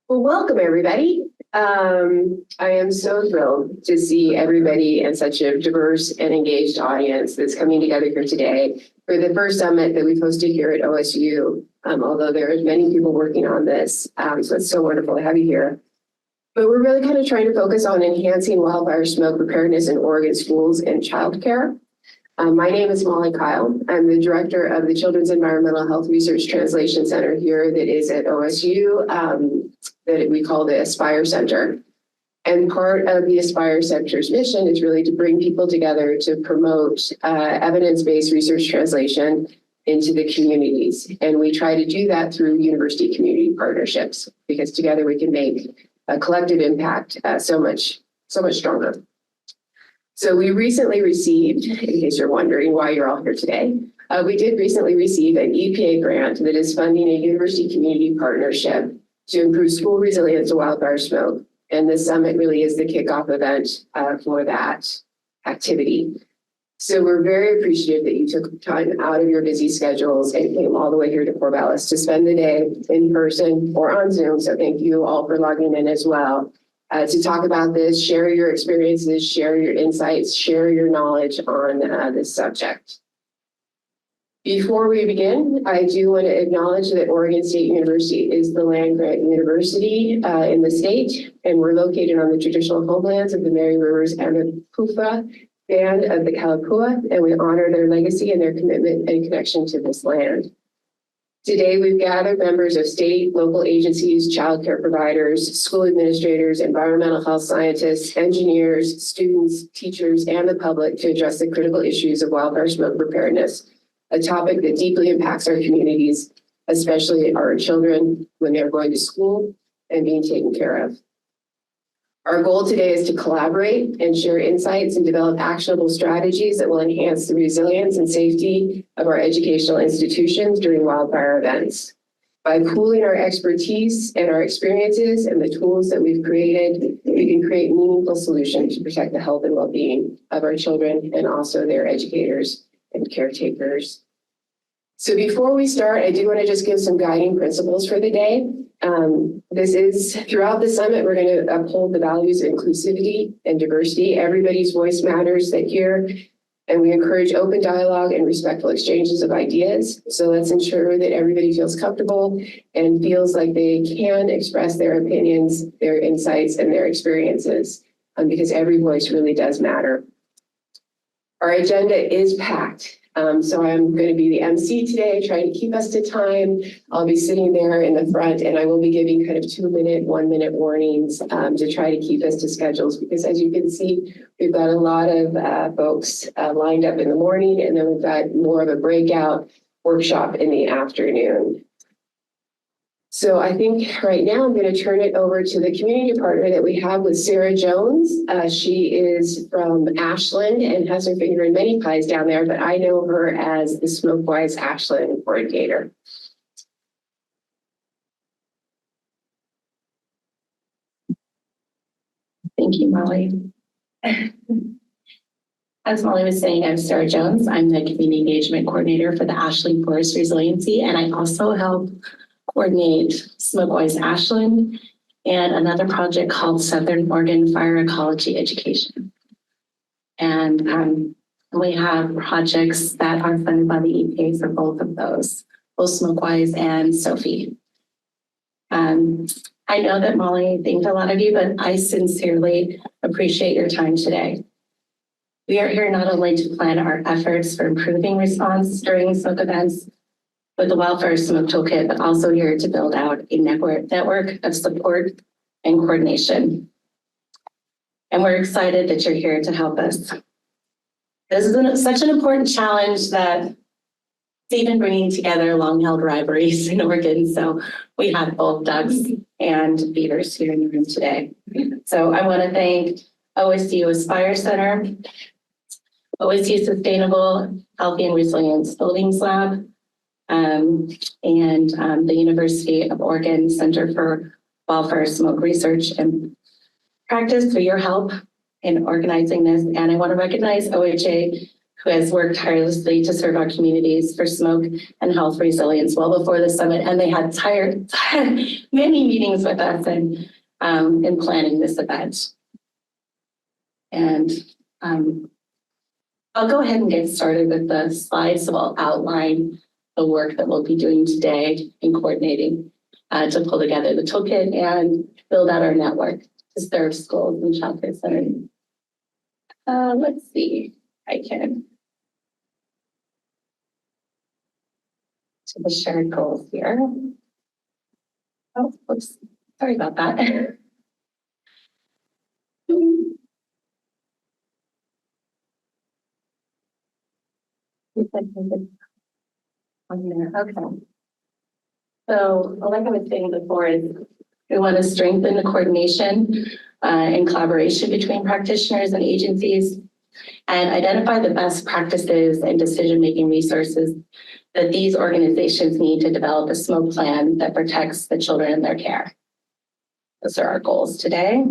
Well, welcome everybody. I am so thrilled to see everybody and such a diverse and engaged audience that's coming together here today for the first summit that we've hosted here at OSU, although there are many people working on this. So it's so wonderful to have you here. But we're really kind of trying to focus on enhancing wildfire smoke preparedness in Oregon schools and childcare. My name is Kile. I'm the director of the Children's Environmental Health Research Translation Center here that is at OSU, that we call the Aspire Center. And part of the Aspire Center's mission is really to bring people together to promote evidence-based research translation into the communities. And we try to do that through university community partnerships, because together we can make a collective impact so much stronger. So we recently received, in case you're wondering why you're all here today, we did recently receive an EPA grant that is funding a university community partnership to improve school resilience to wildfire smoke. And this summit really is the kickoff event for that activity. So we're very appreciative that you took time out of your busy schedules and came all the way here to Corvallis to spend the day in person or on Zoom. So thank you all for logging in as well. To talk about this, share your experiences, share your insights, share your knowledge on this subject. Before we begin, I do want to acknowledge that Oregon State University is the land-grant university in the state, and we're located on the traditional homelands of the Mary Rivers and the Pufa band of the Kalapua, and we honor their legacy and their commitment and connection to this land. Today, we've gathered members of state, local agencies, childcare providers, school administrators, environmental health scientists, engineers, students, teachers, and the public to address the critical issues of wildfire smoke preparedness, a topic that deeply impacts our communities, especially our children when they're going to school and being taken care of. Our goal today is to collaborate and share insights and develop actionable strategies that will enhance the resilience and safety of our educational institutions during wildfire events. By pooling our expertise and our experiences and the tools that we've created, we can create meaningful solutions to protect the health and well-being of our children and also their educators and caretakers. So before we start, I do want to just give some guiding principles for the day. This is throughout the summit, we're going to uphold the values of inclusivity and diversity. Everybody's voice matters that here, and we encourage open dialogue and respectful exchanges of ideas. So let's ensure that everybody feels comfortable and feels like they can express their opinions, their insights, and their experiences, because every voice really does matter. Our agenda is packed. So I'm going to be the MC today, trying to keep us to time. I'll be sitting there in the front, and I will be giving kind of 2-minute, 1-minute warnings to try to keep us to schedules, because as you can see, we've got a lot of folks lined up in the morning, and then we've got more of a breakout workshop in the afternoon. So I think right now I'm going to turn it over to the community partner that we have with Sara Jones. She is from Ashland and has her finger in many pies down there, but I know her as the Smokewise Ashland coordinator. Thank you, Molly. As Molly was saying, I'm Sara Jones. I'm the community engagement coordinator for the Ashland Forest Resiliency, and I also help coordinate Smokewise Ashland and another project called Southern Oregon Fire Ecology Education. And we have projects that are funded by the EPA for both of those, both Smokewise and Sophie. I know that Molly thanked a lot of you, but I sincerely appreciate your time today. We are here not only to plan our efforts for improving response during smoke events with the Wildfire Smoke Toolkit, but also here to build out a network of support and coordination. And we're excited that you're here to help us. This is such an important challenge that it's even bringing together long-held rivalries in Oregon. So we have both ducks and beavers here in the room today. So I want to thank OSU Aspire Center, OSU Sustainable Healthy and Resilience Buildings Lab, and the University of Oregon Center for Wildfire Smoke Research and Practice for your help in organizing this. And I want to recognize OHA, who has worked tirelessly to serve our communities for smoke and health resilience well before the summit. And they had many meetings with us and in planning this event. And I'll go ahead and get started with the slides. So I'll outline the work that we'll be doing today in coordinating to pull together the toolkit and build out our network to serve schools and childcare centers. Let's see, I can. To the shared goals here. Oh, oops, sorry about that. Okay. So, like I was saying before, we want to strengthen the coordination and collaboration between practitioners and agencies and identify the best practices and decision-making resources that these organizations need to develop a smoke plan that protects the children in their care. Those are our goals today.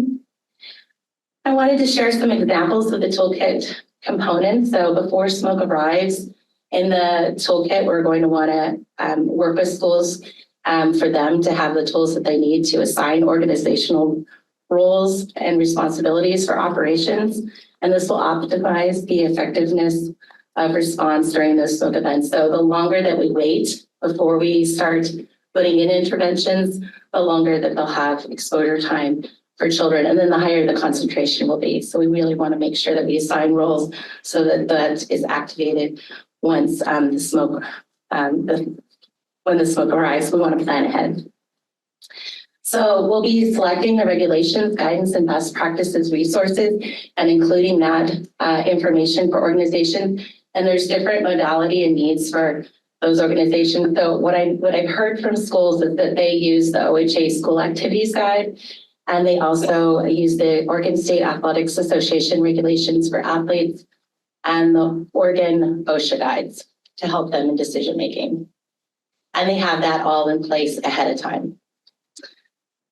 I wanted to share some examples of the toolkit components. So before smoke arrives in the toolkit, we're going to want to work with schools for them to have the tools that they need to assign organizational roles and responsibilities for operations. And this will optimize the effectiveness of response during those smoke events. So the longer that we wait before we start putting in interventions, the longer that they'll have exposure time for children, and then the higher the concentration will be. So we really want to make sure that we assign roles so that that is activated once when the smoke arrives. We want to plan ahead. So we'll be selecting the regulations, guidance, and best practices resources, and including that information for organizations. And there's different modality and needs for those organizations. So what I've heard from schools is that they use the OHA School Activities Guide, and they also use the Oregon State Athletics Association regulations for athletes and the Oregon OSHA guides to help them in decision making. And they have that all in place ahead of time.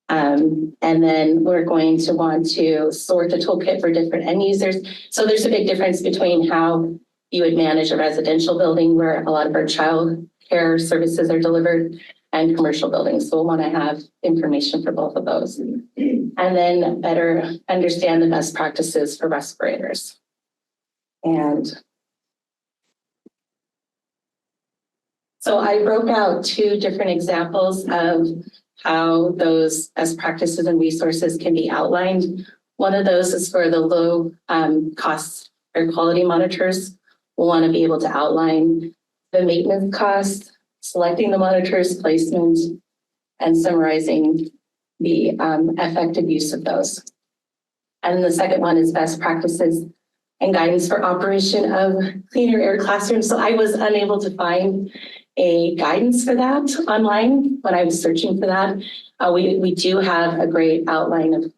And then we're going to want to sort the toolkit for different end users. So there's a big difference between how you would manage a residential building where a lot of our child care services are delivered and commercial buildings. So we'll want to have information for both of those. And then better understand the best practices for respirators. And so I broke out two different examples of how those best practices and resources can be outlined. One of those is for the low cost air quality monitors. We'll want to be able to outline the maintenance costs, selecting the monitors, placement, and summarizing the effective use of those. And the second one is best practices and guidance for operation of cleaner air classrooms. So I was unable to find a guidance for that online when I was searching for that. We do have a great outline of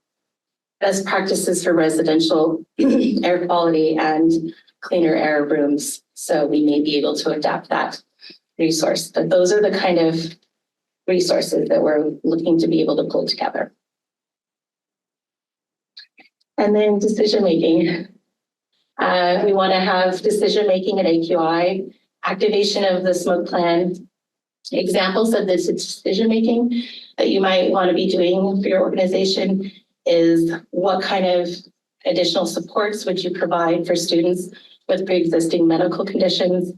best practices for residential air quality and cleaner air rooms. So we may be able to adapt that resource. But those are the kind of resources that we're looking to be able to pull together. And then decision-making. We want to have decision-making at AQI, activation of the smoke plan, examples of this decision-making that you might want to be doing for your organization is what kind of additional supports would you provide for students with pre-existing medical conditions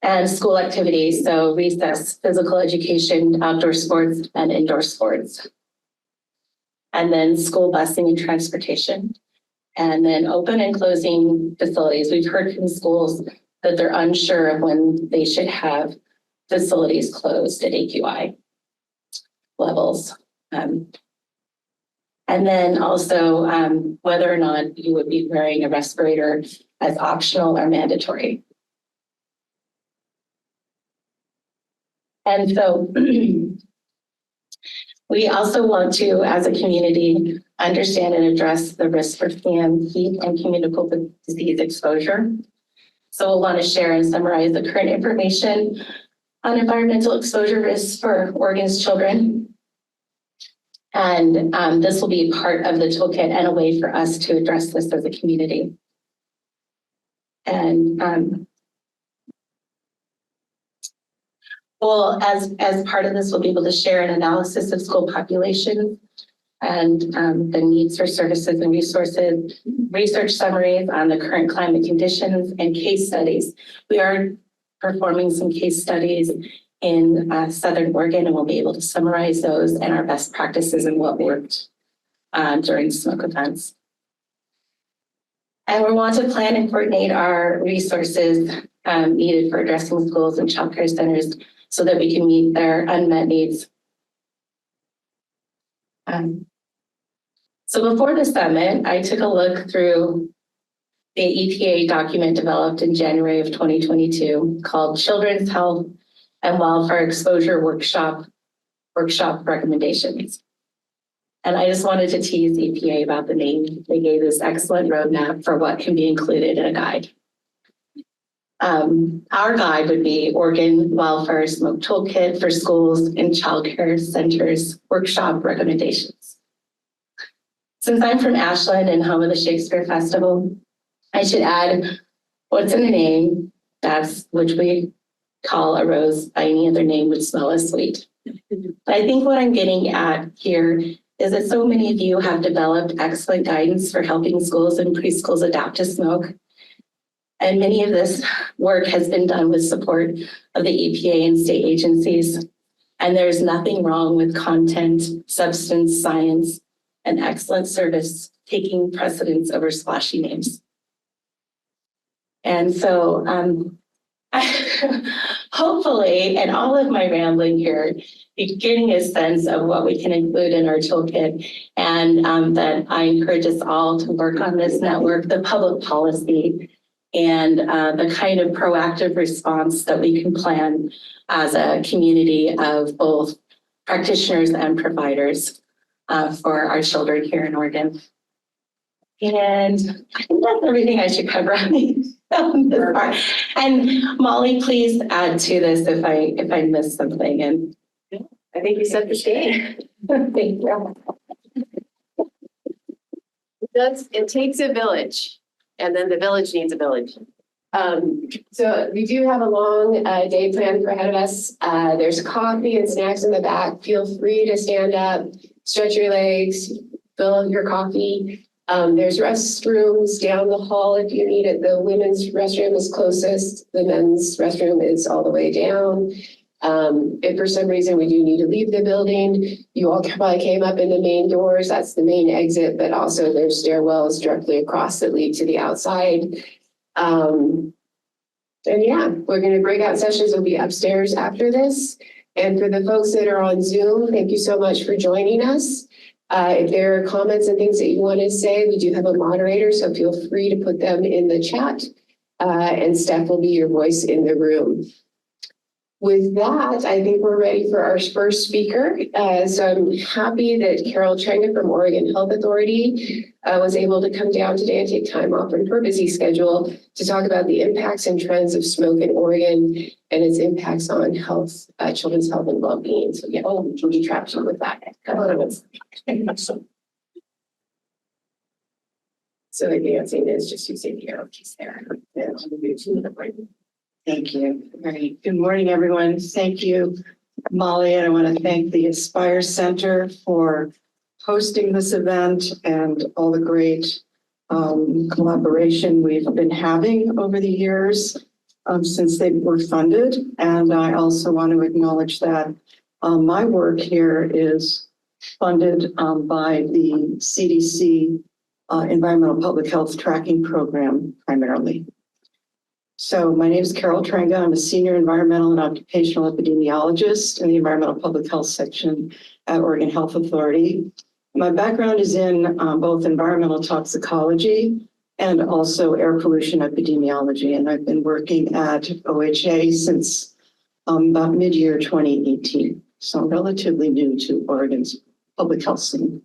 and school activities, so recess, physical education, outdoor sports, and indoor sports. And then school busing and transportation. And then open and closing facilities. We've heard from schools that they're unsure of when they should have facilities closed at AQI levels. And then also whether or not you would be wearing a respirator as optional or mandatory. And so we also want to, as a community, understand and address the risk for PM, heat, and communicable disease exposure. So we'll want to share and summarize the current information on environmental exposure risks for Oregon's children. And this will be part of the toolkit and a way for us to address this as a community. And well, as part of this, we'll be able to share an analysis of school population and the needs for services and resources, research summaries on the current climate conditions, and case studies. We are performing some case studies in Southern Oregon, and we'll be able to summarize those and our best practices and what worked during smoke events. And we want to plan and coordinate our resources needed for addressing schools and childcare centers so that we can meet their unmet needs. So before the summit, I took a look through the EPA document developed in January of 2022 called Children's Health and Wildfire Exposure Workshop Recommendations. And I just wanted to tease EPA about the name. They gave this excellent roadmap for what can be included in a guide. Our guide would be Oregon Wildfire Smoke Toolkit for Schools and Childcare Centers Workshop Recommendations. Since I'm from Ashland and home of the Shakespeare Festival, I should add what's in the name, that's which we call a rose by any other name would smell as sweet. But I think what I'm getting at here is that so many of you have developed excellent guidance for helping schools and preschools adapt to smoke. And many of this work has been done with support of the EPA and state agencies. And there's nothing wrong with content, substance, science, and excellent service taking precedence over splashy names. And so hopefully, and all of my rambling here, you're getting a sense of what we can include in our toolkit, and that I encourage us all to work on this network, the public policy, and the kind of proactive response that we can plan as a community of both practitioners and providers for our children here in Oregon. And I think that's everything I should cover on this part. And Molly, please add to this if I missed something. And I think you set the stage. thank you. It takes a village, and then the village needs a village. So we do have a long day planned ahead of us. There's coffee and snacks in the back. Feel free to stand up, stretch your legs, fill your coffee. There's restrooms down the hall if you need it. The women's restroom is closest. The men's restroom is all the way down. If for some reason we do need to leave the building, you all probably came up in the main doors. That's the main exit, but also there's stairwells directly across that lead to the outside. And yeah, we're going to breakout sessions will be upstairs after this. And for the folks that are on Zoom, thank you so much for joining us. If there are comments and things that you want to say, we do have a moderator, so feel free to put them in the chat, and Steph will be your voice in the room. With that, I think we're ready for our first speaker. So I'm happy that Carol Trenga from Oregon Health Authority was able to come down today and take time off from her busy schedule to talk about the impacts and trends of smoke in Oregon and its impacts on health, children's health and well-being. So yeah, we'll be trapped with that. So the dancing is just using the arrow keys there. Thank you. All right. Good morning, everyone. Thank you, Molly. And I want to thank the Aspire Center for hosting this event and all the great collaboration we've been having over the years since they were funded. And I also want to acknowledge that my work here is funded by the CDC Environmental Public Health Tracking Program primarily. So my name is Carol Trenga. I'm a senior environmental and occupational epidemiologist in the environmental public health section at Oregon Health Authority. My background is in both environmental toxicology and also air pollution epidemiology. And I've been working at OHA since about mid-year 2018. So I'm relatively new to Oregon's public health scene.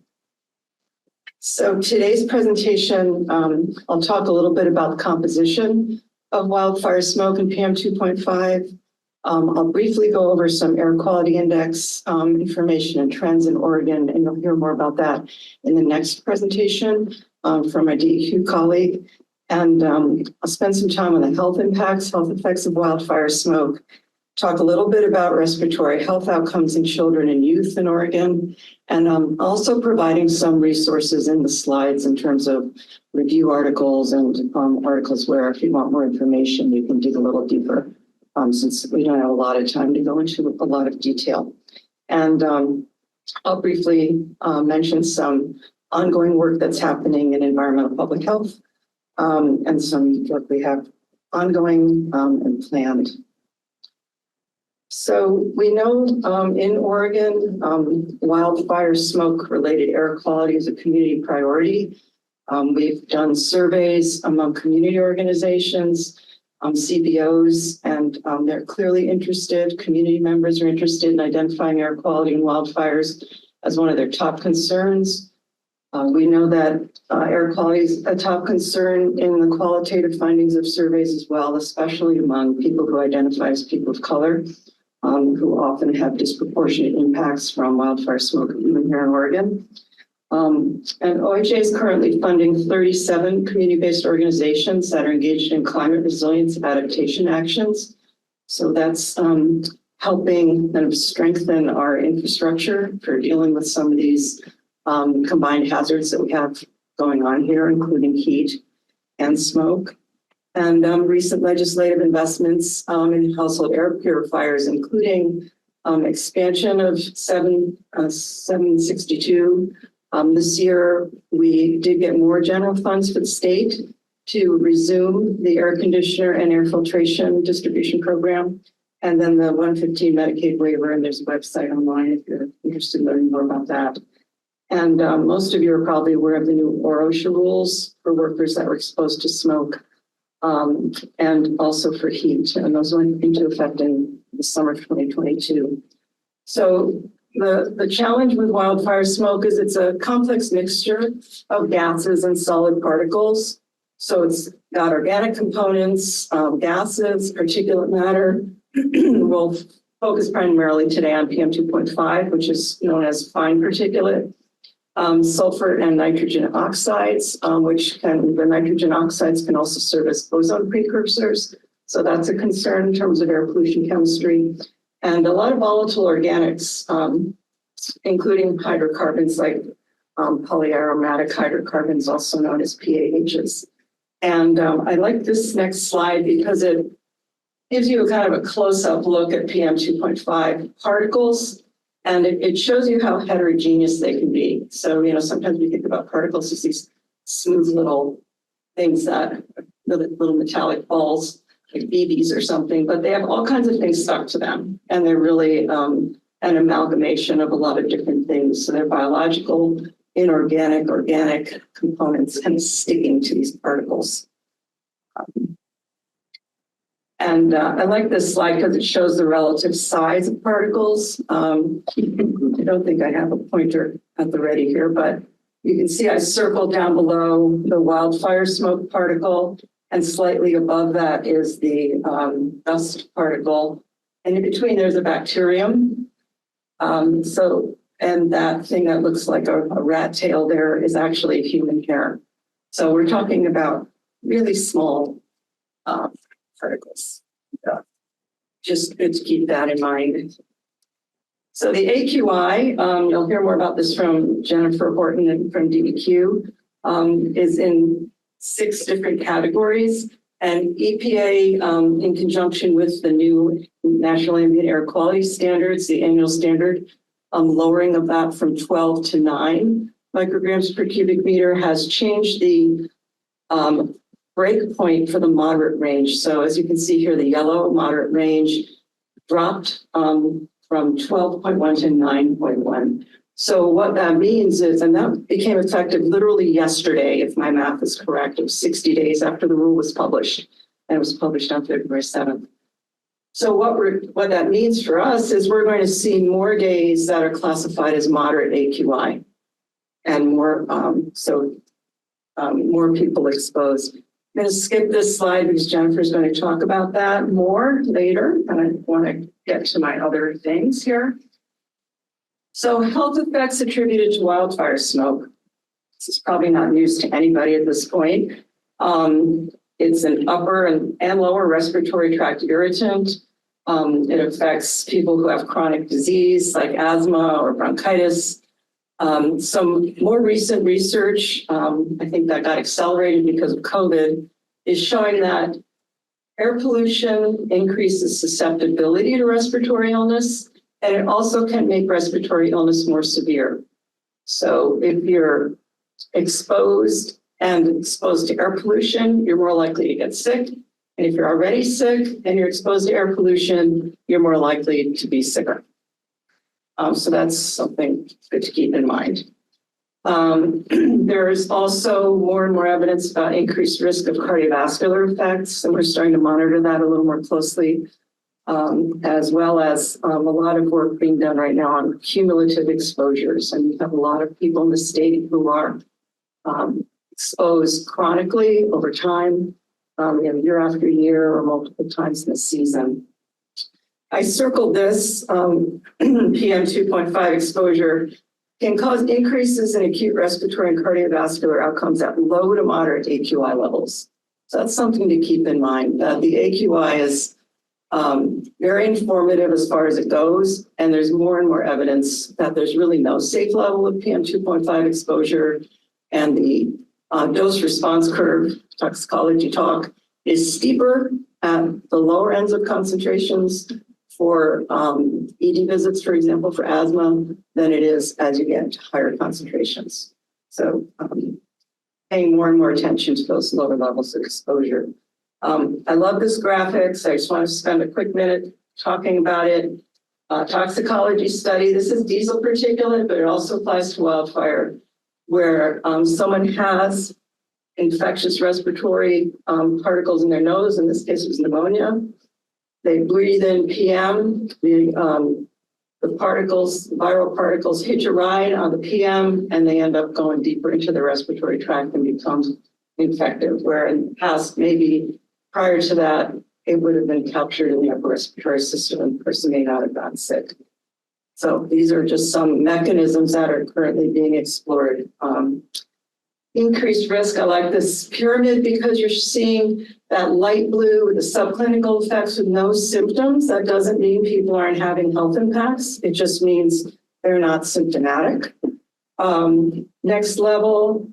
So today's presentation, I'll talk a little bit about the composition of wildfire smoke and PM 2.5. I'll briefly go over some air quality index information and trends in Oregon, and you'll hear more about that in the next presentation from my DEQ colleague. And I'll spend some time on the health effects of wildfire smoke, talk a little bit about respiratory health outcomes in children and youth in Oregon, and also providing some resources in the slides in terms of review articles and articles where if you want more information, you can dig a little deeper, since we don't have a lot of time to go into a lot of detail. And I'll briefly mention some ongoing work that's happening in environmental public health, and some work we have ongoing and planned. So we know in Oregon, wildfire smoke-related air quality is a community priority. We've done surveys among community organizations, CBOs, and they're clearly interested. Community members are interested in identifying air quality and wildfires as one of their top concerns. We know that air quality is a top concern in the qualitative findings of surveys as well, especially among people who identify as people of color, who often have disproportionate impacts from wildfire smoke, even here in Oregon. And OHA is currently funding 37 community-based organizations that are engaged in climate resilience adaptation actions. So that's helping kind of strengthen our infrastructure for dealing with some of these combined hazards that we have going on here, including heat and smoke. And recent legislative investments in household air purifiers, including expansion of 762. This year, we did get more general funds for the state to resume the air conditioner and air filtration distribution program. And then the 115 Medicaid waiver, and there's a website online if you're interested in learning more about that. And most of you are probably aware of the new OSHA rules for workers that were exposed to smoke, and also for heat. And those went into effect in the summer of 2022. So the challenge with wildfire smoke is it's a complex mixture of gases and solid particles. So it's got organic components, gases, particulate matter. We'll focus primarily today on PM 2.5, which is known as fine particulate. Sulfur and nitrogen oxides, the nitrogen oxides can also serve as ozone precursors. So that's a concern in terms of air pollution chemistry. And a lot of volatile organics, including hydrocarbons like polyaromatic hydrocarbons, also known as PAHs. And I like this next slide because it gives you a kind of a close-up look at PM 2.5 particles. And it shows you how heterogeneous they can be. So, sometimes we think about particles as these smooth little things that, little metallic balls, like BBs or something, but they have all kinds of things stuck to them. And they're really an amalgamation of a lot of different things. So they're biological, inorganic, organic components kind of sticking to these particles. And I like this slide because it shows the relative size of particles. I don't think I have a pointer at the ready here, but you can see I circled down below the wildfire smoke particle, and slightly above that is the dust particle. And in between there's a bacterium. And that thing that looks like a rat tail there is actually human hair. So we're talking about really small particles. Just good to keep that in mind. So the AQI, you'll hear more about this from Jennifer Horton and from DBQ, is in 6 different categories. And EPA, in conjunction with the new National Ambient Air Quality Standards, the annual standard, lowering of that from 12 to 9 micrograms per cubic meter, has changed the break point for the moderate range. So as you can see here, the yellow moderate range dropped from 12.1 to 9.1. So what that means is, and that became effective literally yesterday, if my math is correct, it was 60 days after the rule was published, and it was published on February 7th. So what that means for us is we're going to see more days that are classified as moderate AQI, and more more people exposed. I'm going to skip this slide because Jennifer's going to talk about that more later, and I want to get to my other things here. So health effects attributed to wildfire smoke. This is probably not news to anybody at this point. It's an upper and lower respiratory tract irritant. It affects people who have chronic disease like asthma or bronchitis. Some more recent research, I think that got accelerated because of COVID, is showing that air pollution increases susceptibility to respiratory illness, and it also can make respiratory illness more severe. So if you're exposed to air pollution, you're more likely to get sick. And if you're already sick and you're exposed to air pollution, you're more likely to be sicker. So that's something good to keep in mind. There's also more and more evidence about increased risk of cardiovascular effects, and we're starting to monitor that a little more closely, as well as a lot of work being done right now on cumulative exposures. And we have a lot of people in the state who are exposed chronically over time, year after year or multiple times in the season. I circled this PM 2.5 exposure can cause increases in acute respiratory and cardiovascular outcomes at low to moderate AQI levels. So that's something to keep in mind. The AQI is very informative as far as it goes, and there's more and more evidence that there's really no safe level of PM 2.5 exposure, and the dose response curve, toxicology talk, is steeper at the lower ends of concentrations for ED visits, for example, for asthma, than it is as you get to higher concentrations. So paying more and more attention to those lower levels of exposure. I love this graphic, so I just want to spend a quick minute talking about it. Toxicology study, this is diesel particulate, but it also applies to wildfire, where someone has infectious respiratory particles in their nose. In this case, it was pneumonia. They breathe in PM. The particles, viral particles, hitch a ride on the PM, and they end up going deeper into the respiratory tract and become infective. Where in the past, maybe prior to that, it would have been captured in the upper respiratory system, and the person may not have gotten sick. So these are just some mechanisms that are currently being explored. Increased risk, I like this pyramid because you're seeing that light blue with the subclinical effects with no symptoms. That doesn't mean people aren't having health impacts. It just means they're not symptomatic. Next level,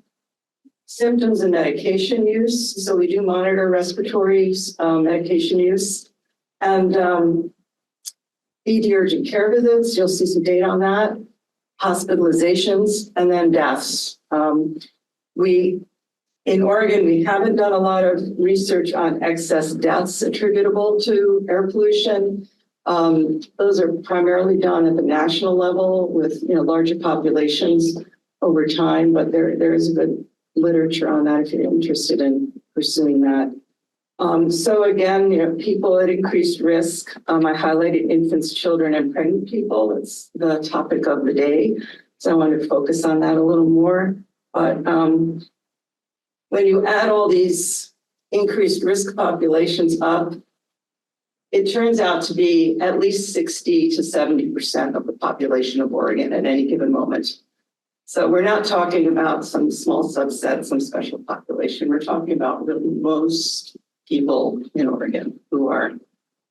symptoms and medication use. So we do monitor respiratory medication use. And ED urgent care visits, you'll see some data on that. Hospitalizations, and then deaths. In Oregon, we haven't done a lot of research on excess deaths attributable to air pollution. Those are primarily done at the national level with larger populations over time, but there is a good literature on that if you're interested in pursuing that. So again, people at increased risk. I highlighted infants, children, and pregnant people. It's the topic of the day, so I wanted to focus on that a little more. But when you add all these increased risk populations up, it turns out to be at least 60 to 70% of the population of Oregon at any given moment. So we're not talking about some small subset, some special population. We're talking about really most people in Oregon who are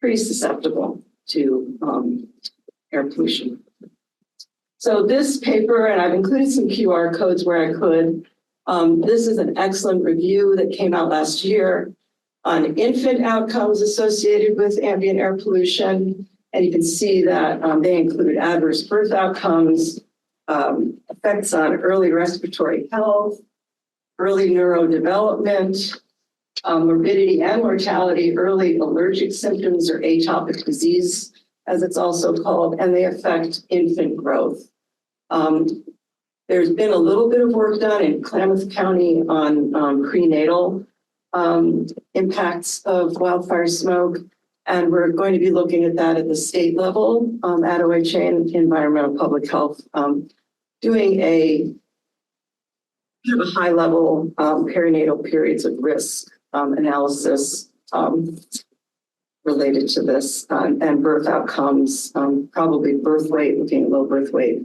pretty susceptible to air pollution. So this paper, and I've included some QR codes where I could. This is an excellent review that came out last year on infant outcomes associated with ambient air pollution. And you can see that they include adverse birth outcomes, effects on early respiratory health, early neurodevelopment, morbidity and mortality, early allergic symptoms or atopic disease, as it's also called, and they affect infant growth. There's been a little bit of work done in Klamath County on prenatal impacts of wildfire smoke, and we're going to be looking at that at the state level at OHA and Environmental Public Health, doing a high-level perinatal periods of risk analysis related to this and birth outcomes, probably birth weight, looking at low birth weight.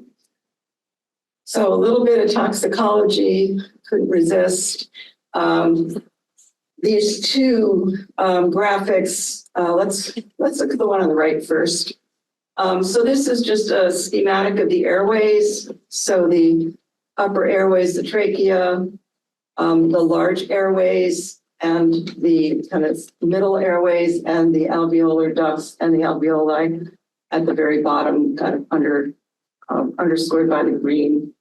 So a little bit of toxicology, couldn't resist. these two graphics, let's look at the one on the right first. So this is just a schematic of the airways. So the upper airways, the trachea, the large airways, and the kind of middle airways, and the alveolar ducts and the alveoli at the very bottom, kind of underscored by the green.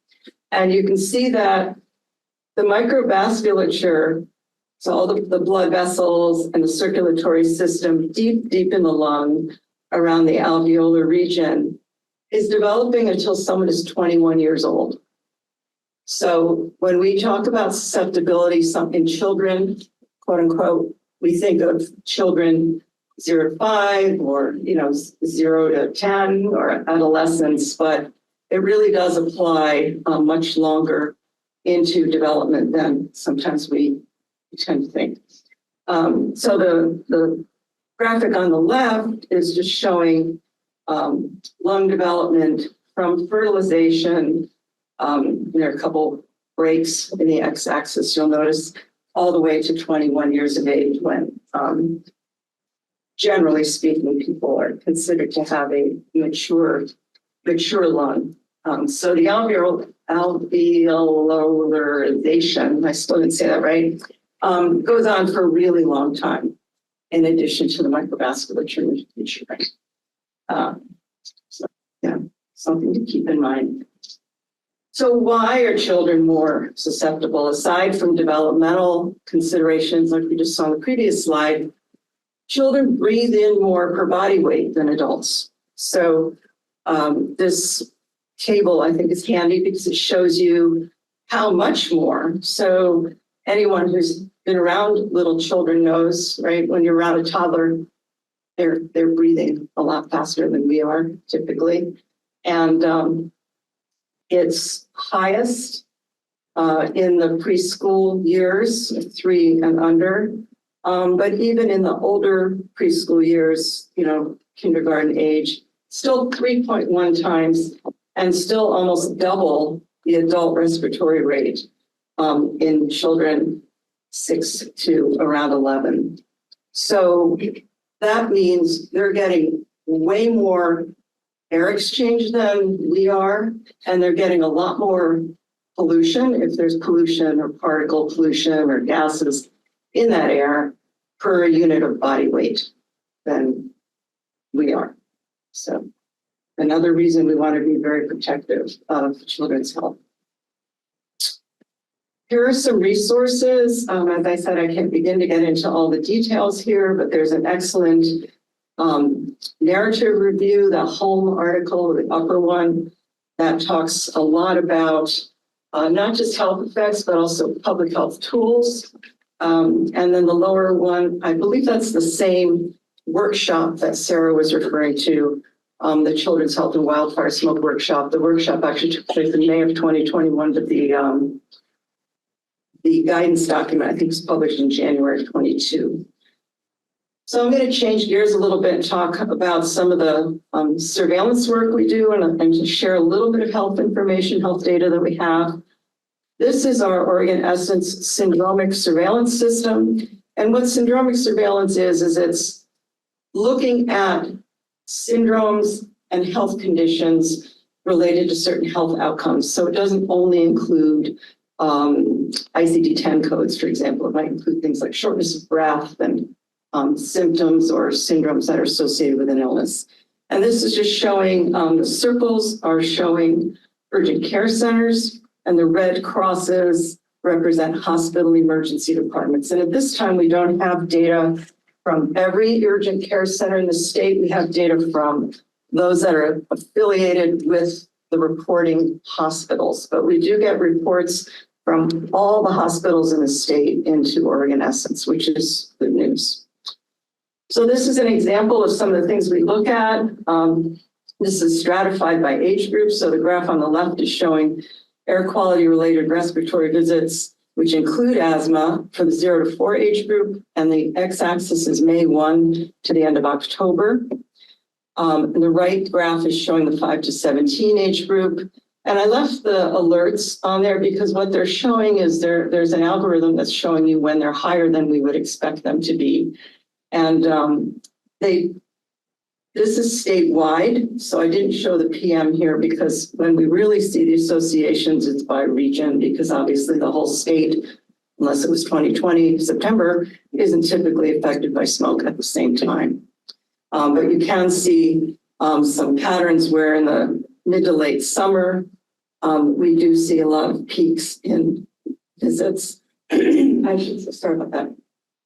And you can see that the microvasculature, so all the blood vessels and the circulatory system deep in the lung around the alveolar region, is developing until someone is 21 years old. So when we talk about susceptibility in children, quote unquote, we think of children 0 to 5 or 0 to 10 or adolescents, but it really does apply much longer into development than sometimes we tend to think. So the graphic on the left is just showing lung development from fertilization. There are a couple breaks in the x-axis, you'll notice, all the way to 21 years of age when, generally speaking, people are considered to have a mature lung. So the alveolarization, I still didn't say that right, goes on for a really long time, in addition to the microvasculature, which so yeah, something to keep in mind. So why are children more susceptible? Aside from developmental considerations, like we just saw on the previous slide, children breathe in more per body weight than adults. So this table, I think, is handy because it shows you how much more. So anyone who's been around little children knows, right? When you're around a toddler, they're breathing a lot faster than we are typically. And it's highest in the preschool years, 3 and under. But even in the older preschool years, kindergarten age, still 3.1 times and still almost double the adult respiratory rate in children 6 to around 11. So that means they're getting way more air exchange than we are, and they're getting a lot more pollution, if there's pollution or particle pollution or gases in that air per unit of body weight than we are. So another reason we want to be very protective of children's health. Here are some resources. As I said, I can't begin to get into all the details here, but there's an excellent narrative review, the home article, the upper one, that talks a lot about not just health effects, but also public health tools. And then the lower one, I believe that's the same workshop that Sara was referring to, the Children's Health and Wildfire Smoke Workshop. The workshop actually took place in May of 2021, but the guidance document, I think, was published in January of 22. So I'm going to change gears a little bit and talk about some of the surveillance work we do and to share a little bit of health information, health data that we have. This is our Oregon Essence syndromic surveillance system. And what syndromic surveillance is it's looking at syndromes and health conditions related to certain health outcomes. So it doesn't only include ICD-10 codes, for example. It might include things like shortness of breath and symptoms or syndromes that are associated with an illness. And this is just showing, the circles are showing urgent care centers, and the red crosses represent hospital emergency departments. And at this time, we don't have data from every urgent care center in the state. We have data from those that are affiliated with the reporting hospitals, but we do get reports from all the hospitals in the state into Oregon Essence, which is good news. So this is an example of some of the things we look at. This is stratified by age group. So the graph on the left is showing air quality related respiratory visits, which include asthma for the 0 to 4 age group. And the x-axis is May 1 to the end of October. And the right graph is showing the 5 to 17 age group. And I left the alerts on there because what they're showing is there's an algorithm that's showing you when they're higher than we would expect them to be. And this is statewide, so I didn't show the PM here because when we really see the associations, it's by region, because obviously the whole state, unless it was 2020 September, isn't typically affected by smoke at the same time. But you can see some patterns where in the mid to late summer, we do see a lot of peaks in visits. Sorry about that.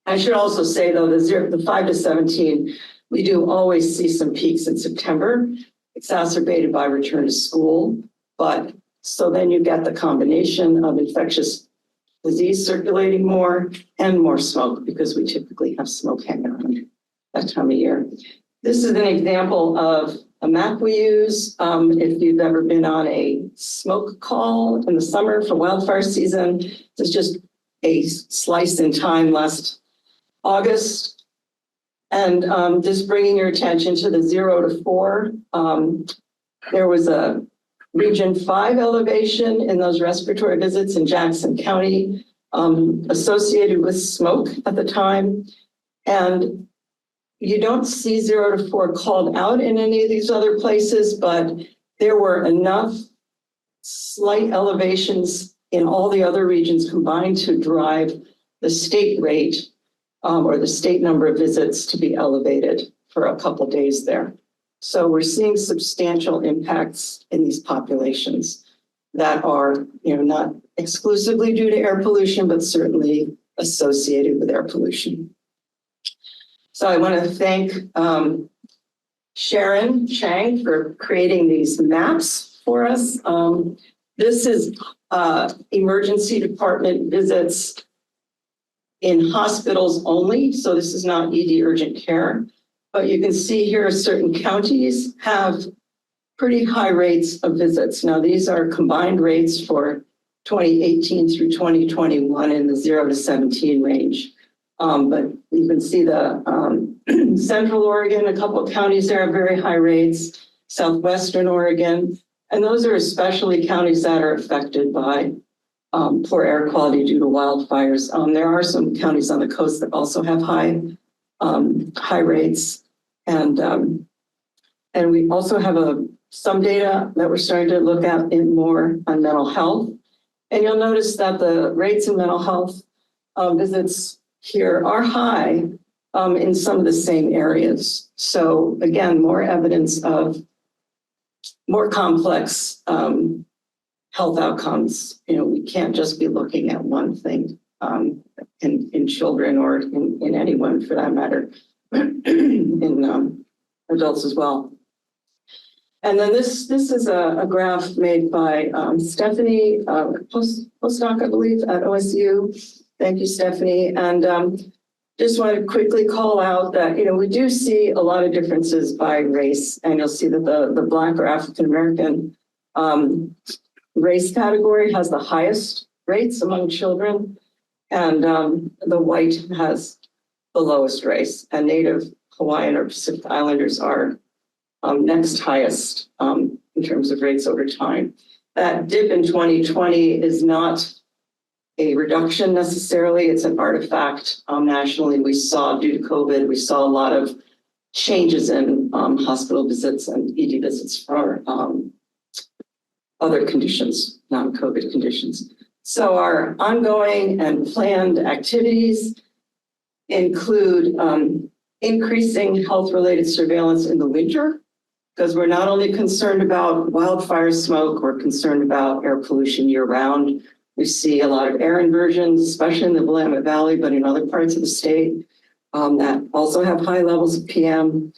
I should also say though, the 5 to 17, we do always see some peaks in September, exacerbated by return to school. But so then you get the combination of infectious disease circulating more and more smoke, because we typically have smoke hanging around that time of year. This is an example of a map we use. If you've ever been on a smoke call in the summer for wildfire season, this is just a slice in time last August. And just bringing your attention to the 0 to 4, there was a region 5 elevation in those respiratory visits in Jackson County associated with smoke at the time. And you don't see 0 to 4 called out in any of these other places, but there were enough slight elevations in all the other regions combined to drive the state rate or the state number of visits to be elevated for a couple of days there. So we're seeing substantial impacts in these populations that are, not exclusively due to air pollution, but certainly associated with air pollution. So I want to thank Sharon Chang for creating these maps for us. This is emergency department visits in hospitals only. So this is not ED urgent care, but you can see here certain counties have pretty high rates of visits. Now these are combined rates for 2018 through 2021 in the 0 to 17 range. But you can see the Central Oregon, a couple of counties there have very high rates, Southwestern Oregon, and those are especially counties that are affected by poor air quality due to wildfires. There are some counties on the coast that also have high rates, and we also have some data that we're starting to look at in more on mental health. And you'll notice that the rates in mental health visits here are high in some of the same areas. So again, more evidence of more complex health outcomes. We can't just be looking at one thing in children or in anyone for that matter, in adults as well. And then this is a graph made by Stephanie, postdoc, I believe, at OSU. Thank you, Stephanie. And just want to quickly call out that, we do see a lot of differences by race. And you'll see that the Black or African-American race category has the highest rates among children. And the white has the lowest race. And Native Hawaiian or Pacific Islanders are next highest in terms of rates over time. That dip in 2020 is not a reduction necessarily, it's an artifact. Nationally, we saw, due to COVID, we saw a lot of changes in hospital visits and ED visits for other conditions, non-COVID conditions. So our ongoing and planned activities include increasing health-related surveillance in the winter, because we're not only concerned about wildfire smoke, we're concerned about air pollution year-round. We see a lot of air inversions, especially in the Willamette Valley, but in other parts of the state that also have high levels of PM.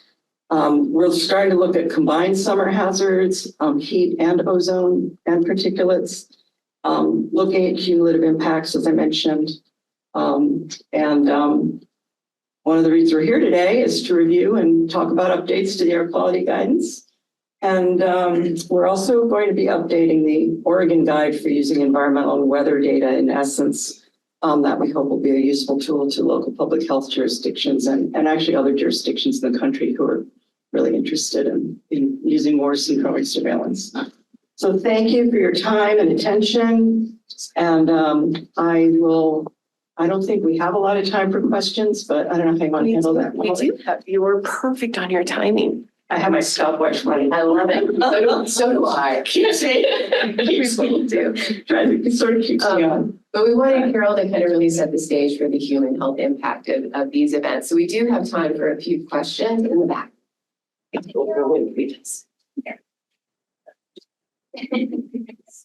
We're starting to look at combined summer hazards, heat and ozone and particulates, looking at cumulative impacts, as I mentioned. One of the reasons we're here today is to review and talk about updates to the air quality guidance. And we're also going to be updating the Oregon Guide for using environmental and weather data, in essence, that we hope will be a useful tool to local public health jurisdictions and actually other jurisdictions in the country who are really interested in using more synchronic surveillance. So thank you for your time and attention. And I don't think we have a lot of time for questions, but I don't know how you want to handle that. We do have, you were perfect on your timing. I have my stopwatch running. I love it. So do I. Keeps me. Keeps me too. Sort of keeps me on. But we wanted Carol to kind of really set the stage for the human health impact of these events. So we do have time for a few questions in the back.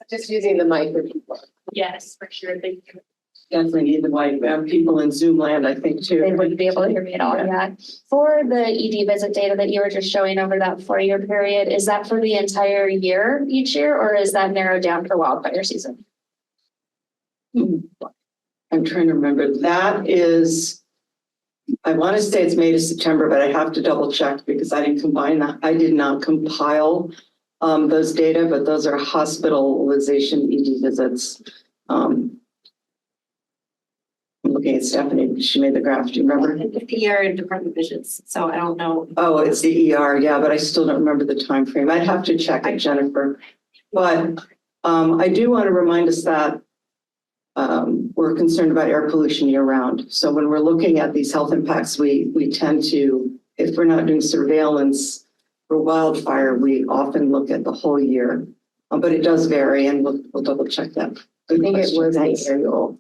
Just using the mic for people. Yes, for sure. Thank you. Definitely need the white people in Zoom land, I think, too. They wouldn't be able to hear me at all yet. For the ED visit data that you were just showing over that 4-year period, is that for the entire year each year, or is that narrowed down for wildfire season? I'm trying to remember. That is, I want to say it's May to September, but I have to double check because I didn't combine that. I did not compile those data, but those are hospitalization ED visits. I'm looking at Stephanie. She made the graph. Do you remember? The ER and department visits. So I don't know. Oh, it's the ER. Yeah, but I still don't remember the time frame. I'd have to check it, Jennifer. But I do want to remind us that we're concerned about air pollution year round. So when we're looking at these health impacts, we tend to, if we're not doing surveillance for wildfire, we often look at the whole year. But it does vary, and we'll double check that. I think it was the annual.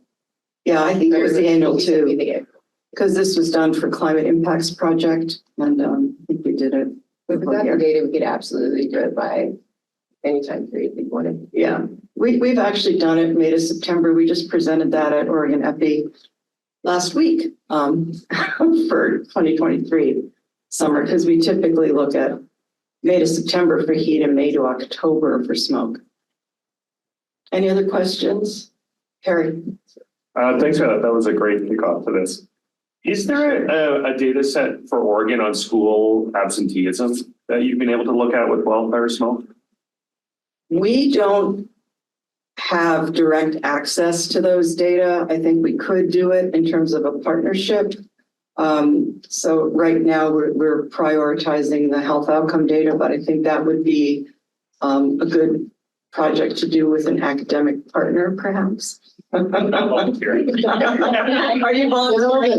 Yeah, I think it was the annual too, because this was done for Climate Impacts Project, and I think we did it. With that data, we could absolutely do it by any time period we wanted. Yeah, we've actually done it May to September. We just presented that at Oregon Epi last week for 2023 summer, because we typically look at May to September for heat and May to October for smoke. Any other questions? Harry? Thanks for that. That was a great kickoff to this. Is there a data set for Oregon on school absenteeism that you've been able to look at with wildfire smoke? We don't have direct access to those data. I think we could do it in terms of a partnership. So right now we're prioritizing the health outcome data, but I think that would be a good project to do with an academic partner, perhaps. Are you volunteering?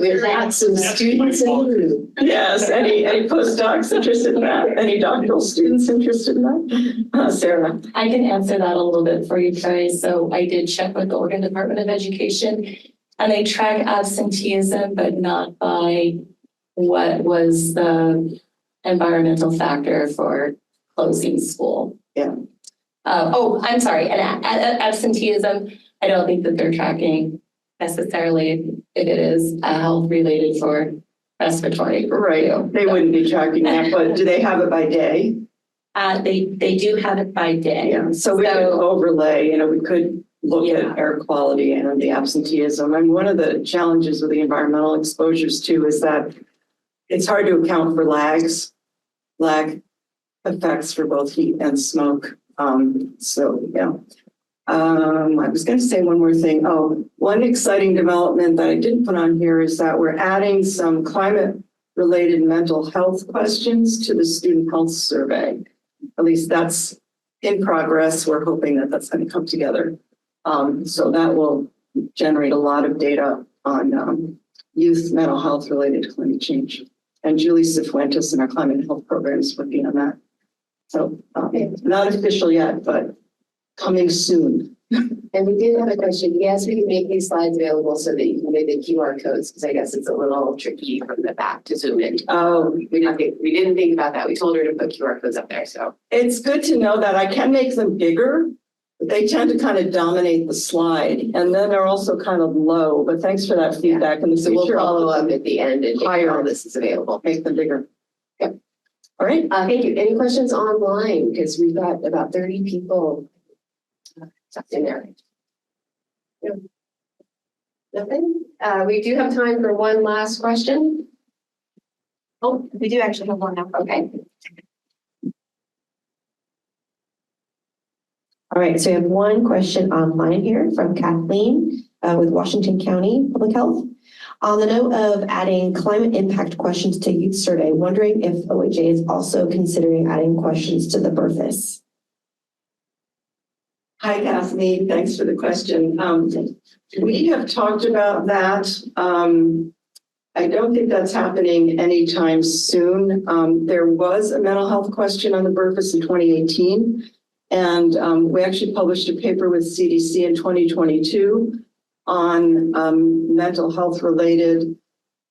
There's some students in the room. Yes, any postdocs interested in that? Any doctoral students interested in that? Sarah? I can answer that a little bit for you guys. So I did check with the Oregon Department of Education, and they track absenteeism, but not by what was the environmental factor for closing school. Yeah. I'm sorry. And absenteeism, I don't think that they're tracking necessarily if it is health related for respiratory. Right. They wouldn't be tracking that, but do they have it by day? They do have it by day. Yeah. So we could overlay, we could look at air quality and the absenteeism. And one of the challenges with the environmental exposures too is that it's hard to account for lag effects for both heat and smoke. I was going to say one more thing. One exciting development that I didn't put on here is that we're adding some climate-related mental health questions to the student health survey. At least that's in progress. We're hoping that that's going to come together. So that will generate a lot of data on youth mental health related to climate change. And Julie Cifuentes in our climate health program is working on that. So not official yet, but coming soon. And we did have a question. Yes, we can make these slides available so that you can get the QR codes, because I guess it's a little tricky from the back to zoom in. Oh, We didn't think about that. We told her to put QR codes up there. So it's good to know that I can make them bigger, but they tend to kind of dominate the slide. And then they're also kind of low, but thanks for that feedback. And so we'll follow up at the end and make all this is available. Make them bigger. Yep. All right. Thank you. Any questions online? Because we've got about 30 people in there. No. Nothing? We do have time for one last question. Oh, we do actually have one now. Okay. All right, so we have one question online here from Kathleen with Washington County Public Health. On the note of adding climate impact questions to youth survey, wondering if OHA is also considering adding questions to the BRFIS. Hi, Kathleen. Thanks for the question. We have talked about that. I don't think that's happening anytime soon. There was a mental health question on the BRFIS in 2018, and we actually published a paper with CDC in 2022 on mental health related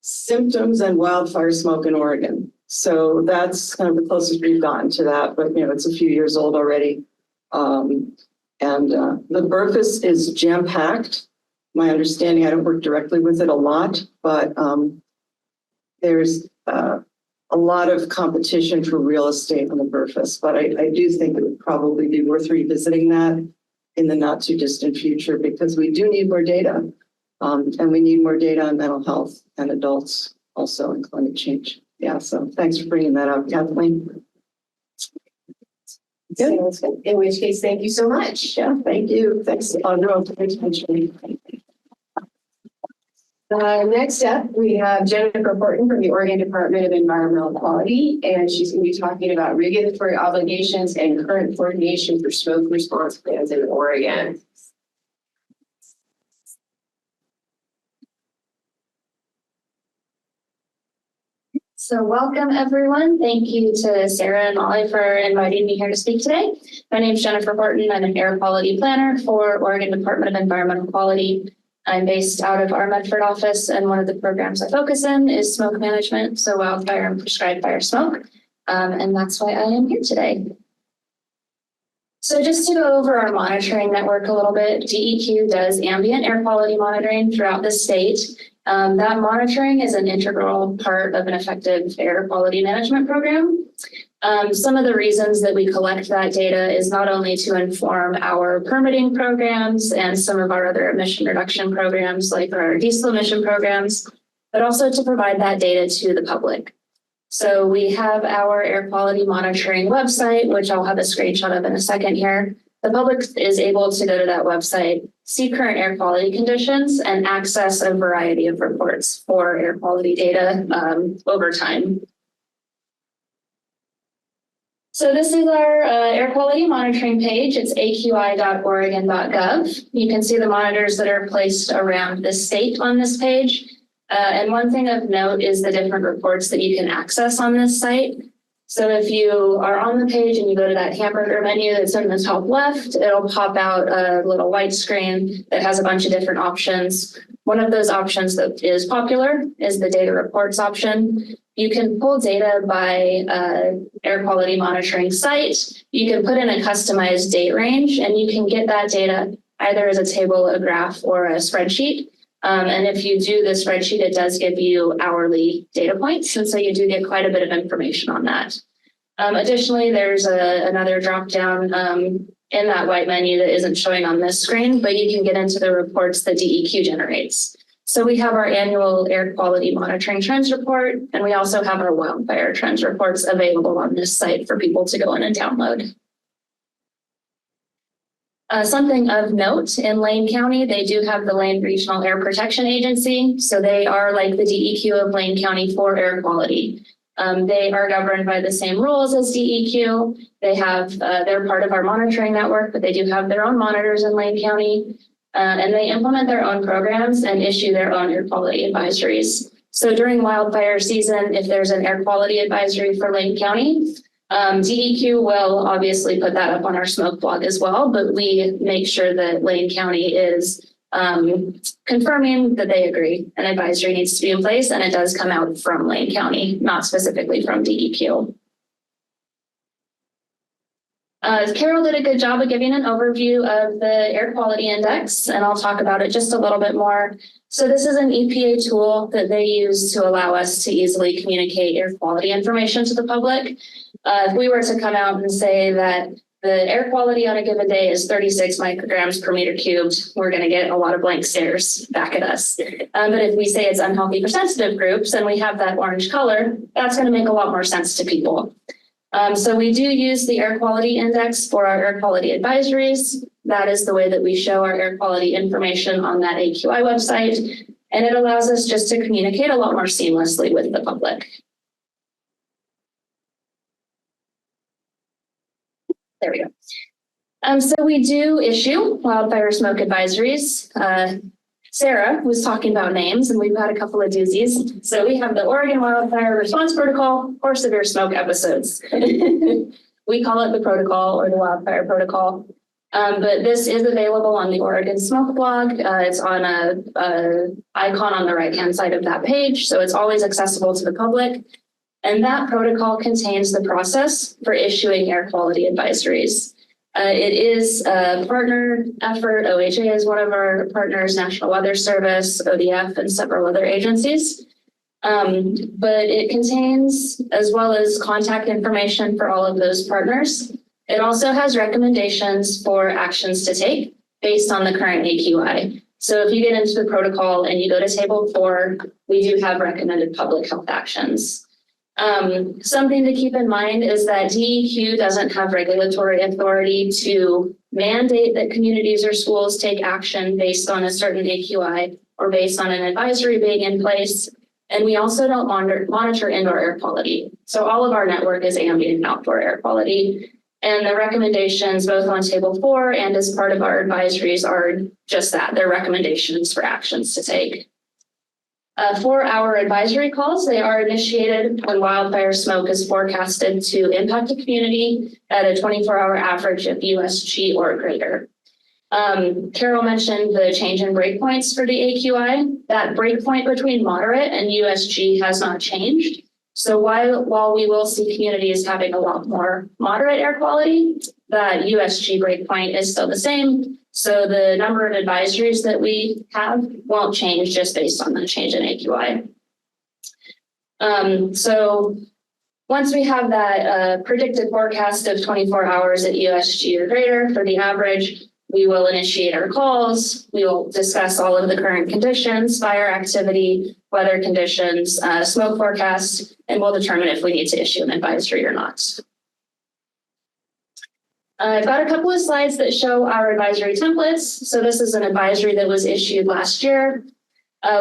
symptoms and wildfire smoke in Oregon. So that's kind of the closest we've gotten to that, but it's a few years old already. The BRFIS is jam-packed. My understanding, I don't work directly with it a lot, but there's a lot of competition for real estate on the BRFIS. But I do think it would probably be worth revisiting that in the not too distant future, because we do need more data. And we need more data on mental health and adults also in climate change. Yeah, so thanks for bringing that up, Kathleen. Good. In which case, thank you so much. Yeah, thank you. Thanks, Audra, for the attention. Next up, we have Jennifer Horton from the Oregon Department of Environmental Quality, and she's going to be talking about regulatory obligations and current coordination for smoke response plans in Oregon. So welcome, everyone. Thank you to Sara and Molly for inviting me here to speak today. My name is Jennifer Horton. I'm an air quality planner for Oregon Department of Environmental Quality. I'm based out of our Medford office, and one of the programs I focus in is smoke management, so wildfire and prescribed fire smoke. And that's why I am here today. So just to go over our monitoring network a little bit, DEQ does ambient air quality monitoring throughout the state. That monitoring is an integral part of an effective air quality management program. Some of the reasons that we collect that data is not only to inform our permitting programs and some of our other emission reduction programs, like our diesel emission programs, but also to provide that data to the public. So we have our air quality monitoring website, which I'll have a screenshot of in a second here. The public is able to go to that website, see current air quality conditions, and access a variety of reports for air quality data over time. So this is our air quality monitoring page. It's aqi.oregon.gov. You can see the monitors that are placed around the state on this page. And one thing of note is the different reports that you can access on this site. So if you are on the page and you go to that hamburger menu that's in the top left, it'll pop out a little white screen that has a bunch of different options. One of those options that is popular is the data reports option. You can pull data by air quality monitoring site. You can put in a customized date range, and you can get that data either as a table, a graph, or a spreadsheet. And if you do the spreadsheet, it does give you hourly data points. And so you do get quite a bit of information on that. Additionally, there's another drop down in that white menu that isn't showing on this screen, but you can get into the reports that DEQ generates. So we have our annual air quality monitoring trends report, and we also have our wildfire trends reports available on this site for people to go in and download. Something of note, in Lane County, they do have the Lane Regional Air Protection Agency. So they are like the DEQ of Lane County for air quality. They are governed by the same rules as DEQ. They have, they're part of our monitoring network, but they do have their own monitors in Lane County. And they implement their own programs and issue their own air quality advisories. So during wildfire season, if there's an air quality advisory for Lane County, DEQ will obviously put that up on our smoke blog as well, but we make sure that Lane County is confirming that they agree an advisory needs to be in place, and it does come out from Lane County, not specifically from DEQ. Carol did a good job of giving an overview of the air quality index, and I'll talk about it just a little bit more. So this is an EPA tool that they use to allow us to easily communicate air quality information to the public. If we were to come out and say that the air quality on a given day is 36 micrograms per meter cubed, we're going to get a lot of blank stares back at us. But if we say it's unhealthy for sensitive groups and we have that orange color, that's going to make a lot more sense to people. So we do use the air quality index for our air quality advisories. That is the way that we show our air quality information on that AQI website. And it allows us just to communicate a lot more seamlessly with the public. There we go. So we do issue wildfire smoke advisories. Sarah was talking about names, and we've got a couple of doozies. So we have the Oregon Wildfire Response Protocol or Severe Smoke Episodes. We call it the protocol or the wildfire protocol. But this is available on the Oregon Smoke blog. It's on a icon on the right-hand side of that page, so it's always accessible to the public. And that protocol contains the process for issuing air quality advisories. It is a partner effort. OHA is one of our partners, National Weather Service, ODF, and several other agencies. But it contains, as well as contact information for all of those partners. It also has recommendations for actions to take based on the current AQI. So if you get into the protocol and you go to table 4, we do have recommended public health actions. Something to keep in mind is that DEQ doesn't have regulatory authority to mandate that communities or schools take action based on a certain AQI or based on an advisory being in place. And we also don't monitor indoor air quality. So all of our network is ambient and outdoor air quality. And the recommendations both on table 4 and as part of our advisories are just that, they're recommendations for actions to take. For our advisory calls, they are initiated when wildfire smoke is forecasted to impact a community at a 24-hour average of USG or greater. Carol mentioned the change in breakpoints for the AQI. That breakpoint between moderate and USG has not changed. So while we will see communities having a lot more moderate air quality, that USG breakpoint is still the same. So the number of advisories that we have won't change just based on the change in AQI. So once we have that predicted forecast of 24 hours at USG or greater for the average, we will initiate our calls. We will discuss all of the current conditions, fire activity, weather conditions, smoke forecasts, and we'll determine if we need to issue an advisory or not. I've got a couple of slides that show our advisory templates. So this is an advisory that was issued last year.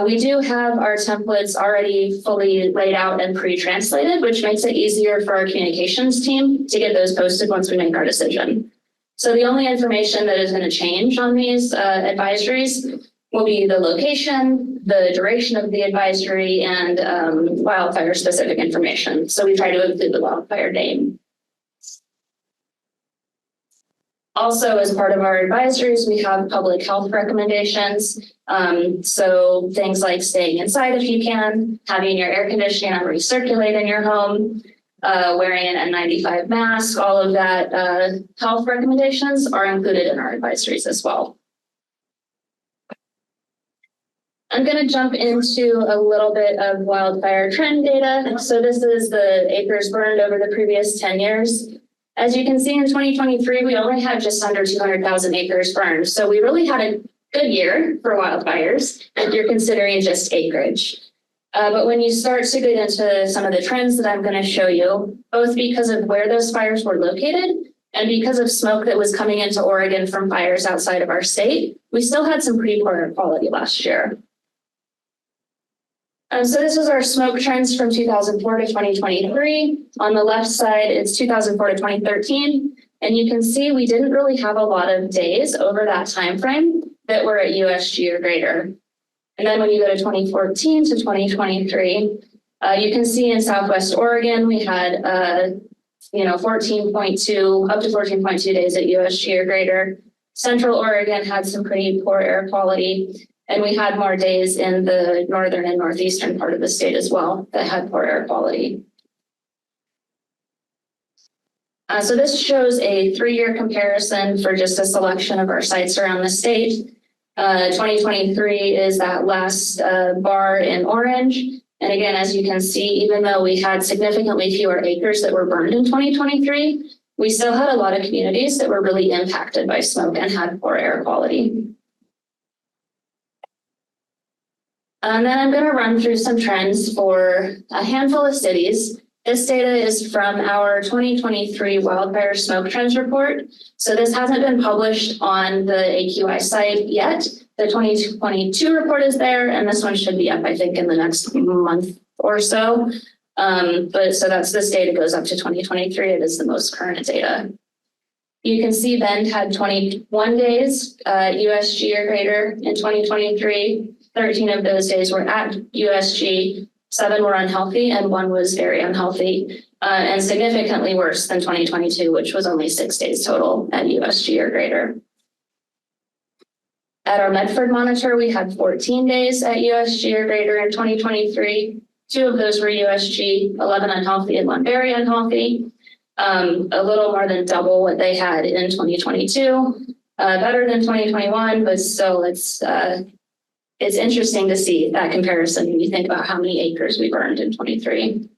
We do have our templates already fully laid out and pre-translated, which makes it easier for our communications team to get those posted once we make our decision. So the only information that is going to change on these advisories will be the location, the duration of the advisory, and wildfire specific information. So we try to include the wildfire name. Also, as part of our advisories, we have public health recommendations. So things like staying inside if you can, having your air conditioning on recirculate in your home, wearing an N95 mask, all of that health recommendations are included in our advisories as well. I'm going to jump into a little bit of wildfire trend data. So this is the acres burned over the previous 10 years. As you can see, in 2023, we only had just under 200,000 acres burned. So we really had a good year for wildfires if you're considering just acreage. But when you start to get into some of the trends that I'm going to show you, both because of where those fires were located and because of smoke that was coming into Oregon from fires outside of our state, we still had some pretty poor air quality last year. So this was our smoke trends from 2004 to 2023. On the left side, it's 2004 to 2013. And you can see we didn't really have a lot of days over that time frame that were at USG or greater. And then when you go to 2014 to 2023, you can see in Southwest Oregon, we had 14.2, up to 14.2 days at USG or greater. Central Oregon had some pretty poor air quality. And we had more days in the northern and northeastern part of the state as well that had poor air quality. So this shows a 3-year comparison for just a selection of our sites around the state. 2023 is that last bar in orange. And again, as you can see, even though we had significantly fewer acres that were burned in 2023, we still had a lot of communities that were really impacted by smoke and had poor air quality. And then I'm going to run through some trends for a handful of cities. This data is from our 2023 wildfire smoke trends report. So this hasn't been published on the AQI site yet. The 2022 report is there, and this one should be up, I think, in the next month or so. But so that's this data goes up to 2023. It is the most current data. You can see Bend had 21 days USG or greater in 2023. 13 of those days were at USG, 7 were unhealthy, and 1 was very unhealthy, and significantly worse than 2022, which was only 6 days total at USG or greater. At our Medford monitor, we had 14 days at USG or greater in 2023. 2 of those were USG, 11 unhealthy and 1 very unhealthy. A little more than double what they had in 2022, better than 2021, but still it's interesting to see that comparison when you think about how many acres we burned in 23.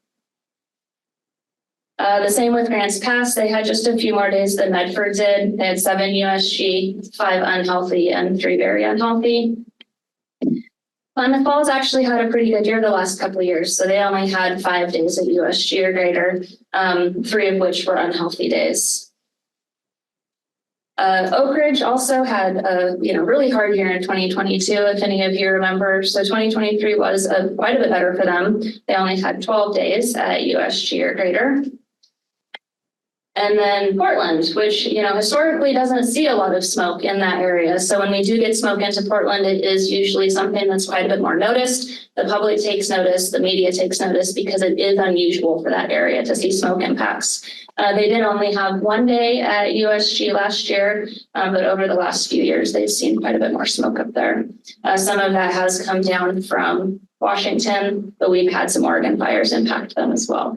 The same with Grants Pass. They had just a few more days than Medford did. They had 7 USG, 5 unhealthy, and 3 very unhealthy. Klamath Falls actually had a pretty good year the last couple of years. So they only had 5 days at USG or greater, 3 of which were unhealthy days. Oak Ridge also had a really hard year in 2022, if any of you remember. So 2023 was quite a bit better for them. They only had 12 days at USG or greater. And then Portland, which, historically doesn't see a lot of smoke in that area. So when we do get smoke into Portland, it is usually something that's quite a bit more noticed. The public takes notice, the media takes notice, because it is unusual for that area to see smoke impacts. They did only have 1 day at USG last year, but over the last few years, they've seen quite a bit more smoke up there. Some of that has come down from Washington, but we've had some Oregon fires impact them as well.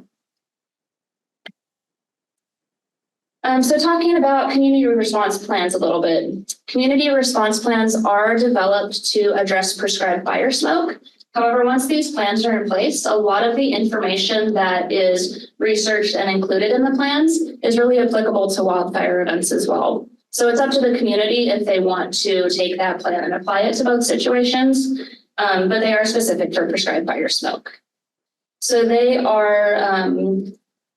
So talking about community response plans a little bit. Community response plans are developed to address prescribed fire smoke. However, once these plans are in place, a lot of the information that is researched and included in the plans is really applicable to wildfire events as well. So it's up to the community if they want to take that plan and apply it to both situations, but they are specific for prescribed fire smoke. So they are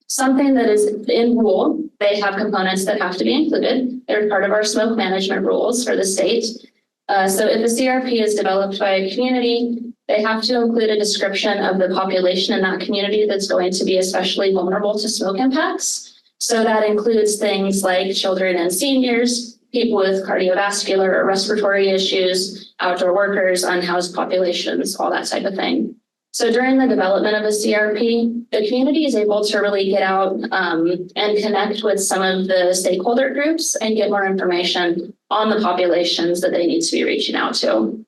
something that is in rule. They have components that have to be included. They're part of our smoke management rules for the state. So if a CRP is developed by a community, they have to include a description of the population in that community that's going to be especially vulnerable to smoke impacts. So that includes things like children and seniors, people with cardiovascular or respiratory issues, outdoor workers, unhoused populations, all that type of thing. So during the development of a CRP, the community is able to really get out and connect with some of the stakeholder groups and get more information on the populations that they need to be reaching out to.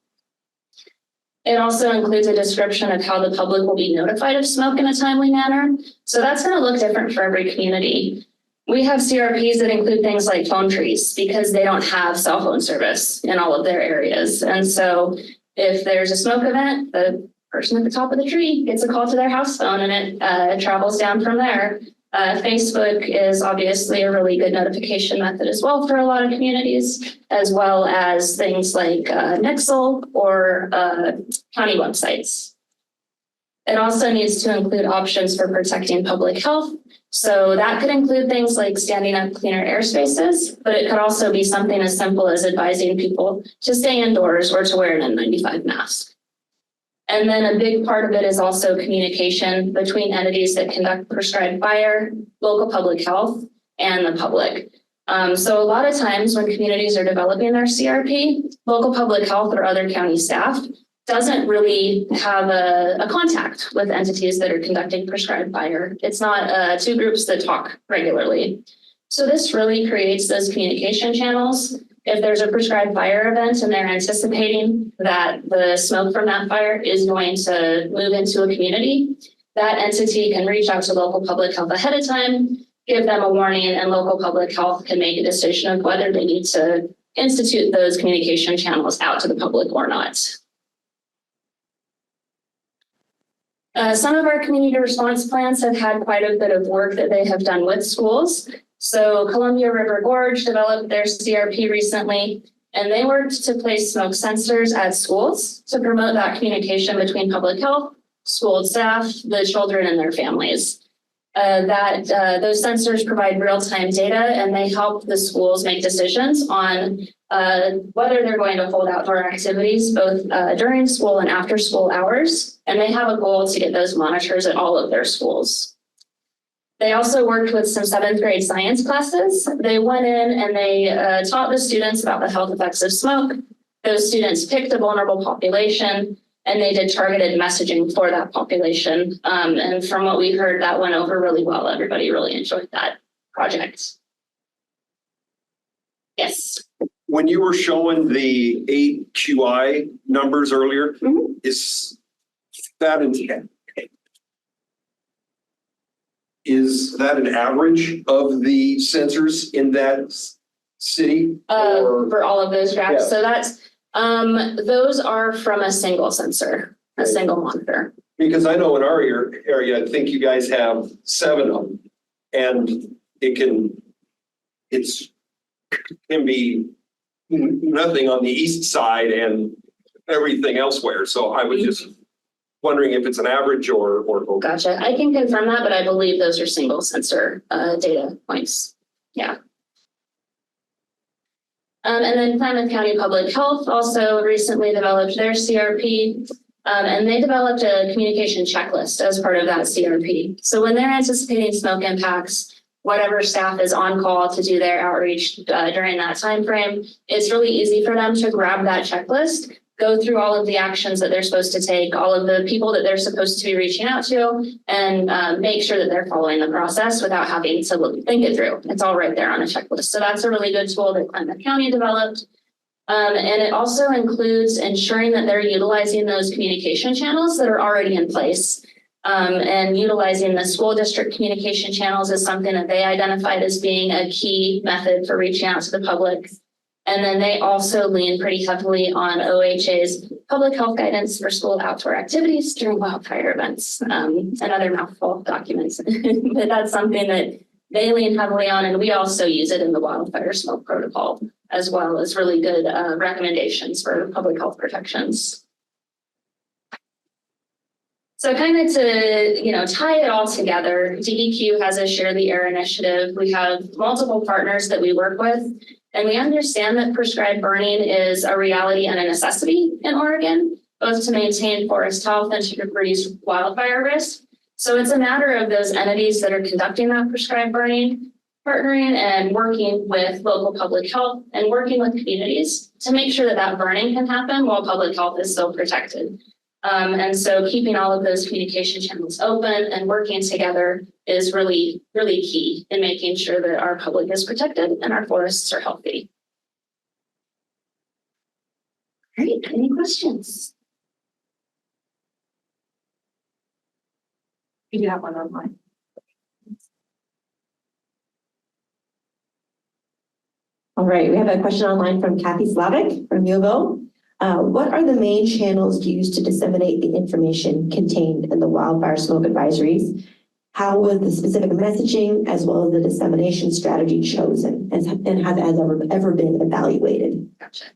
It also includes a description of how the public will be notified of smoke in a timely manner. So that's going to look different for every community. We have CRPs that include things like phone trees because they don't have cell phone service in all of their areas. And so if there's a smoke event, the person at the top of the tree gets a call to their house phone and it travels down from there. Facebook is obviously a really good notification method as well for a lot of communities, as well as things like Nexel or county websites. It also needs to include options for protecting public health. So that could include things like standing up cleaner airspaces, but it could also be something as simple as advising people to stay indoors or to wear an N95 mask. And then a big part of it is also communication between entities that conduct prescribed fire, local public health, and the public. So a lot of times when communities are developing their CRP, local public health or other county staff doesn't really have a contact with entities that are conducting prescribed fire. It's not 2 groups that talk regularly. So this really creates those communication channels. If there's a prescribed fire event and they're anticipating that the smoke from that fire is going to move into a community, that entity can reach out to local public health ahead of time, give them a warning, and local public health can make a decision of whether they need to institute those communication channels out to the public or not. Some of our community response plans have had quite a bit of work that they have done with schools. So Columbia River Gorge developed their CRP recently, and they worked to place smoke sensors at schools to promote that communication between public health, school staff, the children, and their families. Those sensors provide real-time data, and they help the schools make decisions on whether they're going to hold outdoor activities both during school and after school hours. And they have a goal to get those monitors at all of their schools. They also worked with some 7th grade science classes. They went in and they taught the students about the health effects of smoke. Those students picked a vulnerable population and they did targeted messaging for that population. And from what we heard, that went over really well. Everybody really enjoyed that project. Yes. When you were showing the 8 QI numbers earlier, is that an average of the sensors in that city? For all of those graphs. Yeah. So that's, those are from a single sensor, a single monitor. Because I know in our area, I think you guys have 7 of them. And it can be nothing on the east side and everything elsewhere. So I was just wondering if it's an average or. Gotcha. I can confirm that, but I believe those are single sensor data points. Yeah. And then Klamath County Public Health also recently developed their CRP, and they developed a communication checklist as part of that CRP. So when they're anticipating smoke impacts, whatever staff is on call to do their outreach during that time frame, it's really easy for them to grab that checklist, go through all of the actions that they're supposed to take, all of the people that they're supposed to be reaching out to, and make sure that they're following the process without having to think it through. It's all right there on a checklist. So that's a really good tool that Klamath County developed. And it also includes ensuring that they're utilizing those communication channels that are already in place. And utilizing the school district communication channels is something that they identified as being a key method for reaching out to the public. And then they also lean pretty heavily on OHA's public health guidance for school outdoor activities during wildfire events, another mouthful of documents. But that's something that they lean heavily on, and we also use it in the wildfire smoke protocol, as well as really good recommendations for public health protections. So kind of to, tie it all together, DEQ has a Share the Air initiative. We have multiple partners that we work with, and we understand that prescribed burning is a reality and a necessity in Oregon, both to maintain forest health and to reduce wildfire risk. So it's a matter of those entities that are conducting that prescribed burning, partnering and working with local public health and working with communities to make sure that that burning can happen while public health is still protected. And so keeping all of those communication channels open and working together is really, really key in making sure that our public is protected and our forests are healthy. Great, any questions? We do have one online. All right, we have a question online from Kathy Slavic from Yeovil. What are the main channels used to disseminate the information contained in the wildfire smoke advisories? How was the specific messaging as well as the dissemination strategy chosen, and has it ever been evaluated? Gotcha.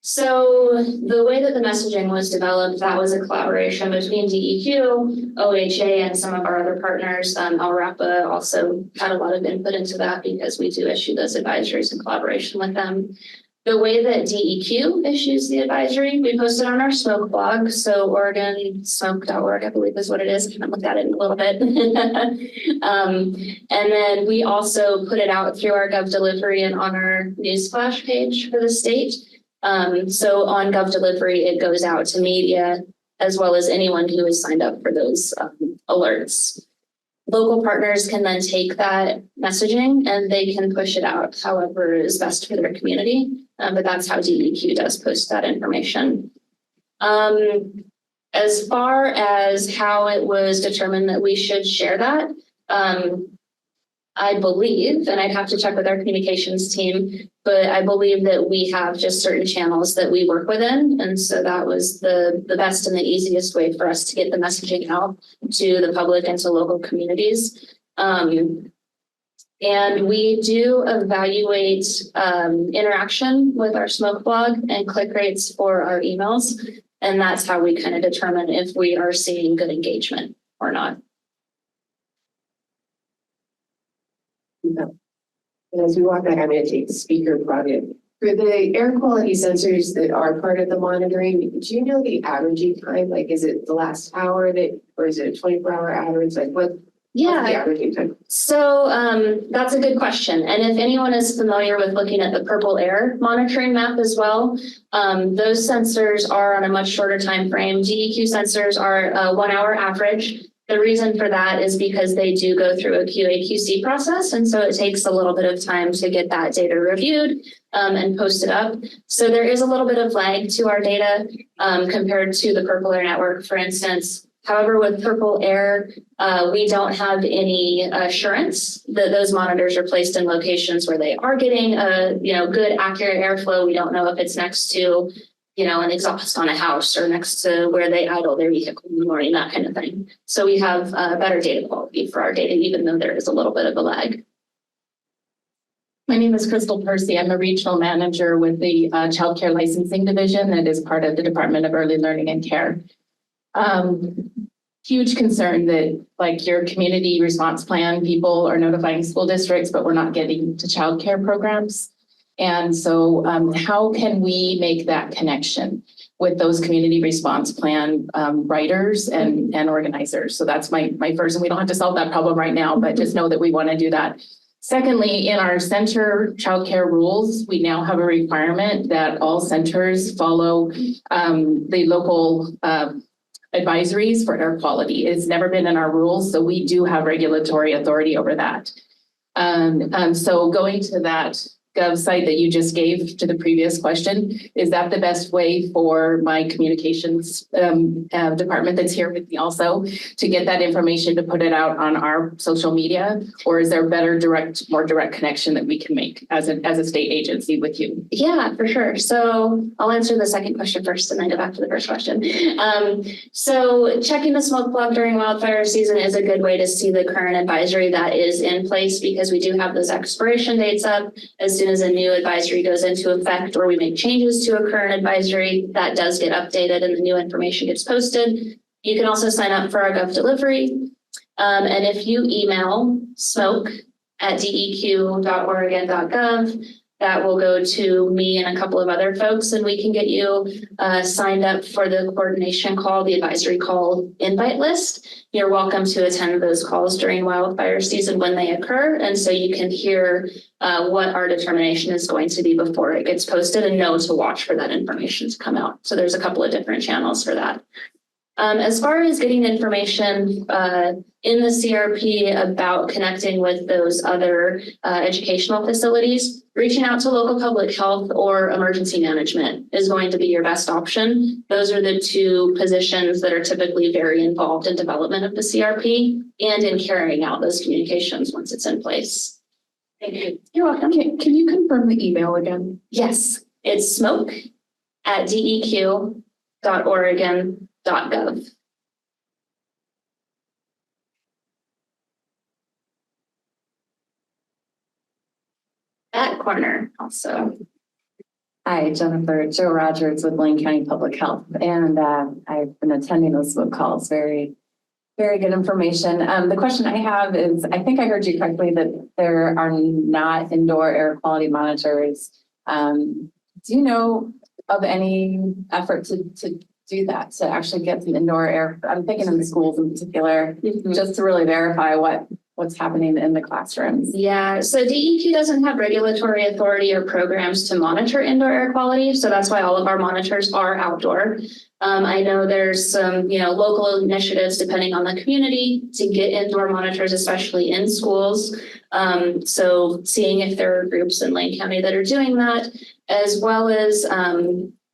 So the way that the messaging was developed, that was a collaboration between DEQ, OHA, and some of our other partners. LRAPA also had a lot of input into that because we do issue those advisories in collaboration with them. The way that DEQ issues the advisory, we posted on our smoke blog. So OregonSmoke.org, I believe is what it is. I can look at it in a little bit. And then we also put it out through our Gov Delivery and on our newsflash page for the state. So on Gov Delivery, it goes out to media as well as anyone who is signed up for those alerts. Local partners can then take that messaging and they can push it out however is best for their community. But that's how DEQ does post that information. As far as how it was determined that we should share that, I believe, and I'd have to check with our communications team, but I believe that we have just certain channels that we work within. And so that was the best and the easiest way for us to get the messaging out to the public and to local communities. And we do evaluate interaction with our smoke blog and click rates for our emails. And that's how we kind of determine if we are seeing good engagement or not. And as we walk back, I'm going to take the speaker project. For the air quality sensors that are part of the monitoring, do you know the averaging time? Like, is it the last hour or is it a 24-hour average? Like, Yeah. The average time. So that's a good question. And if anyone is familiar with looking at the purple air monitoring map as well, those sensors are on a much shorter time frame. DEQ sensors are a 1 hour average. The reason for that is because they do go through a QA/QC process. And so it takes a little bit of time to get that data reviewed and posted up. So there is a little bit of lag to our data compared to the purple air network, for instance. However, with purple air, we don't have any assurance that those monitors are placed in locations where they are getting a good, accurate airflow. We don't know if it's next to an exhaust on a house or next to where they idle their vehicle in the morning, that kind of thing. So we have better data quality for our data, even though there is a little bit of a lag. My name is Crystal Percy. I'm a regional manager with the Childcare Licensing Division that is part of the Department of Early Learning and Care. Huge concern that like your community response plan, people are notifying school districts, but we're not getting to childcare programs. And so how can we make that connection with those community response plan writers and organizers? So that's my first, and we don't have to solve that problem right now, but just know that we want to do that. Secondly, in our center childcare rules, we now have a requirement that all centers follow the local advisories for air quality. It's never been in our rules, so we do have regulatory authority over that. So going to that Gov site that you just gave to the previous question, is that the best way for my communications department that's here with me also to get that information to put it out on our social media? Or is there a better more direct connection that we can make as a state agency with you? Yeah, for sure. So I'll answer the second question first and then go back to the first question. So checking the smoke plug during wildfire season is a good way to see the current advisory that is in place, because we do have those expiration dates up. As soon as a new advisory goes into effect or we make changes to a current advisory, that does get updated and the new information gets posted. You can also sign up for our Gov delivery. And if you email smoke@deq.oregon.gov, that will go to me and a couple of other folks, and we can get you signed up for the coordination call, the advisory call invite list. You're welcome to attend those calls during wildfire season when they occur. And so you can hear what our determination is going to be before it gets posted and know to watch for that information to come out. So there's a couple of different channels for that. As far as getting information in the CRP about connecting with those other educational facilities, reaching out to local public health or emergency management is going to be your best option. Those are the two positions that are typically very involved in development of the CRP and in carrying out those communications once it's in place. Thank you. You're welcome. Can you confirm the email again? Yes, it's smoke@deq.oregon.gov. That corner also. Hi, Jennifer. Joe Rogers with Lane County Public Health, and I've been attending those smoke calls. Very, very good information. The question I have is, I think I heard you correctly that there are not indoor air quality monitors. Do you know of any effort to do that, to actually get some indoor air? I'm thinking in the schools in particular, just to really verify what's happening in the classrooms. Yeah, so DEQ doesn't have regulatory authority or programs to monitor indoor air quality. So that's why all of our monitors are outdoor. I know there's some, local initiatives depending on the community to get indoor monitors, especially in schools. So seeing if there are groups in Lane County that are doing that, as well as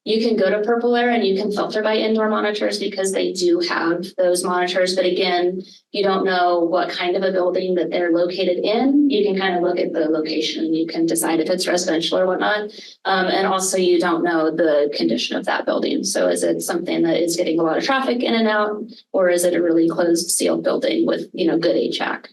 you can go to Purple Air and you can filter by indoor monitors because they do have those monitors. But again, you don't know what kind of a building that they're located in. You can kind of look at the location and you can decide if it's residential or whatnot. And also you don't know the condition of that building. So is it something that is getting a lot of traffic in and out, or is it a really closed sealed building with, good HVAC?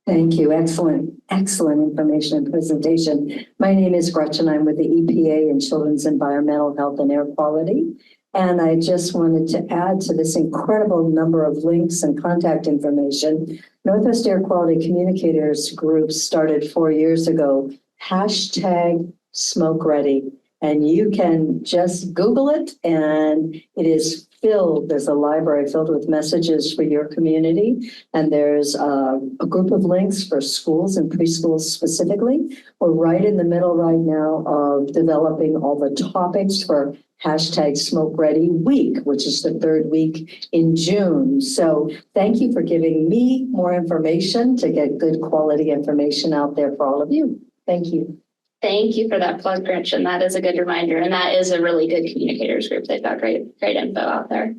Thank you. Excellent information and presentation. My name is Gretchen. I'm with the EPA and Children's Environmental Health and Air Quality. And I just wanted to add to this incredible number of links and contact information. Northwest Air Quality Communicators Group started 4 years ago, #SmokeReady. And you can just Google it, and it is there's a library filled with messages for your community. And there's a group of links for schools and preschools specifically. We're right in the middle right now of developing all the topics for #Smoke Ready Week, which is the third week in June. So thank you for giving me more information to get good quality information out there for all of you. Thank you. Thank you for that plug, Gretchen. That is a good reminder. And that is a really good communicators group. They've got great info out there.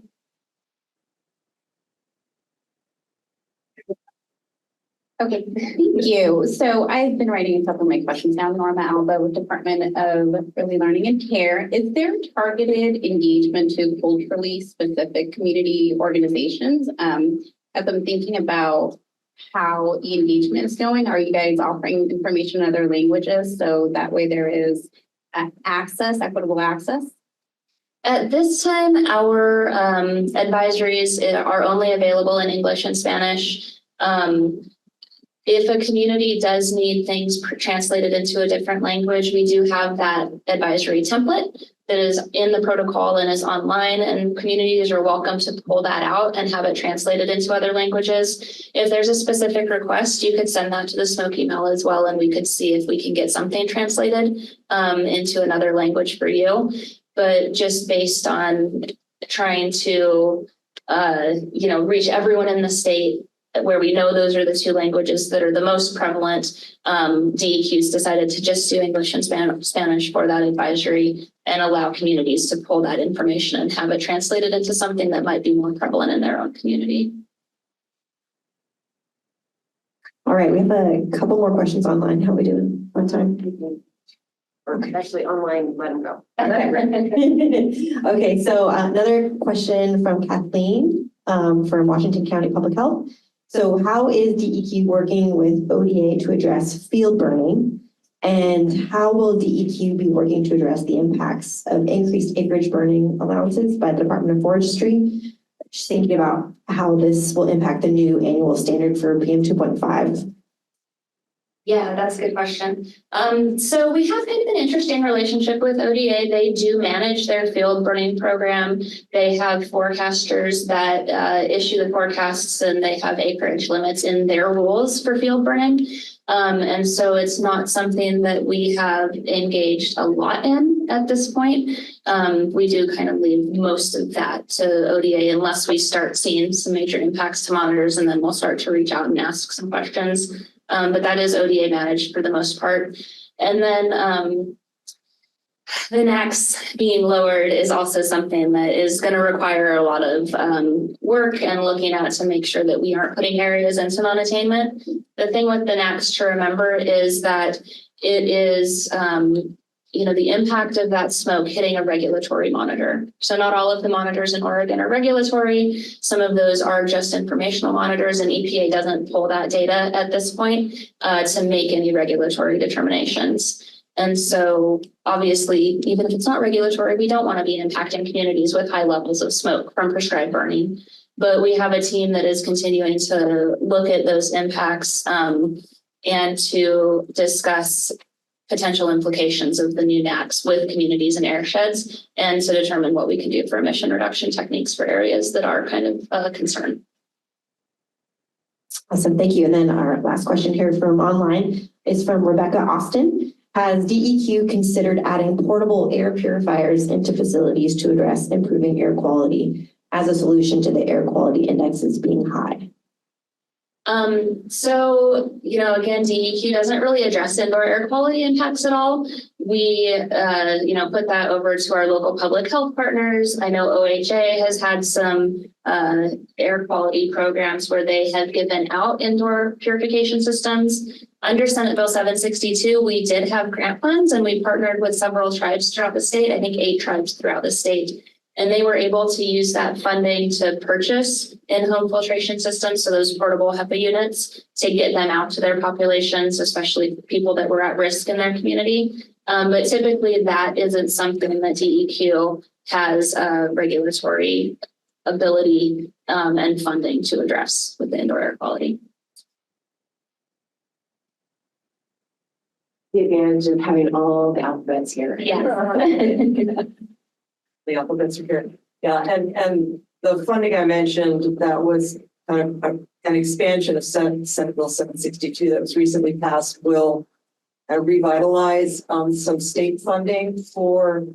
Okay, thank you. So I've been writing a couple of my questions down. Norma Alba with Department of Early Learning and Care. Is there targeted engagement to culturally specific community organizations? As I'm thinking about how the engagement is going, are you guys offering information in other languages so that way there is equitable access? At this time, our advisories are only available in English and Spanish. If a community does need things translated into a different language, we do have that advisory template that is in the protocol and is online, and communities are welcome to pull that out and have it translated into other languages. If there's a specific request, you could send that to the Smoke email as well, and we could see if we can get something translated into another language for you. But just based on trying to, reach everyone in the state, where we know those are the two languages that are the most prevalent, DEQ's decided to just do English and Spanish for that advisory and allow communities to pull that information and have it translated into something that might be more prevalent in their own community. All right, we have a couple more questions online. How are we doing on time? Or actually online, let them go. Okay, so another question from Kathleen from Washington County Public Health. So how is DEQ working with ODA to address field burning? And how will DEQ be working to address the impacts of increased acreage burning allowances by the Department of Forestry? Just thinking about how this will impact the new annual standard for PM 2.5. Yeah, that's a good question. So we have kind of an interesting relationship with ODA. They do manage their field burning program. They have forecasters that issue the forecasts, and they have acreage limits in their rules for field burning. And so it's not something that we have engaged a lot in at this point. We do kind of leave most of that to ODA unless we start seeing some major impacts to monitors, and then we'll start to reach out and ask some questions. But that is ODA managed for the most part. And then the NACs being lowered is also something that is going to require a lot of work and looking at to make sure that we aren't putting areas into non-attainment. The thing with the NACs to remember is that it is the impact of that smoke hitting a regulatory monitor. So not all of the monitors in Oregon are regulatory. Some of those are just informational monitors, and EPA doesn't pull that data at this point to make any regulatory determinations. And so obviously, even if it's not regulatory, we don't want to be impacting communities with high levels of smoke from prescribed burning. But we have a team that is continuing to look at those impacts and to discuss potential implications of the new NACs with communities and airsheds, and to determine what we can do for emission reduction techniques for areas that are kind of a concern. Awesome, thank you. And then our last question here from online is from Rebecca Austin. Has DEQ considered adding portable air purifiers into facilities to address improving air quality as a solution to the air quality indexes being high? Again, DEQ doesn't really address indoor air quality impacts at all. We, put that over to our local public health partners. I know OHA has had some air quality programs where they have given out indoor purification systems. Under Senate Bill 762, we did have grant funds, and we partnered with several tribes throughout the state, I think 8 tribes throughout the state. And they were able to use that funding to purchase in-home filtration systems, so those portable HEPA units, to get them out to their populations, especially people that were at risk in their community. But typically that isn't something that DEQ has regulatory ability and funding to address with the indoor air quality. The advantage of having all the alphabets here. Yeah. The alphabets are here. Yeah, and the funding I mentioned, that was kind of an expansion of Senate Bill 762 that was recently passed, will revitalize some state funding for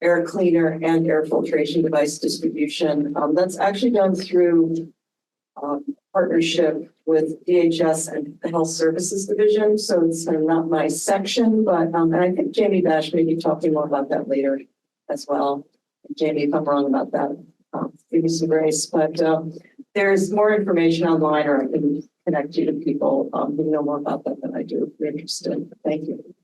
air cleaner and air filtration device distribution. That's actually done through partnership with DHS and the Health Services Division. So it's not my section, but and I think Jamie Bash may be talking more about that later as well. Jamie, if I'm wrong about that, give me some grace. But there's more information online, or I can connect you to people who know more about that than I do if you're interested. Thank you.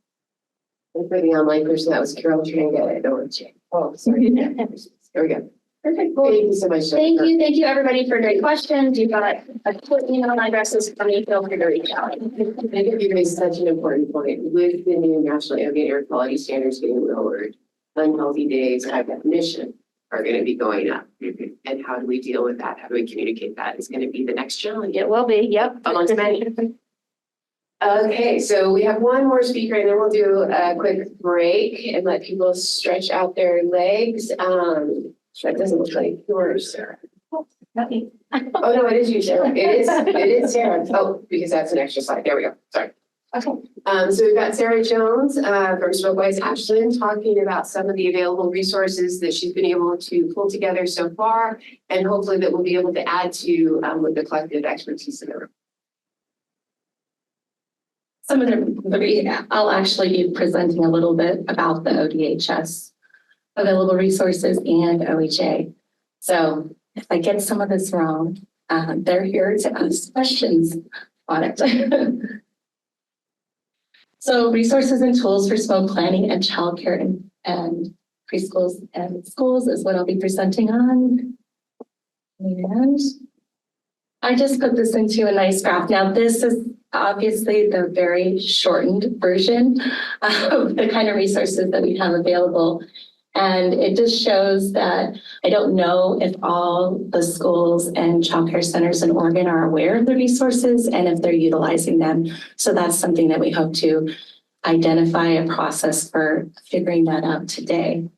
And for the online person, that was Carol Trenga at OHA. Oh, sorry. There we go. Perfect. Well, Thank you so much. thank you everybody for great questions. You've got a quick email addresses for me. Feel free to reach out. I think you raised such an important point. With the new national ambient air quality standards getting lowered, unhealthy days by definition are going to be going up. And how do we deal with that? How do we communicate that? Is going to be the next challenge. It will be. Yep. Amongst many. Okay, so we have one more speaker and then we'll do a quick break and let people stretch out their legs. That doesn't look like yours, Sarah. Oh, no, it is you, Sarah. It is Sarah. Oh, because that's an extra slide. There we go. Sorry. Okay. So we've got Sarah Jones from Smokewise Ashland talking about some of the available resources that she's been able to pull together so far, and hopefully that we'll be able to add to with the collective expertise in the room. Some of I'll actually be presenting a little bit about the ODHS available resources and OHA. So if I get some of this wrong, they're here to ask questions on it. So resources and tools for smoke planning and childcare and preschools and schools is what I'll be presenting on. And I just put this into a nice graph. Now this is obviously the very shortened version of the kind of resources that we have available. And it just shows that I don't know if all the schools and childcare centers in Oregon are aware of the resources and if they're utilizing them. So that's something that we hope to identify a process for figuring that out today.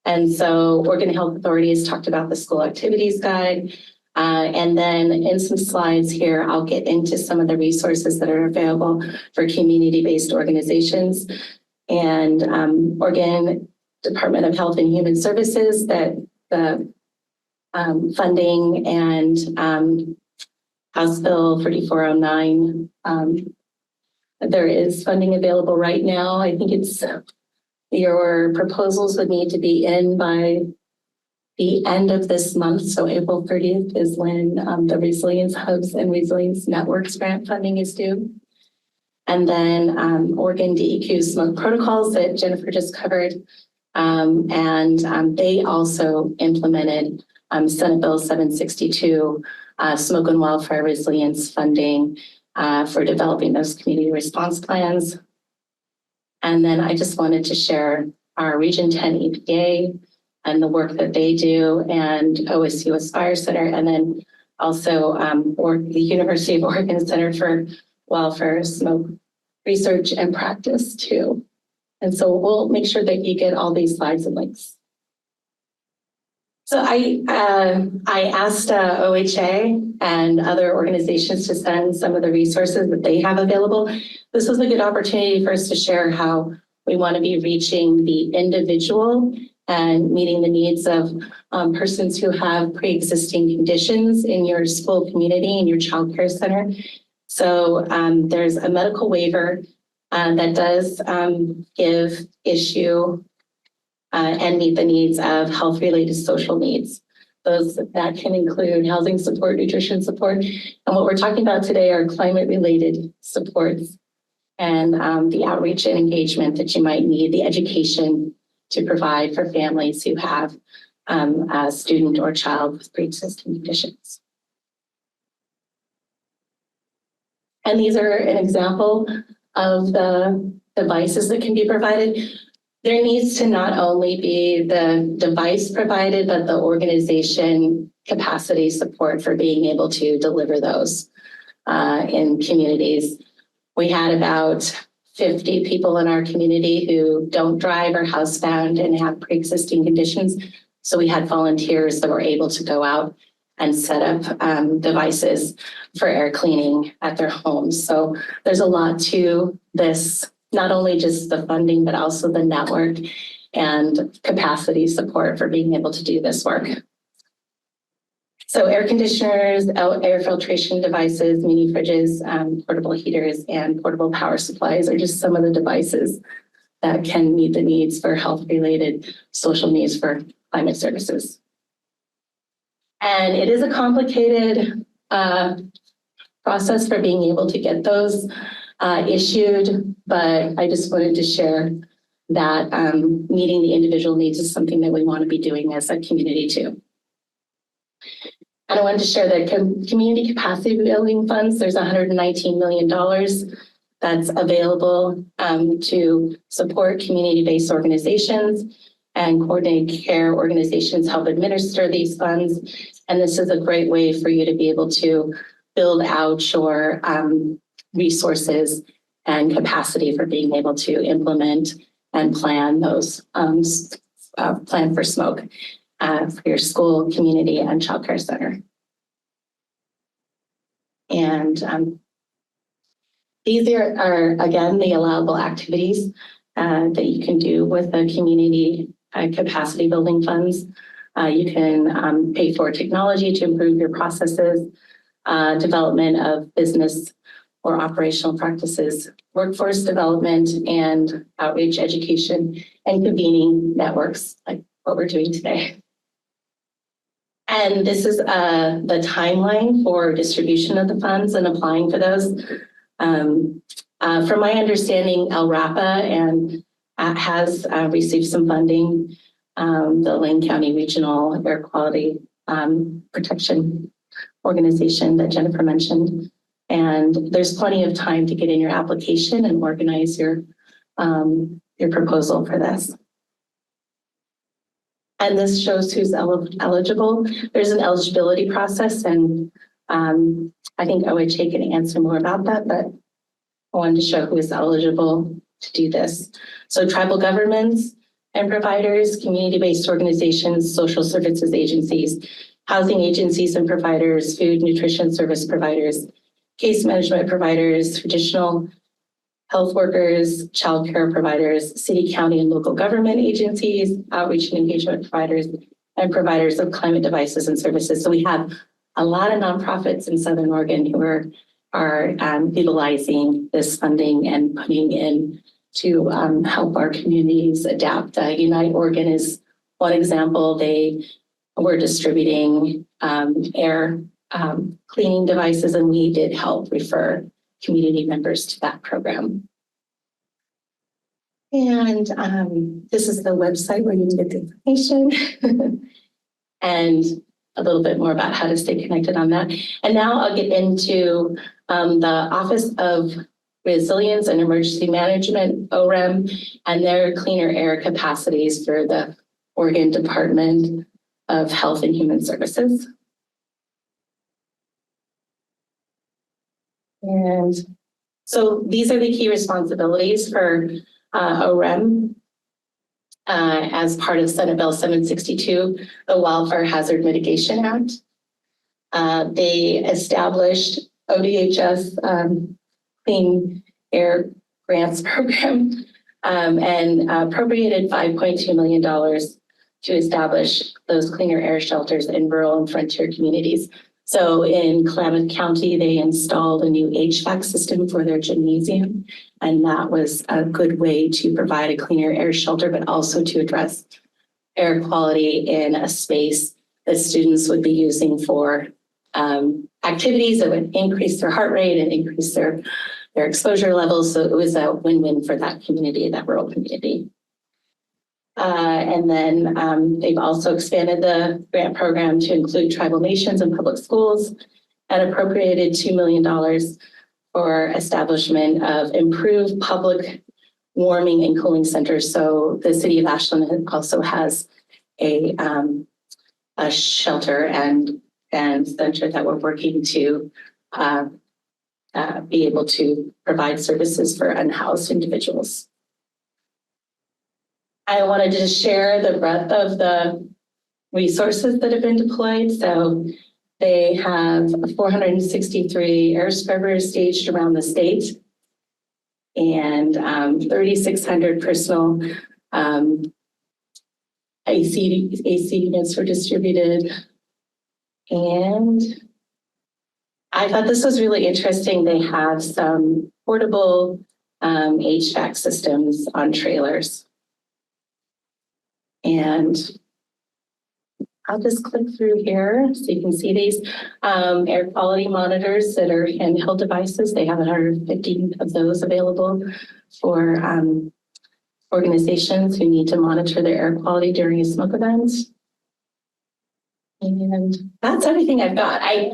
And so Oregon Health Authority has talked about the school activities guide. And then in some slides here, I'll get into some of the resources that are available for community-based organizations. And Oregon Department of Health and Human Services, that the funding and House Bill 3409, there is funding available right now. I think it's your proposals would need to be in by the end of this month. So April 30th is when the Resilience Hubs and Resilience Networks grant funding is due. And then Oregon DEQ smoke protocols that Jennifer just covered. And they also implemented Senate Bill 762, smoke and wildfire resilience funding for developing those community response plans. And then I just wanted to share our Region 10 EPA and the work that they do, and OSU Aspire Center, and then also the University of Oregon Center for Wildfire Smoke Research and Practice too. And so we'll make sure that you get all these slides and links. So I asked OHA and other organizations to send some of the resources that they have available. This was a good opportunity for us to share how we want to be reaching the individual and meeting the needs of persons who have pre-existing conditions in your school community, in your childcare center. So there's a medical waiver that does issue and meet the needs of health-related social needs. Those that can include housing support, nutrition support, and what we're talking about today are climate-related supports and the outreach and engagement that you might need, the education to provide for families who have a student or child with pre-existing conditions. And these are an example of the devices that can be provided. There needs to not only be the device provided, but the organization capacity support for being able to deliver those in communities. We had about 50 people in our community who don't drive or housebound and have pre-existing conditions. So we had volunteers that were able to go out and set up devices for air cleaning at their homes. So there's a lot to this, not only just the funding, but also the network and capacity support for being able to do this work. So air conditioners, air filtration devices, mini fridges, portable heaters, and portable power supplies are just some of the devices that can meet the needs for health-related social needs for climate services. And it is a complicated process for being able to get those issued, but I just wanted to share that meeting the individual needs is something that we want to be doing as a community too. And I wanted to share that community capacity building funds, there's $119 million that's available to support community-based organizations and coordinate care organizations help administer these funds. And this is a great way for you to be able to build out your resources and capacity for being able to implement and plan those, plan for smoke for your school, community, and childcare center. And these are, again, the allowable activities that you can do with the community capacity building funds. You can pay for technology to improve your processes, development of business or operational practices, workforce development and outreach education, and convening networks like what we're doing today. And this is the timeline for distribution of the funds and applying for those. From my understanding, LRAPA has received some funding, the Lane County Regional Air Quality Protection Organization that Jennifer mentioned. And there's plenty of time to get in your application and organize your proposal for this. And this shows who's eligible. There's an eligibility process, and I think OHA can answer more about that, but I wanted to show who is eligible to do this. So tribal governments and providers, community-based organizations, social services agencies, housing agencies and providers, food, nutrition service providers, case management providers, traditional health workers, childcare providers, city, county, and local government agencies, outreach and engagement providers, and providers of climate devices and services. So we have a lot of nonprofits in Southern Oregon who are utilizing this funding and putting in to help our communities adapt. Unite Oregon is one example. They were distributing air cleaning devices, and we did help refer community members to that program. And this is the website where you can get the information and a little bit more about how to stay connected on that. And now I'll get into the Office of Resilience and Emergency Management, OREM, and their cleaner air capacities for the Oregon Department of Health and Human Services. And so these are the key responsibilities for OREM as part of Senate Bill 762, the Wildfire Hazard Mitigation Act. They established ODHS Clean Air Grants Program and appropriated $5.2 million to establish those cleaner air shelters in rural and frontier communities. So in Klamath County, they installed a new HVAC system for their gymnasium, and that was a good way to provide a cleaner air shelter, but also to address air quality in a space that students would be using for activities that would increase their heart rate and increase their exposure levels. So it was a win-win for that community, that rural community. And then they've also expanded the grant program to include tribal nations and public schools and appropriated $2 million for establishment of improved public warming and cooling centers. So the city of Ashland also has a shelter and center that we're working to be able to provide services for unhoused individuals. I wanted to share the breadth of the resources that have been deployed. So they have 463 air scrubbers staged around the state and 3,600 personal AC units were distributed. And I thought this was really interesting. They have some portable HVAC systems on trailers. And I'll just click through here so you can see these air quality monitors that are handheld devices. They have 150 of those available for organizations who need to monitor their air quality during a smoke event. And that's everything I've got. I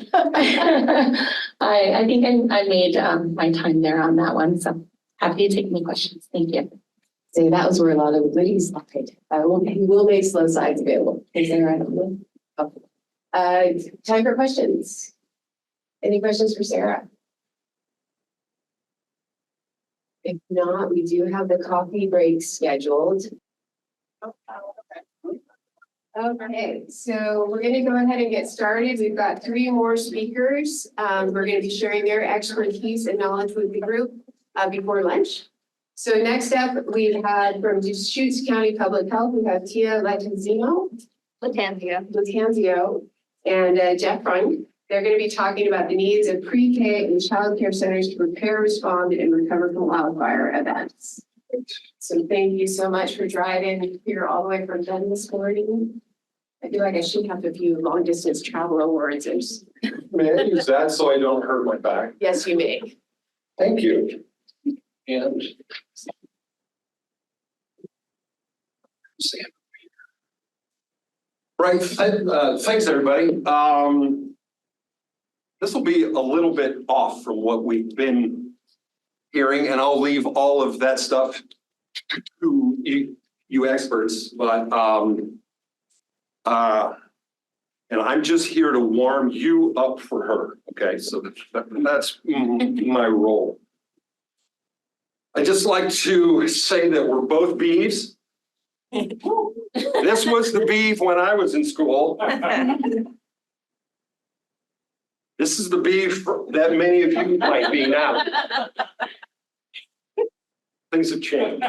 think I made my time there on that one. So happy to take any questions. Thank you. So that was where a lot of the goodies lied. We will make slow slides available. Is that right? Okay. Time for questions. Any questions for Sarah? If not, we do have the coffee break scheduled. Okay, so we're going to go ahead and get started. We've got 3 more speakers. We're going to be sharing their expertise and knowledge with the group before lunch. So next up, we've had from Deschutes County Public Health, we have Lattanzio, and Jeff Freund. They're going to be talking about the needs of pre-K and childcare centers to prepare, respond, and recover from wildfire events. So thank you so much for driving here all the way from Denton this morning. I feel like I should have a few long distance travel awards. May I use that so I don't hurt my back? Yes, you may. Thank you. And right, thanks everybody. This will be a little bit off from what we've been hearing, and I'll leave all of that stuff to you experts, but and I'm just here to warm you up for her. Okay, so that's my role. I just like to say that we're both beeves. This was the beef when I was in school. This is the beef that many of you might be now. Things have changed.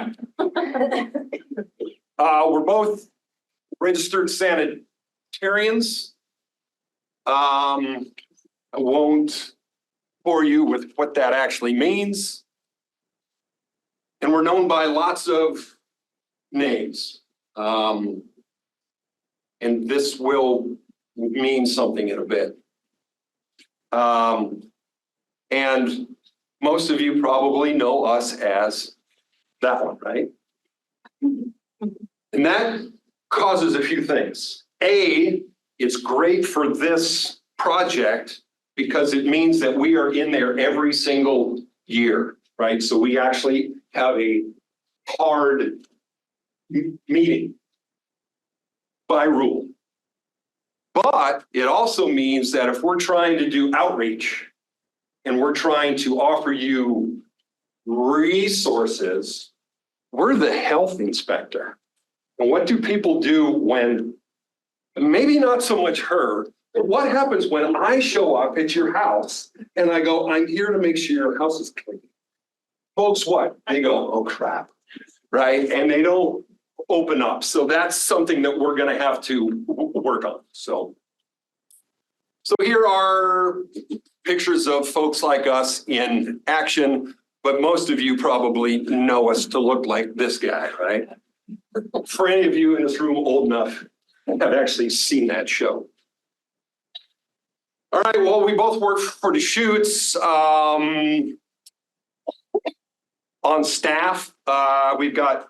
We're both registered sanitarians. I won't bore you with what that actually means. And we're known by lots of names. And this will mean something in a bit. And most of you probably know us as that one, right? And that causes a few things. A, it's great for this project because it means that we are in there every single year, right? So we actually have a hard meeting by rule. But it also means that if we're trying to do outreach and we're trying to offer you resources, we're the health inspector. And what do people do when, maybe not so much her, but what happens when I show up at your house and I go, I'm here to make sure your house is clean? Folks, what? They go, oh crap, right? And they don't open up. So that's something that we're going to have to work on. So here are pictures of folks like us in action, but most of you probably know us to look like this guy, right? For any of you in this room old enough, have actually seen that show. All right, well, we both work for Deschutes. On staff, we've got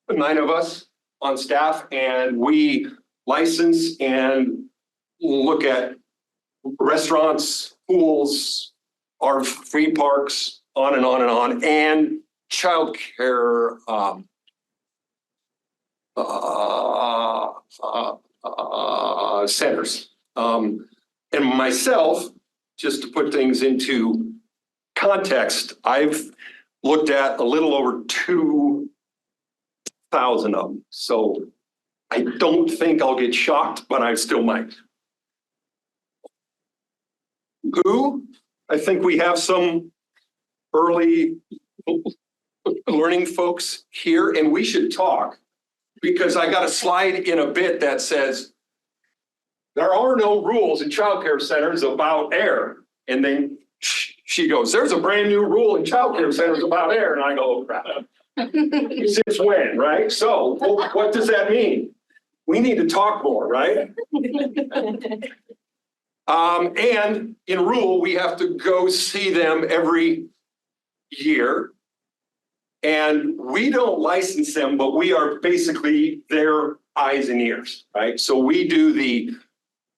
9 of us on staff, and we license and look at restaurants, pools, our free parks, on and on and on, and childcare centers. And myself, just to put things into context, I've looked at a little over 2,000 of them. So I don't think I'll get shocked, but I still might. Who? I think we have some early learning folks here, and we should talk because I got a slide in a bit that says there are no rules in childcare centers about air. And then she goes, there's a brand new rule in childcare centers about air. And I go, crap. Since when, right? So what does that mean? We need to talk more, right? And in rule, we have to go see them every year. And we don't license them, but we are basically their eyes and ears, right? So we do the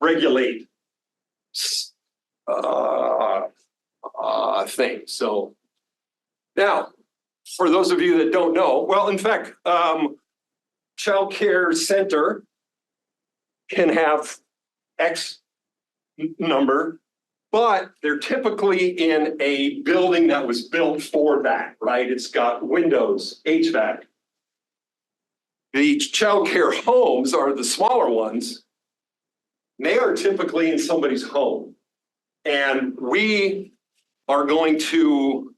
regulate thing. So now, for those of you that don't know, well, in fact, childcare center can have X number, but they're typically in a building that was built for that, right? It's got windows, HVAC. The childcare homes are the smaller ones. They are typically in somebody's home. And we are going to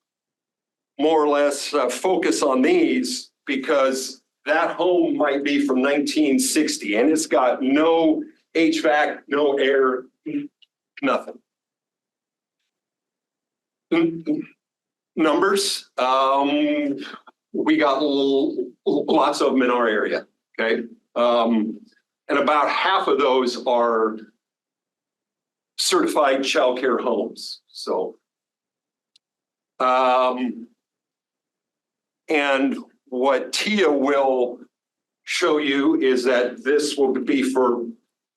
more or less focus on these because that home might be from 1960 and it's got no HVAC, no air, nothing. Numbers, we got lots of them in our area, okay? And about half of those are certified childcare homes. So, and what Tia will show you is that this will be for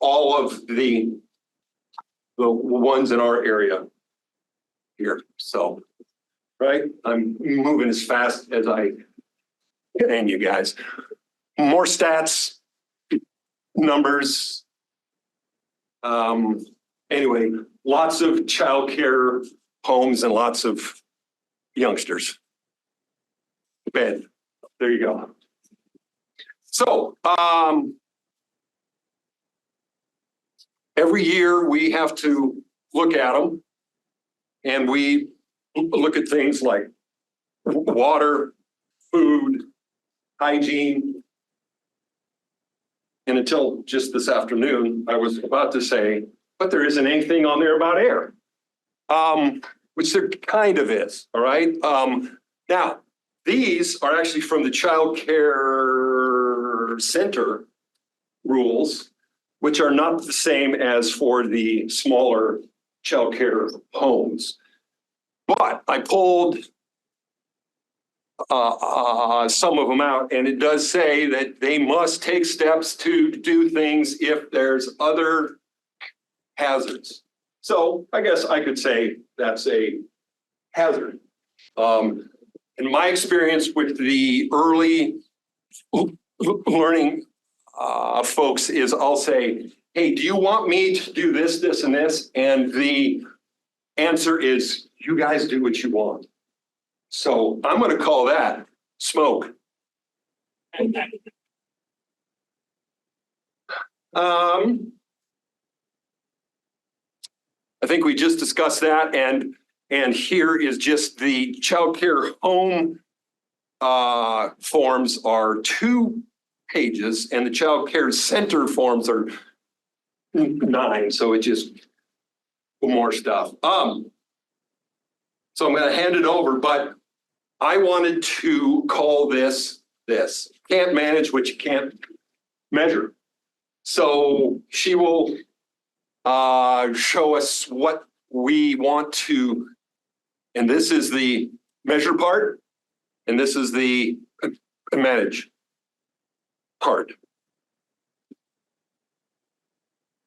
all of the ones in our area here. So, right, I'm moving as fast as I can, you guys. More stats, numbers. Anyway, lots of childcare homes and lots of youngsters. Bed. There you go. So, every year we have to look at them and we look at things like water, food, hygiene. And until just this afternoon, I was about to say, but there isn't anything on there about air, which there kind of is, all right? Now, these are actually from the Child Care Center rules, which are not the same as for the smaller child care homes. But I pulled some of them out, and it does say that they must take steps to do things if there's other hazards. So I guess I could say that's a hazard. In my experience with the early learning folks is I'll say, hey, do you want me to do this, this, and this? And the answer is, you guys do what you want. So I'm going to call that smoke. I think we just discussed that, and here is just the child care home forms are 2 pages, and the child care center forms are 9. So it just more stuff. So I'm going to hand it over, but I wanted to call this. Can't manage what you can't measure. So she will show us what we want to, and this is the measure part, and this is the manage part.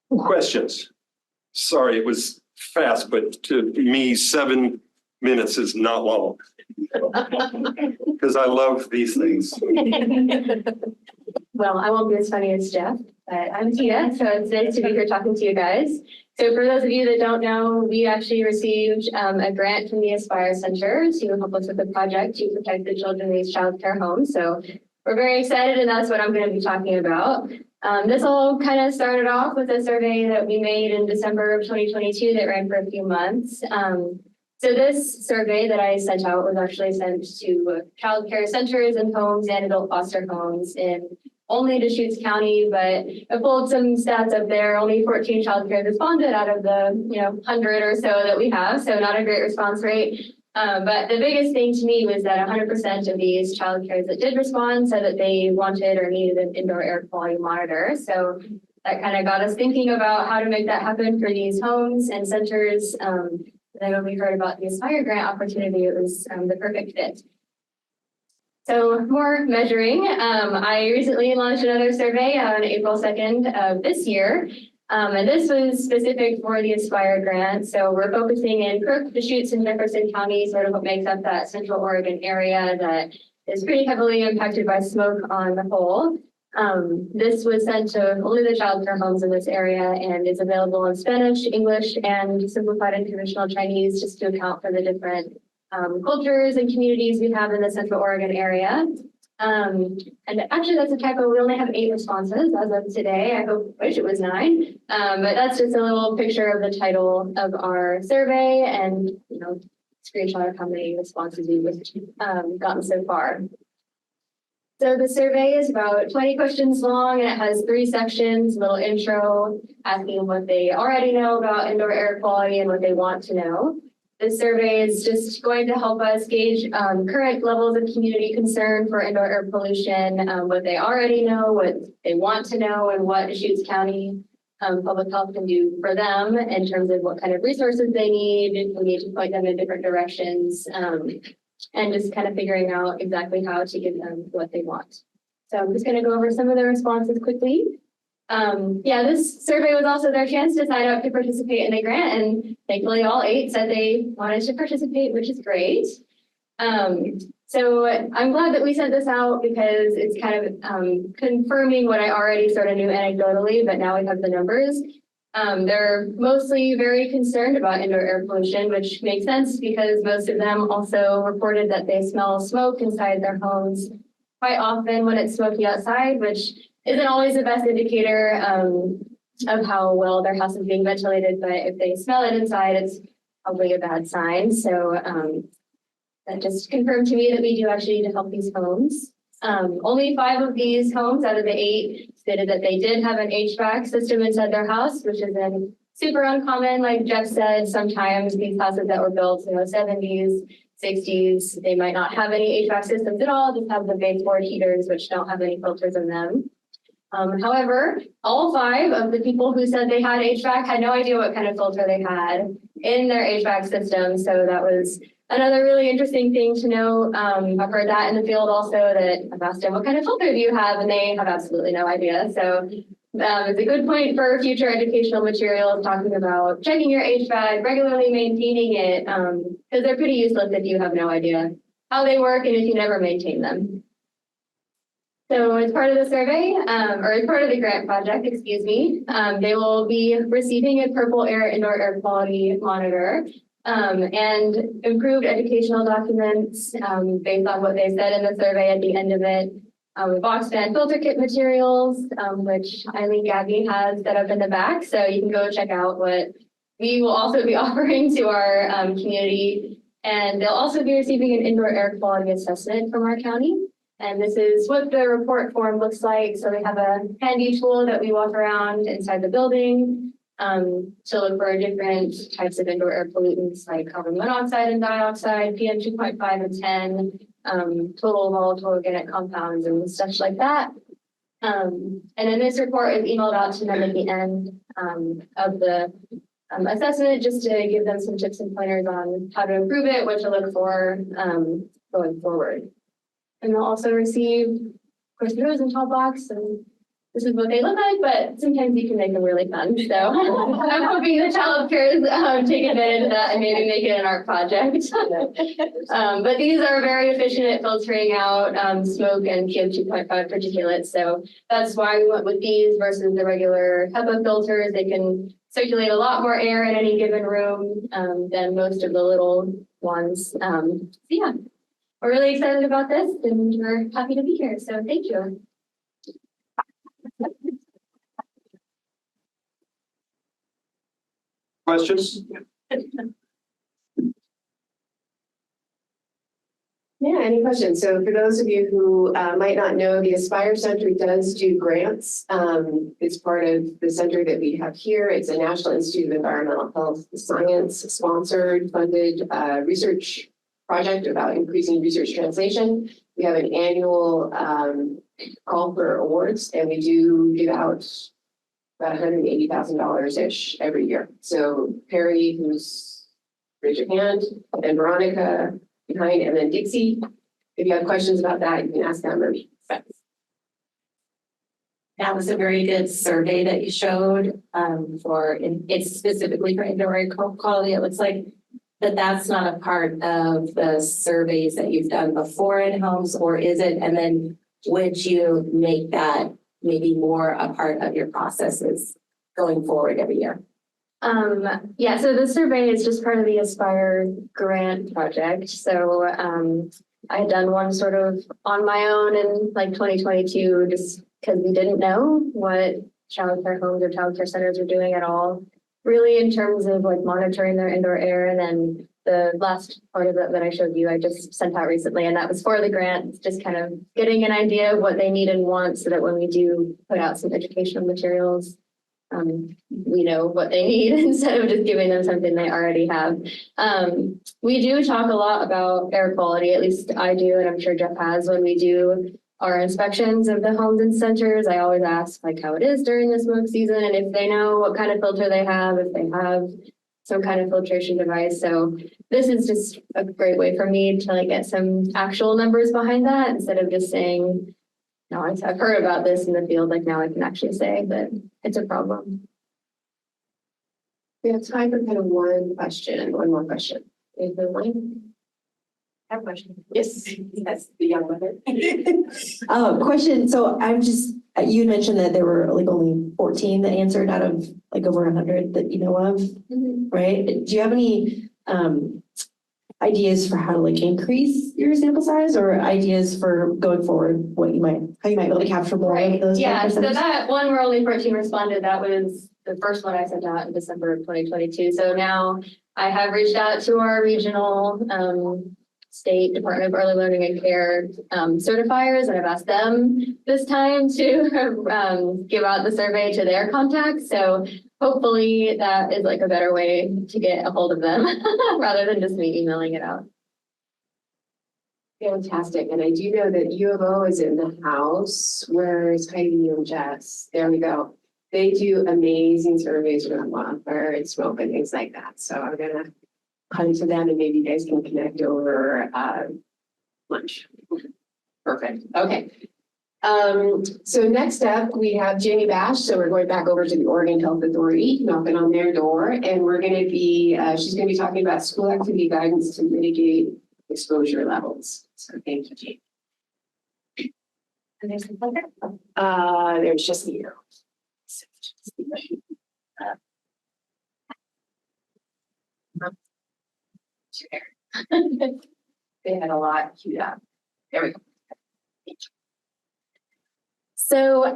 Questions? Sorry, it was fast, but to me, 7 minutes is not long. Because I love these things. Well, I won't be as funny as Jeff, but I'm Tia, so it's nice to be here talking to you guys. So for those of you that don't know, we actually received a grant from the Aspire Center to help us with the project to protect the children in these child care homes. So we're very excited, and that's what I'm going to be talking about. This all kind of started off with a survey that we made in December of 2022 that ran for a few months. So this survey that I sent out was actually sent to childcare centers and homes and adult foster homes in only Deschutes County, but I pulled some stats up there. Only 14 childcare responded out of the 100 or so that we have, so not a great response rate. But the biggest thing to me was that 100% of these childcares that did respond said that they wanted or needed an indoor air quality monitor. So that kind of got us thinking about how to make that happen for these homes and centers. Then when we heard about the Aspire grant opportunity, it was the perfect fit. So more measuring, I recently launched another survey on April 2nd of this year. And this was specific for the Aspire grant. So we're focusing in PreK, Deschutes, and Jefferson County, sort of what makes up that Central Oregon area that is pretty heavily impacted by smoke on the whole. This was sent to only the childcare homes in this area and is available in Spanish, English, and simplified and traditional Chinese, just to account for the different cultures and communities we have in the Central Oregon area. And actually, that's a typo. We only have 8 responses as of today. I wish it was 9. But that's just a little picture of the title of our survey and, screenshot of how many responses we've gotten so far. So the survey is about 20 questions long, and it has 3 sections: a little intro, asking what they already know about indoor air quality and what they want to know. This survey is just going to help us gauge current levels of community concern for indoor air pollution, what they already know, what they want to know, and what Deschutes County Public Health can do for them in terms of what kind of resources they need. We need to point them in different directions. And just kind of figuring out exactly how to give them what they want. So I'm just going to go over some of the responses quickly. This survey was also their chance to sign up to participate in the grant, and thankfully all 8 said they wanted to participate, which is great. So I'm glad that we sent this out because it's kind of confirming what I already sort of knew anecdotally, but now we have the numbers. They're mostly very concerned about indoor air pollution, which makes sense because most of them also reported that they smell smoke inside their homes quite often when it's smoky outside, which isn't always the best indicator of how well their house is being ventilated. But if they smell it inside, it's probably a bad sign. So that just confirmed to me that we do actually need to help these homes. Only 5 of these homes out of the 8 stated that they did have an HVAC system inside their house, which is super uncommon. Like Jeff said, sometimes these houses that were built in the 70s, 60s, they might not have any HVAC systems at all, just have the baseboard heaters, which don't have any filters in them. However, all 5 of the people who said they had HVAC had no idea what kind of filter they had in their HVAC system. So that was another really interesting thing to know. I've heard that in the field also, that I've asked them, what kind of filter do you have? And they have absolutely no idea. So it's a good point for future educational materials, talking about checking your HVAC, regularly maintaining it, because they're pretty useless if you have no idea how they work and if you never maintain them. So as part of the survey, or as part of the grant project, excuse me, they will be receiving a purple air indoor air quality monitor. And improved educational documents based on what they said in the survey at the end of it. Box fan filter kit materials, which Eileen Gabby has set up in the back. So you can go check out what we will also be offering to our community. And they'll also be receiving an indoor air quality assessment from our county. And this is what the report form looks like. So we have a handy tool that we walk around inside the building to look for different types of indoor air pollutants like carbon monoxide and dioxide, PM 2.5 and 10, total volatile organic compounds and such like that. And then this report is emailed out to them at the end of the assessment, just to give them some tips and pointers on how to improve it, what to look for going forward. And they'll also receive, of course, the rose and tall box, and this is what they look like, but sometimes you can make them really fun. So I'm hoping the childcares take advantage of that and maybe make it an art project. But these are very efficient at filtering out smoke and PM 2.5 particulates. So that's why we went with these versus the regular HEPA filters. They can circulate a lot more air in any given room than most of the little ones. So yeah, we're really excited about this and we're happy to be here. So thank you. Questions? Yeah, any questions? So for those of you who might not know, the Aspire Center does do grants. It's part of the center that we have here. It's a National Institute of Environmental Health Science sponsored, funded research project about increasing research translation. We have an annual call for awards, and we do give out about $180,000-ish every year. So Perry, who's raise your hand, and Veronica behind, and then Dixie. If you have questions about that, you can ask them or me. That was a very good survey that you showed it's specifically for indoor air quality. It looks like that's not a part of the surveys that you've done before in homes, or is it? And then would you make that maybe more a part of your processes going forward every year? Yeah, so the survey is just part of the Aspire grant project. So I had done one sort of on my own in like 2022, just because we didn't know what childcare homes or childcare centers were doing at all, really in terms of like monitoring their indoor air. And then the last part of it that I showed you, I just sent out recently, and that was for the grant, just kind of getting an idea of what they need and want so that when we do put out some educational materials, we know what they need instead of just giving them something they already have. We do talk a lot about air quality, at least I do, and I'm sure Jeff has. When we do our inspections of the homes and centers, I always ask like how it is during the smoke season, and if they know what kind of filter they have, if they have some kind of filtration device. So this is just a great way for me to like get some actual numbers behind that instead of just saying, no, I've heard about this in the field, like now I can actually say that it's a problem. We have time for kind of one more question. Anyone? I have a question. Yes, that's the young one. Question. So you mentioned that there were like only 14 that answered out of like over 100 that you know of, right? Do you have any ideas for how to like increase your sample size, or ideas for going forward, how you might be able to capture more of those? Yeah, so that one where only 14 responded, that was the first one I sent out in December of 2022. So now I have reached out to our regional state Department of Early Learning and Care certifiers, and I've asked them this time to give out the survey to their contacts. So hopefully that is like a better way to get a hold of them rather than just me emailing it out. Fantastic. And I do know that U of O is in the house. Where's Heidi and Jess? There we go. They do amazing surveys around wildfire and smoke and things like that. So I'm going to come to them and maybe you guys can connect over lunch. Perfect. Okay. So next up, we have Jamie Bash. So we're going back over to the Oregon Health Authority, knocking on their door, and we're going to be, she's going to be talking about school activity guidance to mitigate exposure levels. So thank you, Jamie. And there's the pointer? There's just the arrow. They had a lot queued up. There we go. So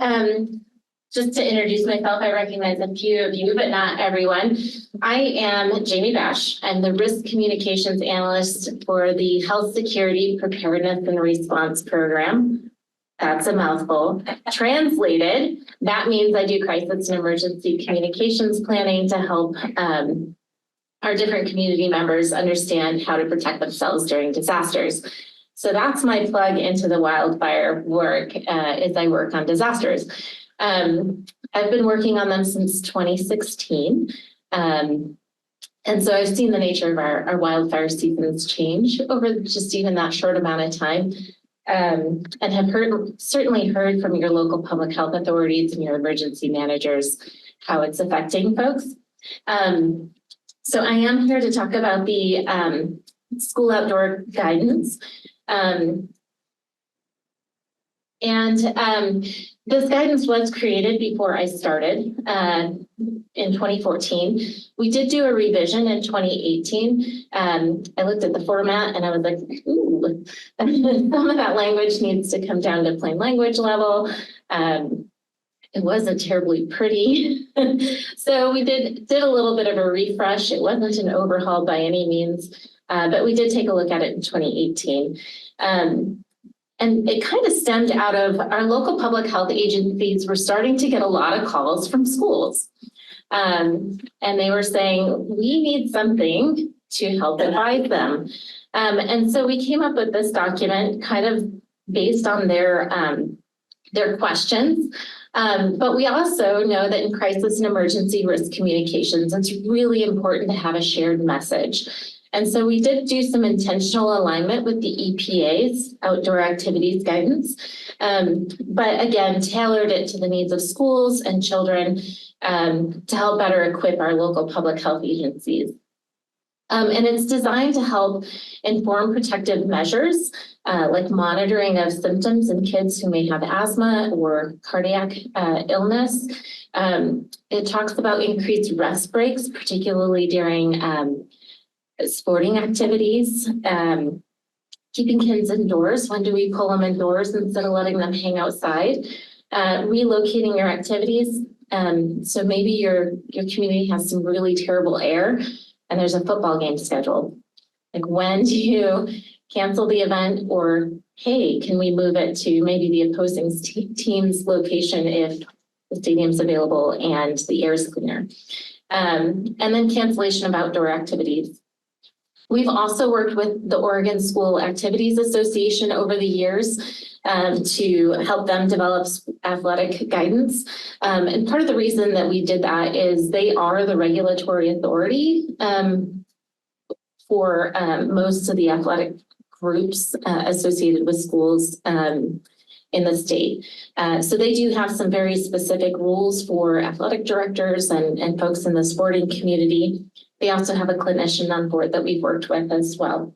just to introduce myself, I recognize a few of you, but not everyone. I am Jamie Bash. I'm the Risk Communications Analyst for the Health Security Preparedness and Response Program. That's a mouthful. Translated, that means I do crisis and emergency communications planning to help our different community members understand how to protect themselves during disasters. So that's my plug into the wildfire work as I work on disasters. I've been working on them since 2016. And so I've seen the nature of our wildfire seasons change over just even that short amount of time. And have certainly heard from your local public health authorities and your emergency managers how it's affecting folks. So I am here to talk about the school outdoor guidance. This guidance was created before I started in 2014. We did do a revision in 2018. I looked at the format and I was like, ooh, some of that language needs to come down to plain language level. it wasn't terribly pretty. So we did a little bit of a refresh. It wasn't an overhaul by any means, but we did take a look at it in 2018. And it kind of stemmed out of our local public health agencies were starting to get a lot of calls from schools. And they were saying, we need something to help advise them. And so we came up with this document kind of based on their questions. But we also know that in crisis and emergency risk communications, it's really important to have a shared message. And so we did do some intentional alignment with the EPA's outdoor activities guidance, but again, tailored it to the needs of schools and children to help better equip our local public health agencies. And it's designed to help inform protective measures like monitoring of symptoms in kids who may have asthma or cardiac illness. It talks about increased rest breaks, particularly during sporting activities, keeping kids indoors. When do we pull them indoors instead of letting them hang outside? Relocating your activities. So maybe your community has some really terrible air and there's a football game scheduled. Like, when do you cancel the event, or hey, can we move it to maybe the opposing team's location if the stadium's available and the air is cleaner? And then cancellation of outdoor activities. We've also worked with the Oregon School Activities Association over the years to help them develop athletic guidance. And part of the reason that we did that is they are the regulatory authority for most of the athletic groups associated with schools in the state. So they do have some very specific rules for athletic directors and folks in the sporting community. They also have a clinician on board that we've worked with as well.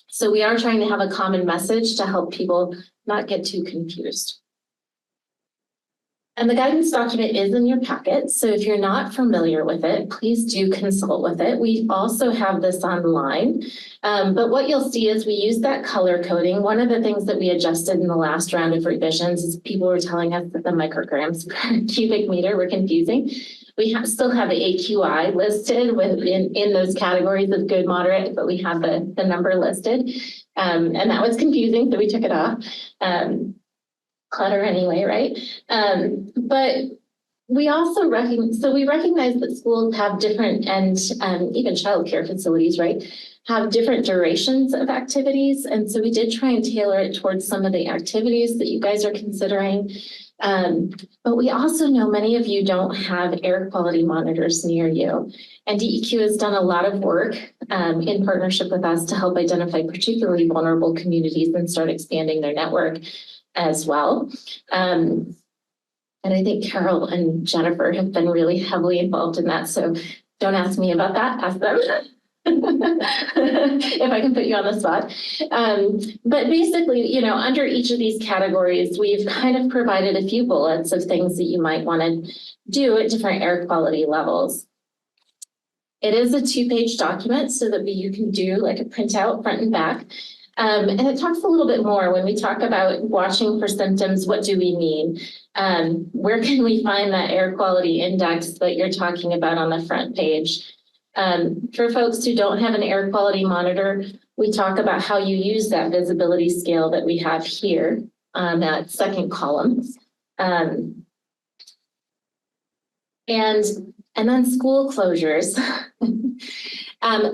So we are trying to have a common message to help people not get too confused. And the guidance document is in your packet. So if you're not familiar with it, please do consult with it. We also have this online. But what you'll see is we use that color coding. One of the things that we adjusted in the last round of revisions is people were telling us that the micrograms per cubic meter were confusing. We still have the AQI listed in those categories of good, moderate, but we have the number listed. And that was confusing, so we took it off. Clutter anyway, right? But we also recognize that schools have different, and even childcare facilities, right, have different durations of activities. And so we did try and tailor it towards some of the activities that you guys are considering. But we also know many of you don't have air quality monitors near you. And DEQ has done a lot of work in partnership with us to help identify particularly vulnerable communities and start expanding their network as well. And I think Carol and Jennifer have been really heavily involved in that. So don't ask me about that, ask them. If I can put you on the spot. But basically, under each of these categories, we've kind of provided a few bullets of things that you might want to do at different air quality levels. It is a 2-page document so that you can do like a printout front and back. And it talks a little bit more when we talk about watching for symptoms. What do we mean? Where can we find that air quality index that you're talking about on the front page? For folks who don't have an air quality monitor, we talk about how you use that visibility scale that we have here on that second column. And then school closures.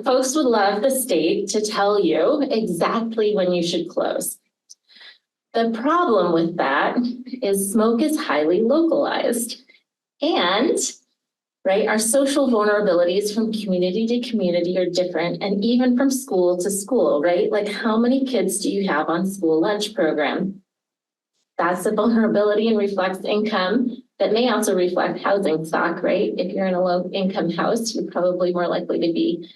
Folks would love the state to tell you exactly when you should close. The problem with that is smoke is highly localized, and our social vulnerabilities from community to community are different, and even from school to school, right? Like, how many kids do you have on school lunch program? That's a vulnerability and reflects income that may also reflect housing stock, right? If you're in a low income house, you're probably more likely to be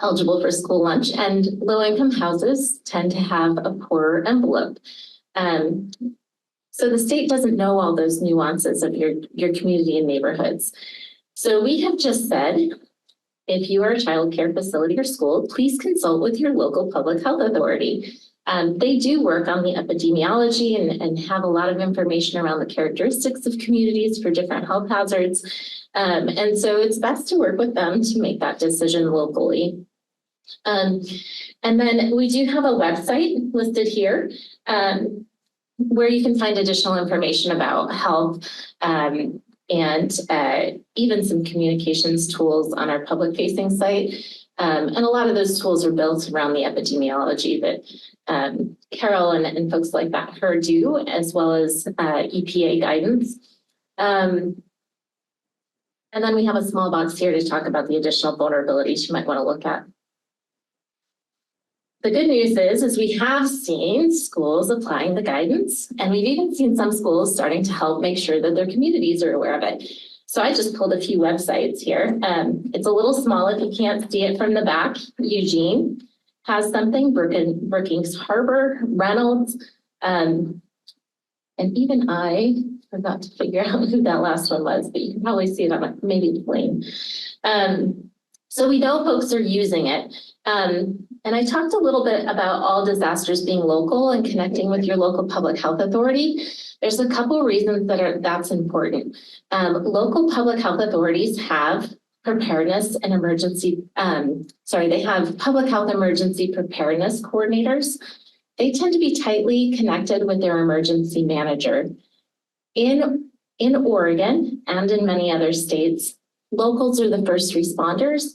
eligible for school lunch, and low income houses tend to have a poorer envelope. So the state doesn't know all those nuances of your community and neighborhoods. So we have just said, if you are a childcare facility or school, please consult with your local public health authority. They do work on the epidemiology and have a lot of information around the characteristics of communities for different health hazards. And so it's best to work with them to make that decision locally. And then we do have a website listed here where you can find additional information about health and even some communications tools on our public facing site. And a lot of those tools are built around the epidemiology that Carol and folks like that her do, as well as EPA guidance. And then we have a small box here to talk about the additional vulnerabilities you might want to look at. The good news is we have seen schools applying the guidance, and we've even seen some schools starting to help make sure that their communities are aware of it. So I just pulled a few websites here. It's a little small if you can't see it from the back. Eugene has something, Brookings Harbor, Reynolds, and even I forgot to figure out who that last one was, but you can probably see it on maybe the plane. So we know folks are using it. And I talked a little bit about all disasters being local and connecting with your local public health authority. There's a couple of reasons that's important. Local public health authorities have preparedness and emergency, they have public health emergency preparedness coordinators. They tend to be tightly connected with their emergency manager. In Oregon and in many other states, locals are the first responders,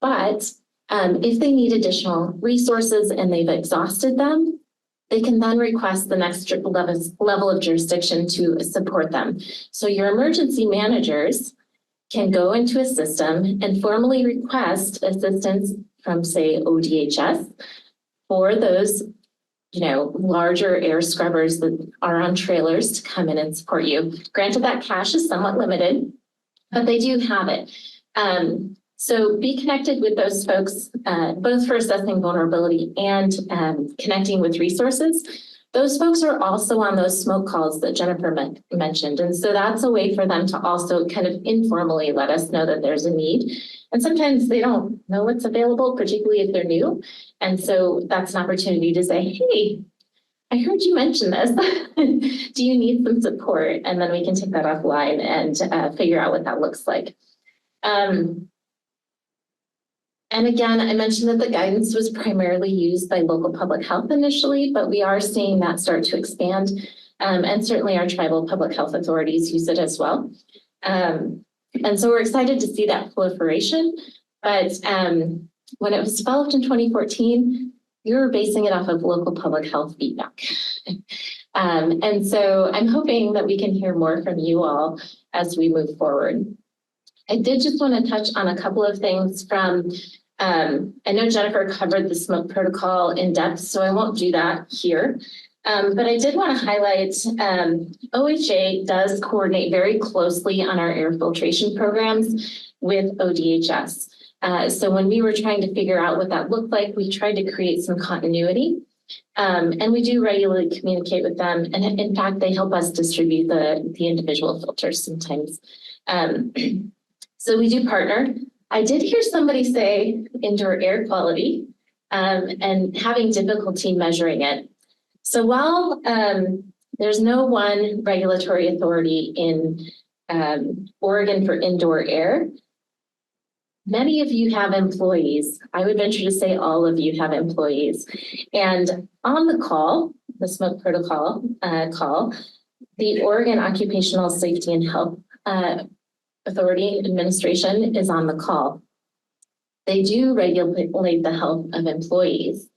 but if they need additional resources and they've exhausted them, they can then request the next level of jurisdiction to support them. So your emergency managers can go into a system and formally request assistance from, say, ODHS for those, larger air scrubbers that are on trailers to come in and support you. Granted, that cash is somewhat limited, but they do have it. So be connected with those folks, both for assessing vulnerability and connecting with resources. Those folks are also on those smoke calls that Jennifer mentioned. And so that's a way for them to also kind of informally let us know that there's a need. And sometimes they don't know what's available, particularly if they're new. And so that's an opportunity to say, hey, I heard you mention this. Do you need some support? And then we can take that offline and figure out what that looks like. And again, I mentioned that the guidance was primarily used by local public health initially, but we are seeing that start to expand. And certainly our tribal public health authorities use it as well. And so we're excited to see that proliferation. But when it was developed in 2014, we were basing it off of local public health feedback. And so I'm hoping that we can hear more from you all as we move forward. I did just want to touch on a couple of things from, I know Jennifer covered the smoke protocol in depth, so I won't do that here. But I did want to highlight, OHA does coordinate very closely on our air filtration programs with ODHS. So when we were trying to figure out what that looked like, we tried to create some continuity. And we do regularly communicate with them. And in fact, they help us distribute the individual filters sometimes. So we do partner. I did hear somebody say indoor air quality and having difficulty measuring it. So while there's no one regulatory authority in Oregon for indoor air, many of you have employees. I would venture to say all of you have employees. And on the call, the smoke protocol call, the Oregon Occupational Safety and Health Authority Administration is on the call. They do regulate the health of employees.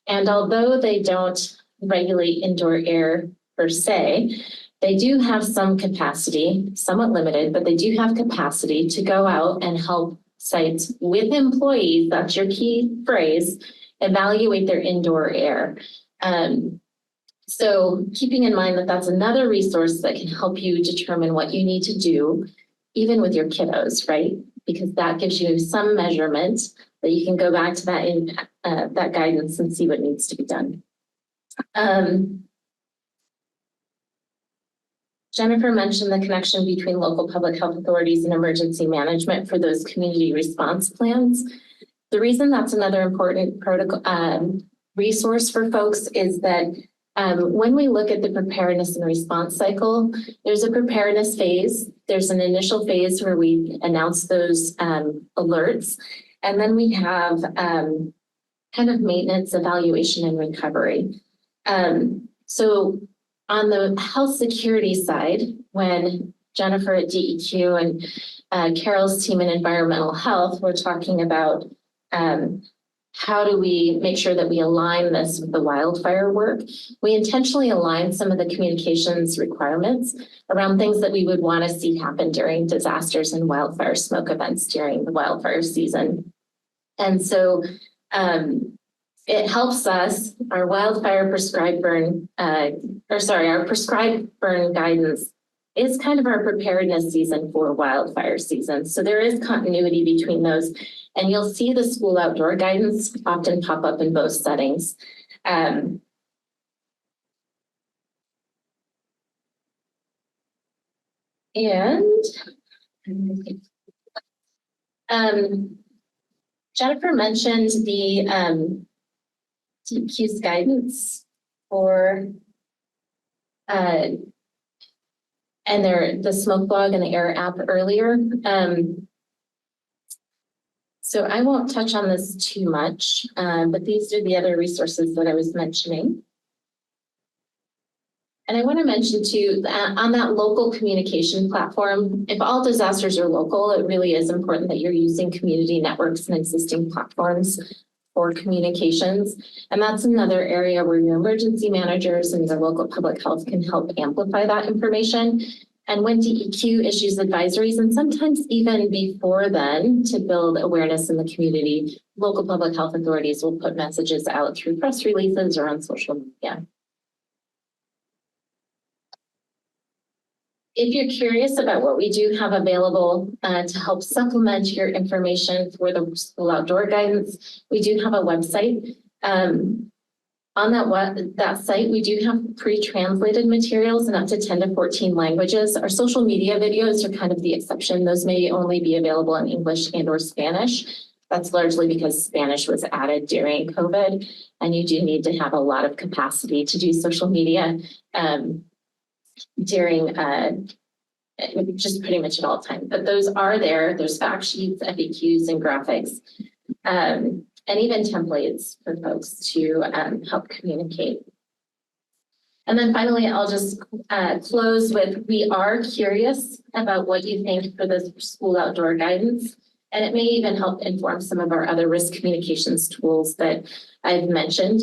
And although they don't regulate indoor air per se, they do have some capacity, somewhat limited, but they do have capacity to go out and help sites with employees, that's your key phrase, evaluate their indoor air. So keeping in mind that that's another resource that can help you determine what you need to do, even with your kiddos, right? Because that gives you some measurement that you can go back to that in that guidance and see what needs to be done. Jennifer mentioned the connection between local public health authorities and emergency management for those community response plans. The reason that's another important protocol resource for folks is that when we look at the preparedness and response cycle, there's a preparedness phase. There's an initial phase where we announce those alerts. And then we have kind of maintenance, evaluation, and recovery. So on the health security side, when Jennifer at DEQ and Carol's team in environmental health, we're talking about how do we make sure that we align this with the wildfire work? We intentionally align some of the communications requirements around things that we would want to see happen during disasters and wildfire smoke events during the wildfire season. And so it helps us, our wildfire prescribed burn, our prescribed burn guidance is kind of our preparedness season for wildfire season. So there is continuity between those. And you'll see the school outdoor guidance often pop up in both settings. And Jennifer mentioned the DEQ's guidance for and the smoke blog and the air app earlier. So I won't touch on this too much, but these are the other resources that I was mentioning. And I want to mention too, on that local communication platform, if all disasters are local, it really is important that you're using community networks and existing platforms for communications. And that's another area where your emergency managers and your local public health can help amplify that information. And when DEQ issues advisories, and sometimes even before then, to build awareness in the community, local public health authorities will put messages out through press releases or on social media. If you're curious about what we do have available to help supplement your information for the school outdoor guidance, we do have a website. On that site, we do have pre-translated materials in up to 10 to 14 languages. Our social media videos are kind of the exception. Those may only be available in English and or Spanish. That's largely because Spanish was added during COVID, and you do need to have a lot of capacity to do social media during just pretty much at all times. But those are there. There's fact sheets, FAQs, and graphics. And even templates for folks to help communicate. And then finally, I'll just close with, we are curious about what you think for the school outdoor guidance, and it may even help inform some of our other risk communications tools that I've mentioned.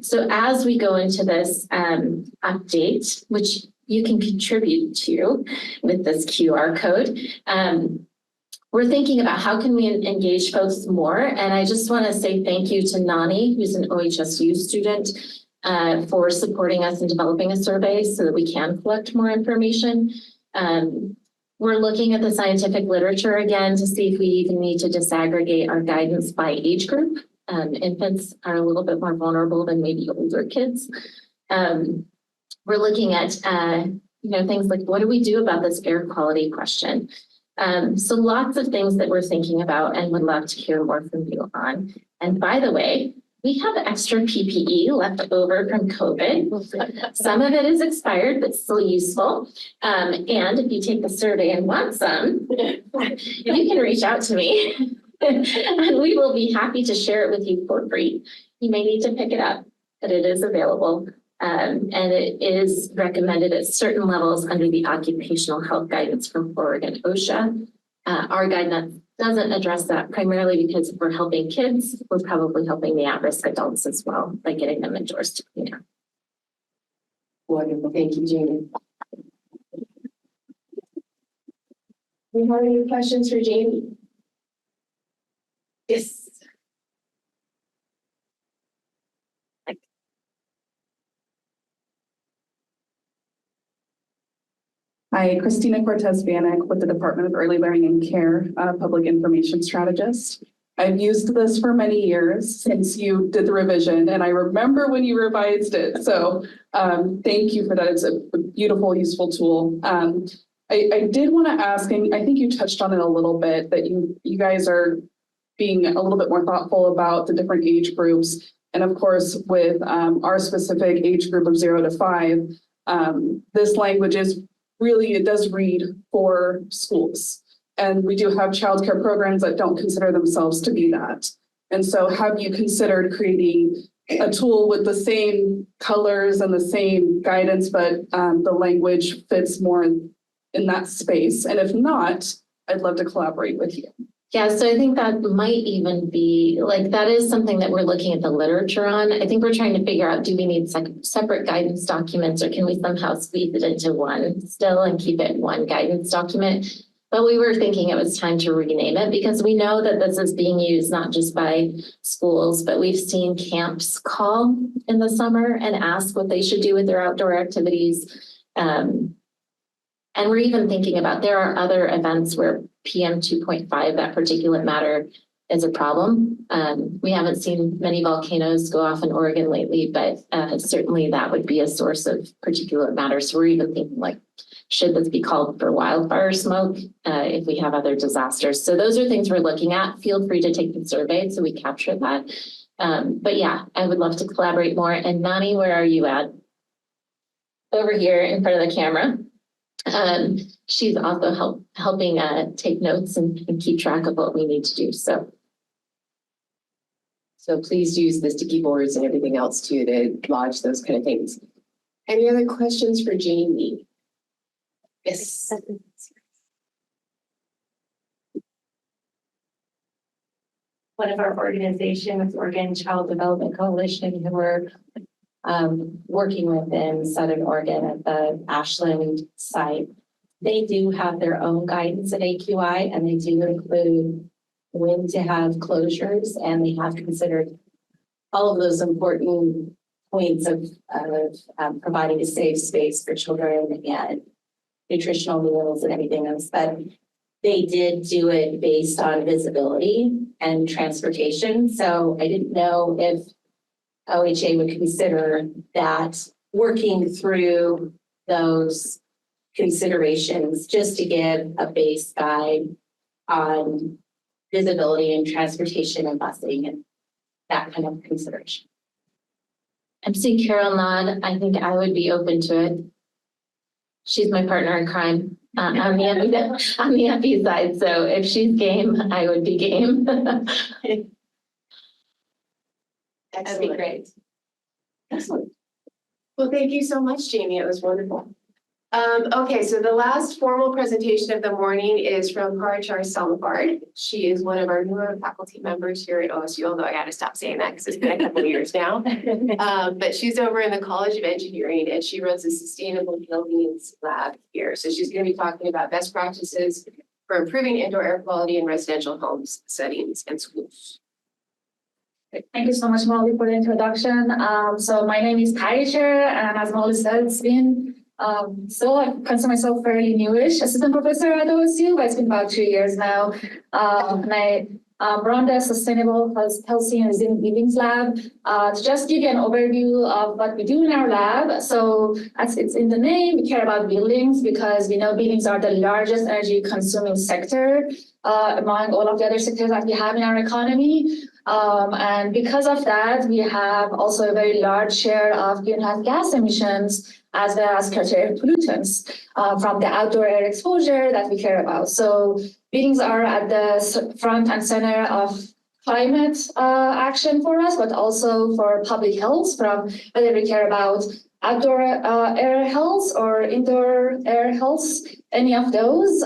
So as we go into this update, which you can contribute to with this QR code, we're thinking about how can we engage folks more. And I just want to say thank you to Nani, who's an OHSU student, for supporting us in developing a survey so that we can collect more information. We're looking at the scientific literature again to see if we even need to disaggregate our guidance by age group. Infants are a little bit more vulnerable than maybe older kids. We're looking at things like, what do we do about this air quality question? So lots of things that we're thinking about and would love to hear more from you on. And by the way, we have extra PPE left over from COVID. Some of it is expired, but still useful. And if you take the survey and want some, you can reach out to me and we will be happy to share it with you for free. You may need to pick it up, but it is available. And it is recommended at certain levels under the occupational health guidance from Oregon OSHA. Our guidance doesn't address that primarily because if we're helping kids, we're probably helping the at-risk adults as well by getting them indoors to clean up. Wonderful. Thank you, Jamie. We have any questions for Jamie? Yes. Hi, Christina Cortez-Vanek with the Department of Early Learning and Care, Public Information Strategist. I've used this for many years since you did the revision, and I remember when you revised it. So thank you for that. It's a beautiful, useful tool. I did want to ask, and I think you touched on it a little bit, that you guys are being a little bit more thoughtful about the different age groups. And of course, with our specific age group of 0 to 5, this language is really, it does read for schools. And we do have childcare programs that don't consider themselves to be that. And so have you considered creating a tool with the same colors and the same guidance, but the language fits more in that space? And if not, I'd love to collaborate with you. Yeah, so I think that might even be, like, that is something that we're looking at the literature on. I think we're trying to figure out, do we need separate guidance documents, or can we somehow squeeze it into one still and keep it one guidance document? But we were thinking it was time to rename it, because we know that this is being used not just by schools, but we've seen camps call in the summer and ask what they should do with their outdoor activities. And we're even thinking about, there are other events where PM 2.5, that particulate matter, is a problem. We haven't seen many volcanoes go off in Oregon lately, but certainly that would be a source of particulate matter. So we're even thinking, like, should this be called for wildfire smoke if we have other disasters? So those are things we're looking at. Feel free to take the survey so we capture that. But yeah, I would love to collaborate more. And Nani, where are you at? Over here in front of the camera. She's also helping take notes and keep track of what we need to do. So please use the sticky boards and everything else too to lodge those kind of things. Any other questions for Jamie? Yes. One of our organizations, Oregon Child Development Coalition, who we're working with in Southern Oregon at the Ashland site. They do have their own guidance at AQI, and they do include when to have closures, and they have considered all of those important points of providing a safe space for children and nutritional meals and everything else. But they did do it based on visibility and transportation. So I didn't know if OHA would consider that, working through those considerations just to give a base guide on visibility and transportation and busing and that kind of consideration. I'm seeing Carol nod. I think I would be open to it. She's my partner in crime on the FE side. So if she's game, I would be game. That'd be great. Excellent. Well, thank you so much, Jamie. It was wonderful. Okay, so the last formal presentation of the morning is from Parichehr Salimifard. She is one of our newer faculty members here at OSU, although I got to stop saying that because it's been a couple of years now. But she's over in the College of Engineering, and she runs a sustainable buildings lab here. So she's going to be talking about best practices for improving indoor air quality in residential homes, settings, and schools. Thank you so much, Molly, for the introduction. So my name is Parichehr, and as Molly said, it's been so I consider myself fairly newish assistant professor at OSU, but it's been about 2 years now. And I run the Sustainable Healthy and Resilient Buildings Lab. To just give you an overview of what we do in our lab. So as it's in the name, we care about buildings because we know buildings are the largest energy consuming sector among all of the other sectors that we have in our economy. And because of that, we have also a very large share of greenhouse gas emissions as well as cultural pollutants from the outdoor air exposure that we care about. So buildings are at the front and center of climate action for us, but also for public health, from whether we care about outdoor air health or indoor air health, any of those.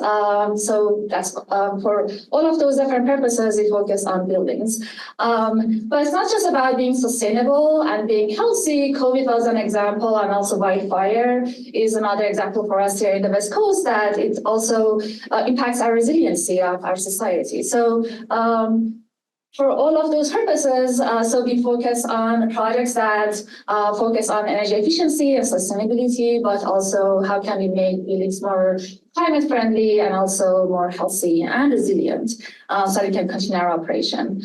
So that's for all of those different purposes, we focus on buildings. But it's not just about being sustainable and being healthy. COVID was an example, and also wildfire is another example for us here in the West Coast, that it also impacts our resiliency of our society. So for all of those purposes, so we focus on projects that focus on energy efficiency and sustainability, but also how can we make buildings more climate friendly and also more healthy and resilient, so we can continue our operation.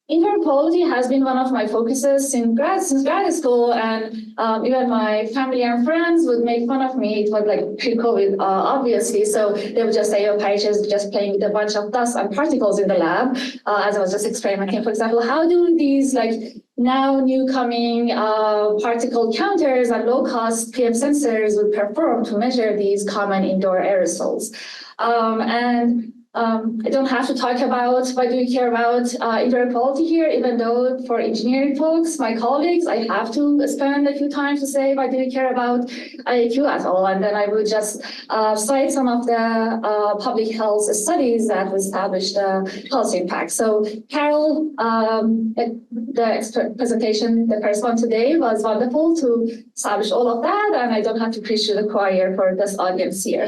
indoor quality has been one of my focuses since grad school, and even my family and friends would make fun of me. It was like pre-COVID, obviously. So they would just say, "Oh, Parichehr is just playing with a bunch of dust and particles in the lab," as I was just experimenting. For example, how do these now new coming particle counters and low-cost PM sensors would perform to measure these common indoor aerosols? I don't have to talk about why do we care about indoor quality here, even though for engineering folks, my colleagues, I have to spend a few times to say why do we care about IAQ at all. And then I would just cite some of the public health studies that will establish the health impact. So Carol, the presentation, the first one today was wonderful to establish all of that, and I don't have to preach to the choir for this audience here.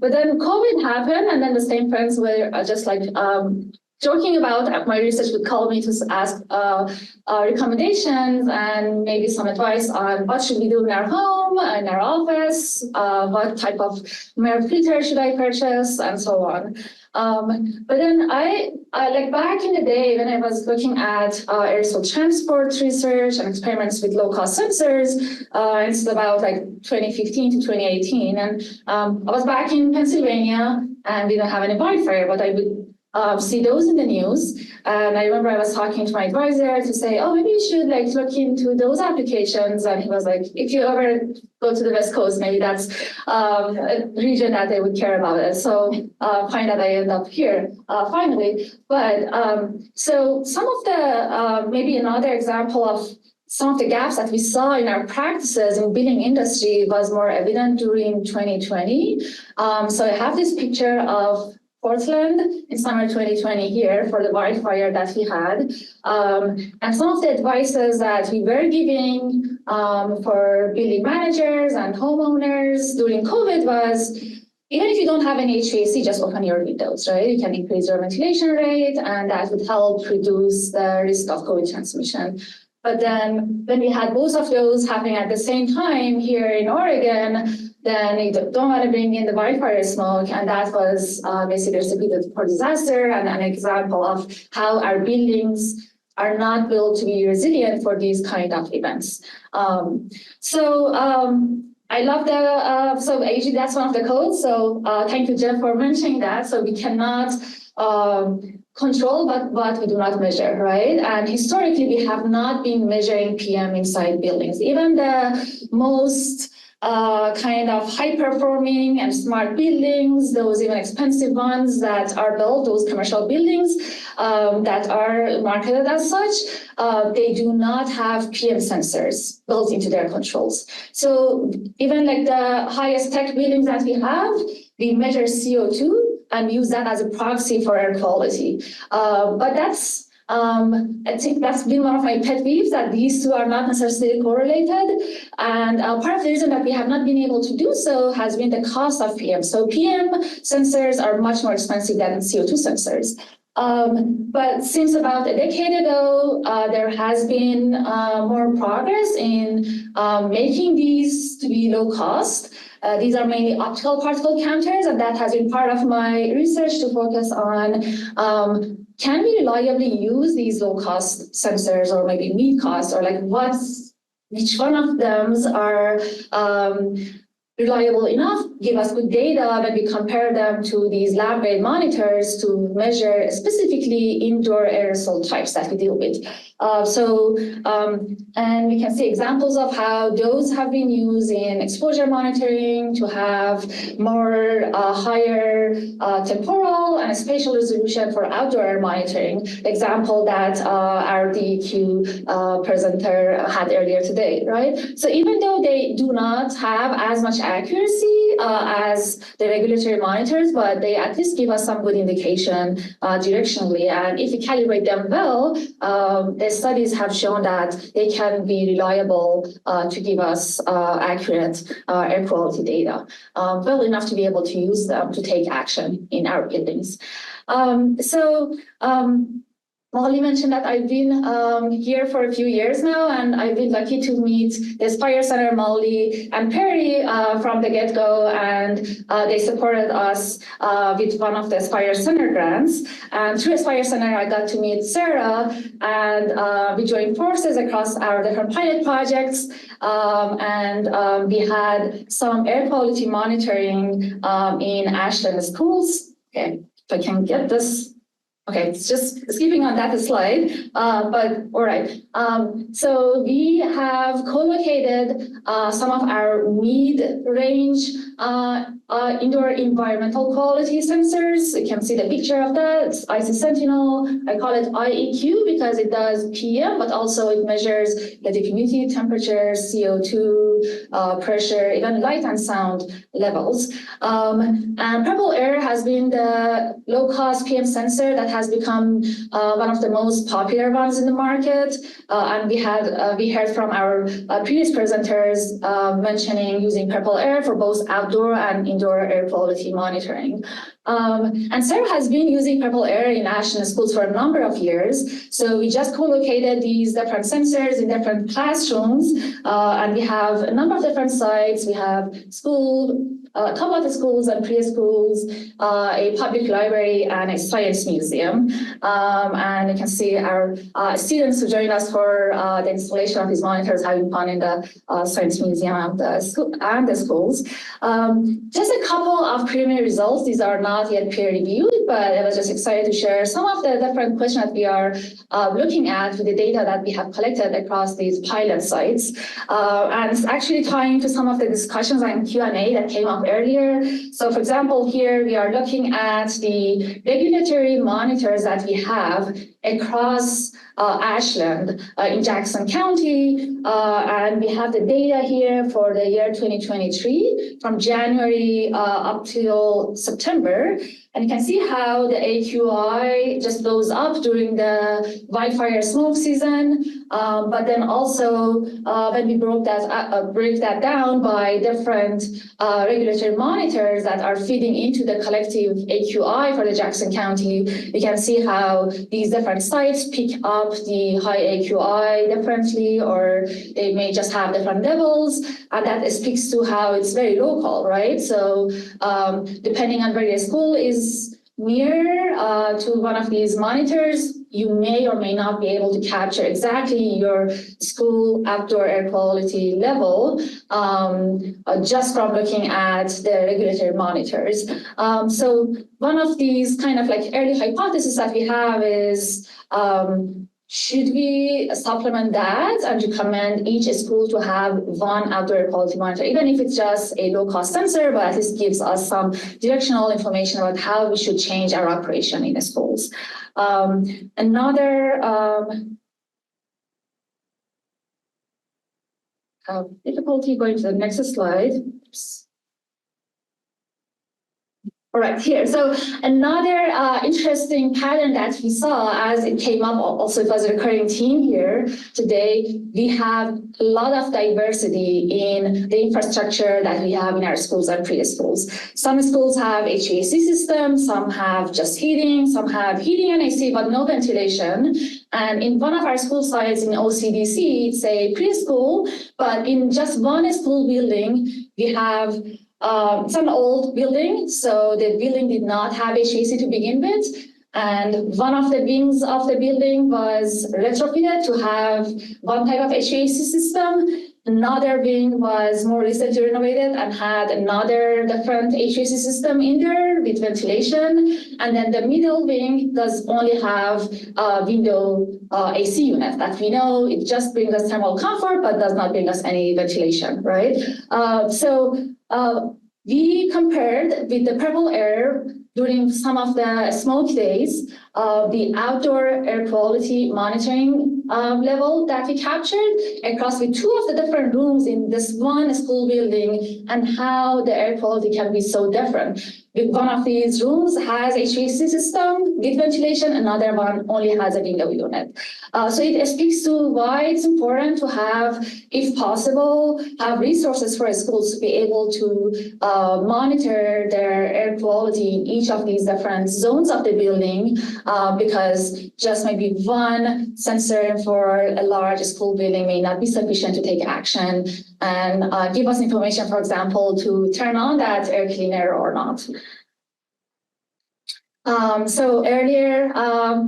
But then COVID happened, and then the same friends were just joking about my research would call me to ask recommendations and maybe some advice on what should we do in our home, in our office, what type of mirror filter should I purchase, and so on. But then I back in the day when I was looking at aerosol transport research and experiments with low-cost sensors, it's about 2015 to 2018, and I was back in Pennsylvania and we didn't have any wildfire, but I would see those in the news. And I remember I was talking to my advisor to say, oh, maybe you should look into those applications. And he was like, if you ever go to the West Coast, maybe that's a region that they would care about it. So fine that I end up here finally. But so some of the, maybe another example of some of the gaps that we saw in our practices in building industry was more evident during 2020. So I have this picture of Portland in summer 2020 here for the wildfire that we had. And some of the advices that we were giving for building managers and homeowners during COVID was, even if you don't have an HVAC, just open your windows, right? You can increase your ventilation rate, and that would help reduce the risk of COVID transmission. But then when we had both of those happening at the same time here in Oregon, then you don't want to bring in the wildfire smoke. And that was basically a recipe for disaster and an example of how our buildings are not built to be resilient for these kind of events. I love the, so AG, that's one of the codes. So thank you, Jeff, for mentioning that. So we cannot control what we do not measure, right? And historically, we have not been measuring PM inside buildings. Even the most kind of high-performing and smart buildings, those even expensive ones that are built, those commercial buildings that are marketed as such, they do not have PM sensors built into their controls. So even the highest tech buildings that we have, we measure CO2 and use that as a proxy for air quality. But that's, I think that's been one of my pet peeves, that these two are not necessarily correlated. And part of the reason that we have not been able to do so has been the cost of PM. So PM sensors are much more expensive than CO2 sensors. But since about a decade ago, there has been more progress in making these to be low cost. These are mainly optical particle counters, and that has been part of my research to focus on can we reliably use these low-cost sensors, or maybe mid-cost, or which one of them are reliable enough, give us good data when we compare them to these lab-grade monitors to measure specifically indoor aerosol types that we deal with. And we can see examples of how those have been used in exposure monitoring to have more higher temporal and spatial resolution for outdoor air monitoring, the example that our DEQ presenter had earlier today, right? So even though they do not have as much accuracy as the regulatory monitors, but they at least give us some good indication directionally. And if we calibrate them well, the studies have shown that they can be reliable to give us accurate air quality data, well enough to be able to use them to take action in our buildings. Molly mentioned that I've been here for a few years now, and I've been lucky to meet the Aspire Center, Molly and Perry from the get-go, and they supported us with one of the Aspire Center grants. And through Aspire Center, I got to meet Sara, and we joined forces across our different pilot projects, and we had some air quality monitoring in Ashland schools. Okay, if I can get this. Okay, it's just skipping on that slide, but all right. So we have co-located some of our mid-range indoor environmental quality sensors. You can see the picture of that. It's IC Sentinel. I call it IEQ because it does PM, but also it measures the humidity, temperature, CO2, pressure, even light and sound levels. And Purple Air has been the low-cost PM sensor that has become one of the most popular ones in the market. And we heard from our previous presenters mentioning using Purple Air for both outdoor and indoor air quality monitoring. And Sara has been using Purple Air in Ashland schools for a number of years. So we just co-located these different sensors in different classrooms, and we have a number of different sites. We have a couple of schools and preschools, a public library, and a science museum. And you can see our students who joined us for the installation of these monitors having fun in the science museum and the schools. Just a couple of preliminary results. These are not yet peer-reviewed, but I was just excited to share some of the different questions that we are looking at with the data that we have collected across these pilot sites. And it's actually tying to some of the discussions and Q&A that came up earlier. So for example, here we are looking at the regulatory monitors that we have across Ashland in Jackson County, and we have the data here for the year 2023 from January up till September. And you can see how the AQI just goes up during the wildfire smoke season. But then also when we break that down by different regulatory monitors that are feeding into the collective AQI for the Jackson County, you can see how these different sites pick up the high AQI differently, or they may just have different levels. And that speaks to how it's very local, right? So depending on where your school is near to one of these monitors, you may or may not be able to capture exactly your school outdoor air quality level just from looking at the regulatory monitors. So one of these kind of like early hypotheses that we have is, should we supplement that and recommend each school to have one outdoor air quality monitor, even if it's just a low-cost sensor, but at least gives us some directional information about how we should change our operation in the schools. Another difficulty going to the next slide. Oops. All right, here. So another interesting pattern that we saw as it came up, also it was a recurring theme here today, we have a lot of diversity in the infrastructure that we have in our schools and preschools. Some schools have HVAC systems, some have just heating, some have heating and AC, but no ventilation. And in one of our school sites in OCDC, it's a preschool, but in just one school building, we have it's an old building, so the building did not have HVAC to begin with. And one of the wings of the building was retrofitted to have one type of HVAC system. Another wing was more recently renovated and had another different HVAC system in there with ventilation. And then the middle wing does only have a window AC unit that we know it just brings us thermal comfort, but does not bring us any ventilation, right? We compared with the Purple Air during some of the smoke days, the outdoor air quality monitoring level that we captured across with two of the different rooms in this one school building and how the air quality can be so different. one of these rooms has HVAC system with ventilation, another one only has a window unit. So it speaks to why it's important to have, if possible, have resources for schools to be able to monitor their air quality in each of these different zones of the building, because just maybe one sensor for a large school building may not be sufficient to take action and give us information, for example, to turn on that air cleaner or not. So earlier,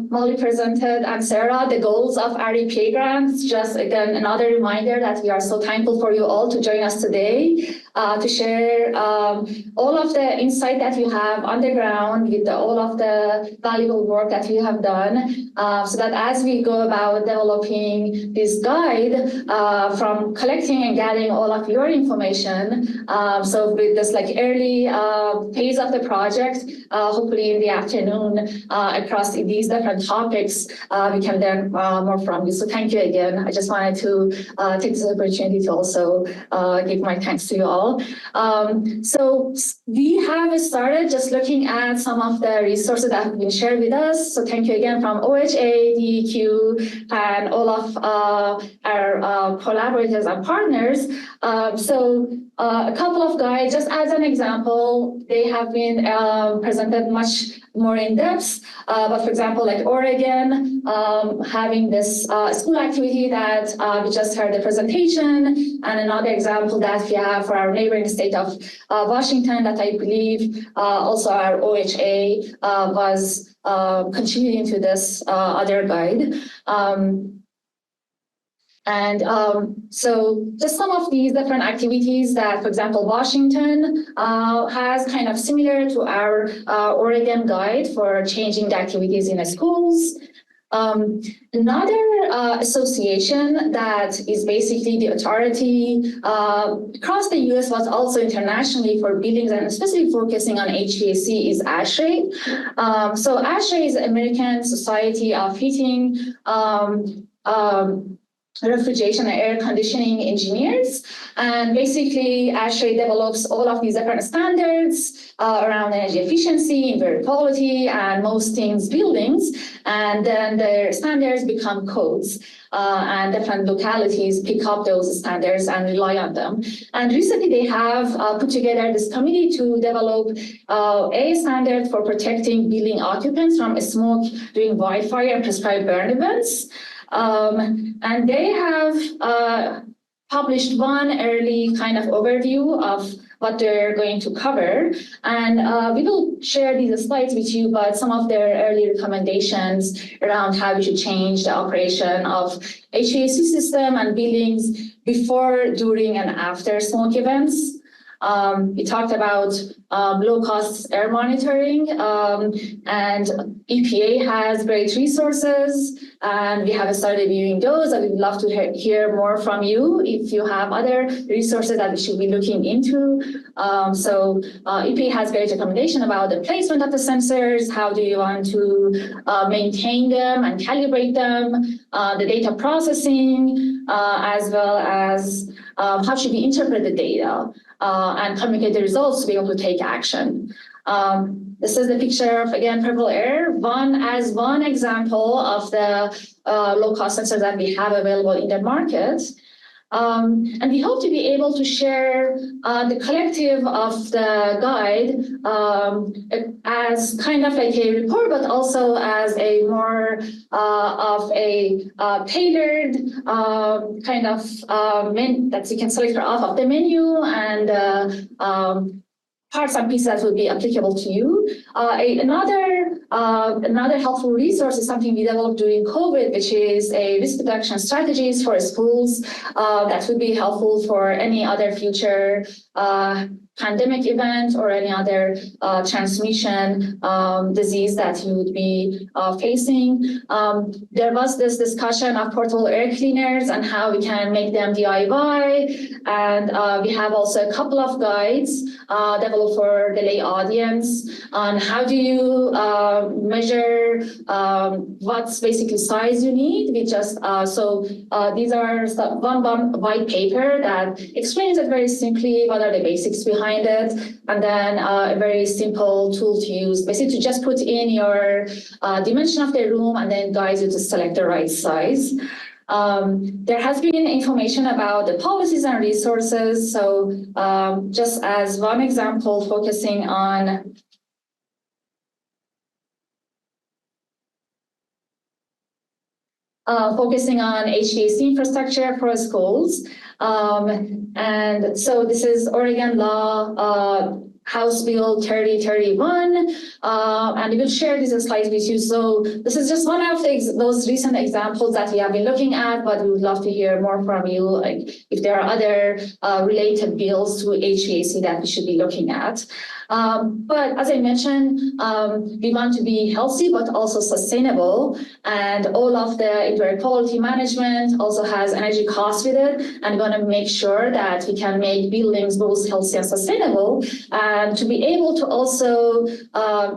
Molly presented and Sara the goals of our EPA grants. Just again, another reminder that we are so thankful for you all to join us today, to share all of the insight that you have on the ground with all of the valuable work that you have done, so that as we go about developing this guide, from collecting and gathering all of your information, so with this like early phase of the project, hopefully in the afternoon, across these different topics, we can learn more from you. So thank you again. I just wanted to take this opportunity to also give my thanks to you all. So we have started just looking at some of the resources that have been shared with us. So thank you again from OHA, DEQ, and all of our collaborators and partners. So a couple of guides, just as an example, they have been presented much more in depth. But for example, like Oregon, having this school activity that we just heard the presentation, and another example that we have for our neighboring state of Washington that I believe also our OHA was contributing to this other guide. So just some of these different activities that, for example, Washington has kind of similar to our Oregon guide for changing the activities in the schools. Another association that is basically the authority across the US, but also internationally for buildings and especially focusing on HVAC is ASHRAE. So ASHRAE is the American Society of Heating, Refrigeration and Air Conditioning Engineers. And basically, ASHRAE develops all of these different standards around energy efficiency, indoor quality, and most things buildings. And then their standards become codes. And different localities pick up those standards and rely on them. And recently, they have put together this committee to develop a standard for protecting building occupants from smoke during wildfire and prescribed burn events. And they have published one early kind of overview of what they're going to cover. And we will share these slides with you, but some of their early recommendations around how we should change the operation of HVAC system and buildings before, during, and after smoke events. We talked about low-cost air monitoring, and EPA has great resources, and we have started viewing those. I would love to hear more from you if you have other resources that we should be looking into. So EPA has great recommendation about the placement of the sensors, how do you want to maintain them and calibrate them, the data processing, as well as how should we interpret the data and communicate the results to be able to take action. This is the picture of, again, purple air, one example of the low-cost sensors that we have available in the market. And we hope to be able to share the collective of the guide as kind of like a report, but also as a more of a tailored kind of that you can select off of the menu and parts and pieces that will be applicable to you. Another helpful resource is something we developed during COVID, which is a risk reduction strategies for schools that would be helpful for any other future pandemic event or any other transmission disease that you would be facing. There was this discussion of portable air cleaners and how we can make them DIY. And we have also a couple of guides developed for the lay audience on how do you measure what's basically size you need. We just these are one white paper that explains it very simply. What are are the basics behind it? And then a very simple tool to use, basically to just put in your dimension of the room and then guides you to select the right size. There has been information about the policies and resources. So just as one example, focusing on HVAC infrastructure for schools. And so this is Oregon law, House Bill 3031, and we will share these slides with you. So this is just one of those recent examples that we have been looking at, but we would love to hear more from you, like if there are other related bills to HVAC that we should be looking at. But as I mentioned, we want to be healthy, but also sustainable. And all of the indoor quality management also has energy costs with it. And we want to make sure that we can make buildings both healthy and sustainable. And to be able to also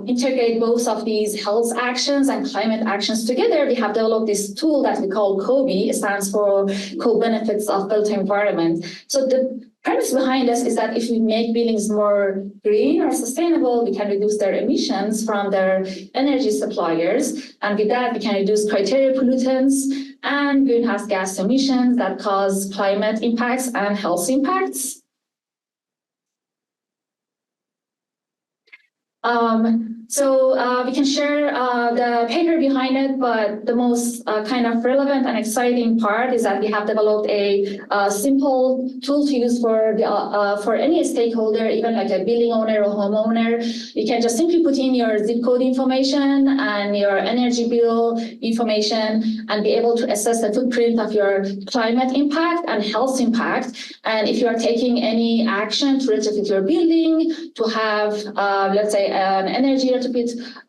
integrate both of these health actions and climate actions together, we have developed this tool that we call COBE. It stands for Co-Benefits of Built Environment. So the premise behind this is that if we make buildings more green or sustainable, we can reduce their emissions from their energy suppliers. And with that, we can reduce criteria pollutants and greenhouse gas emissions that cause climate impacts and health impacts. So we can share the paper behind it, but the most kind of relevant and exciting part is that we have developed a simple tool to use for any stakeholder, even like a building owner or homeowner. You can just simply put in your zip code information and your energy bill information and be able to assess the footprint of your climate impact and health impact. And if you are taking any action to retrofit your building, to have, let's say, an energy retrofit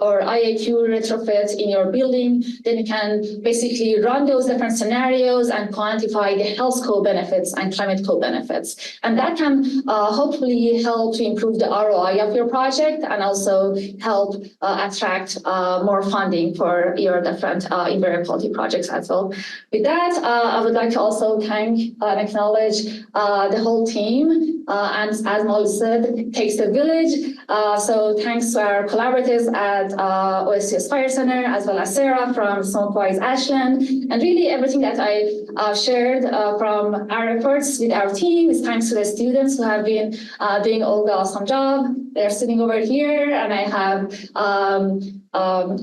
or IAQ retrofit in your building, then you can basically run those different scenarios and quantify the health co-benefits and climate co-benefits. And that can hopefully help to improve the ROI of your project and also help attract more funding for your different indoor quality projects as well. With that, I would like to also thank and acknowledge the whole team. And as Molly said, it takes a village. So thanks to our collaborators at OSU Aspire Center, as well as Sara from Smokewise Ashland. And really everything that I shared from our efforts with our team is thanks to the students who have been doing all the awesome job. They're sitting over here, and I have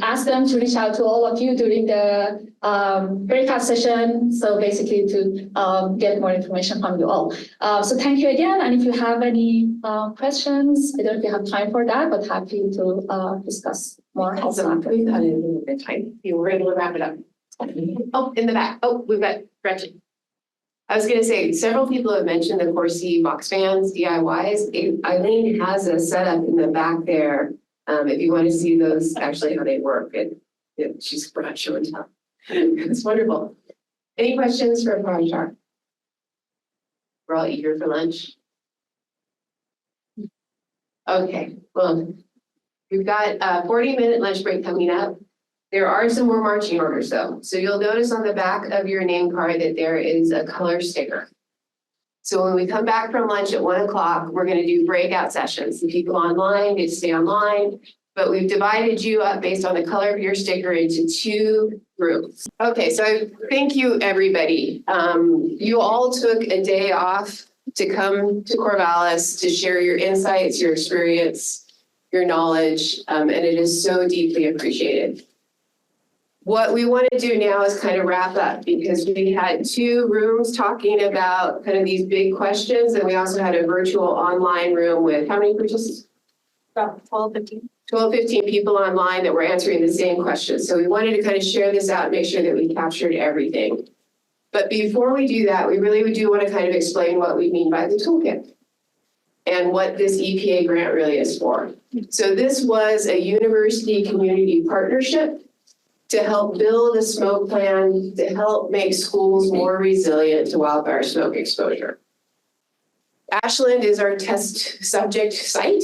asked them to reach out to all of you during the breakout session. So basically to get more information from you all. So thank you again. And if you have any questions, I don't know if you have time for that, but happy to discuss more. Awesome. We've got a little bit of time. You were able to wrap it up. Oh, in the back. Oh, we've got Gretchen. I was going to say, several people have mentioned the Corsi box fans, DIYs. Eileen has a setup in the back there. If you want to see those, actually how they work, she's brought show and tell. It's wonderful. Any questions for Parichehr? We're all eager for lunch. Okay, well, we've got a 40-minute lunch break coming up. There are some more marching orders though. So you'll notice on the back of your name card that there is a color sticker. So when we come back from lunch at 1 o'clock, we're going to do breakout sessions. The people online get to stay online, but we've divided you up based on the color of your sticker into 2 groups. Okay, so thank you everybody. You all took a day off to come to Corvallis to share your insights, your experience, your knowledge, and it is so deeply appreciated. What we want to do now is kind of wrap up because we had 2 rooms talking about kind of these big questions, and we also had a virtual online room with how many participants? About 12, 15 people online that were answering the same questions. So we wanted to kind of share this out and make sure that we captured everything. But before we do that, we really do want to kind of explain what we mean by the toolkit and what this EPA grant really is for. So this was a university community partnership to help build a smoke plan to help make schools more resilient to wildfire smoke exposure. Ashland is our test subject site,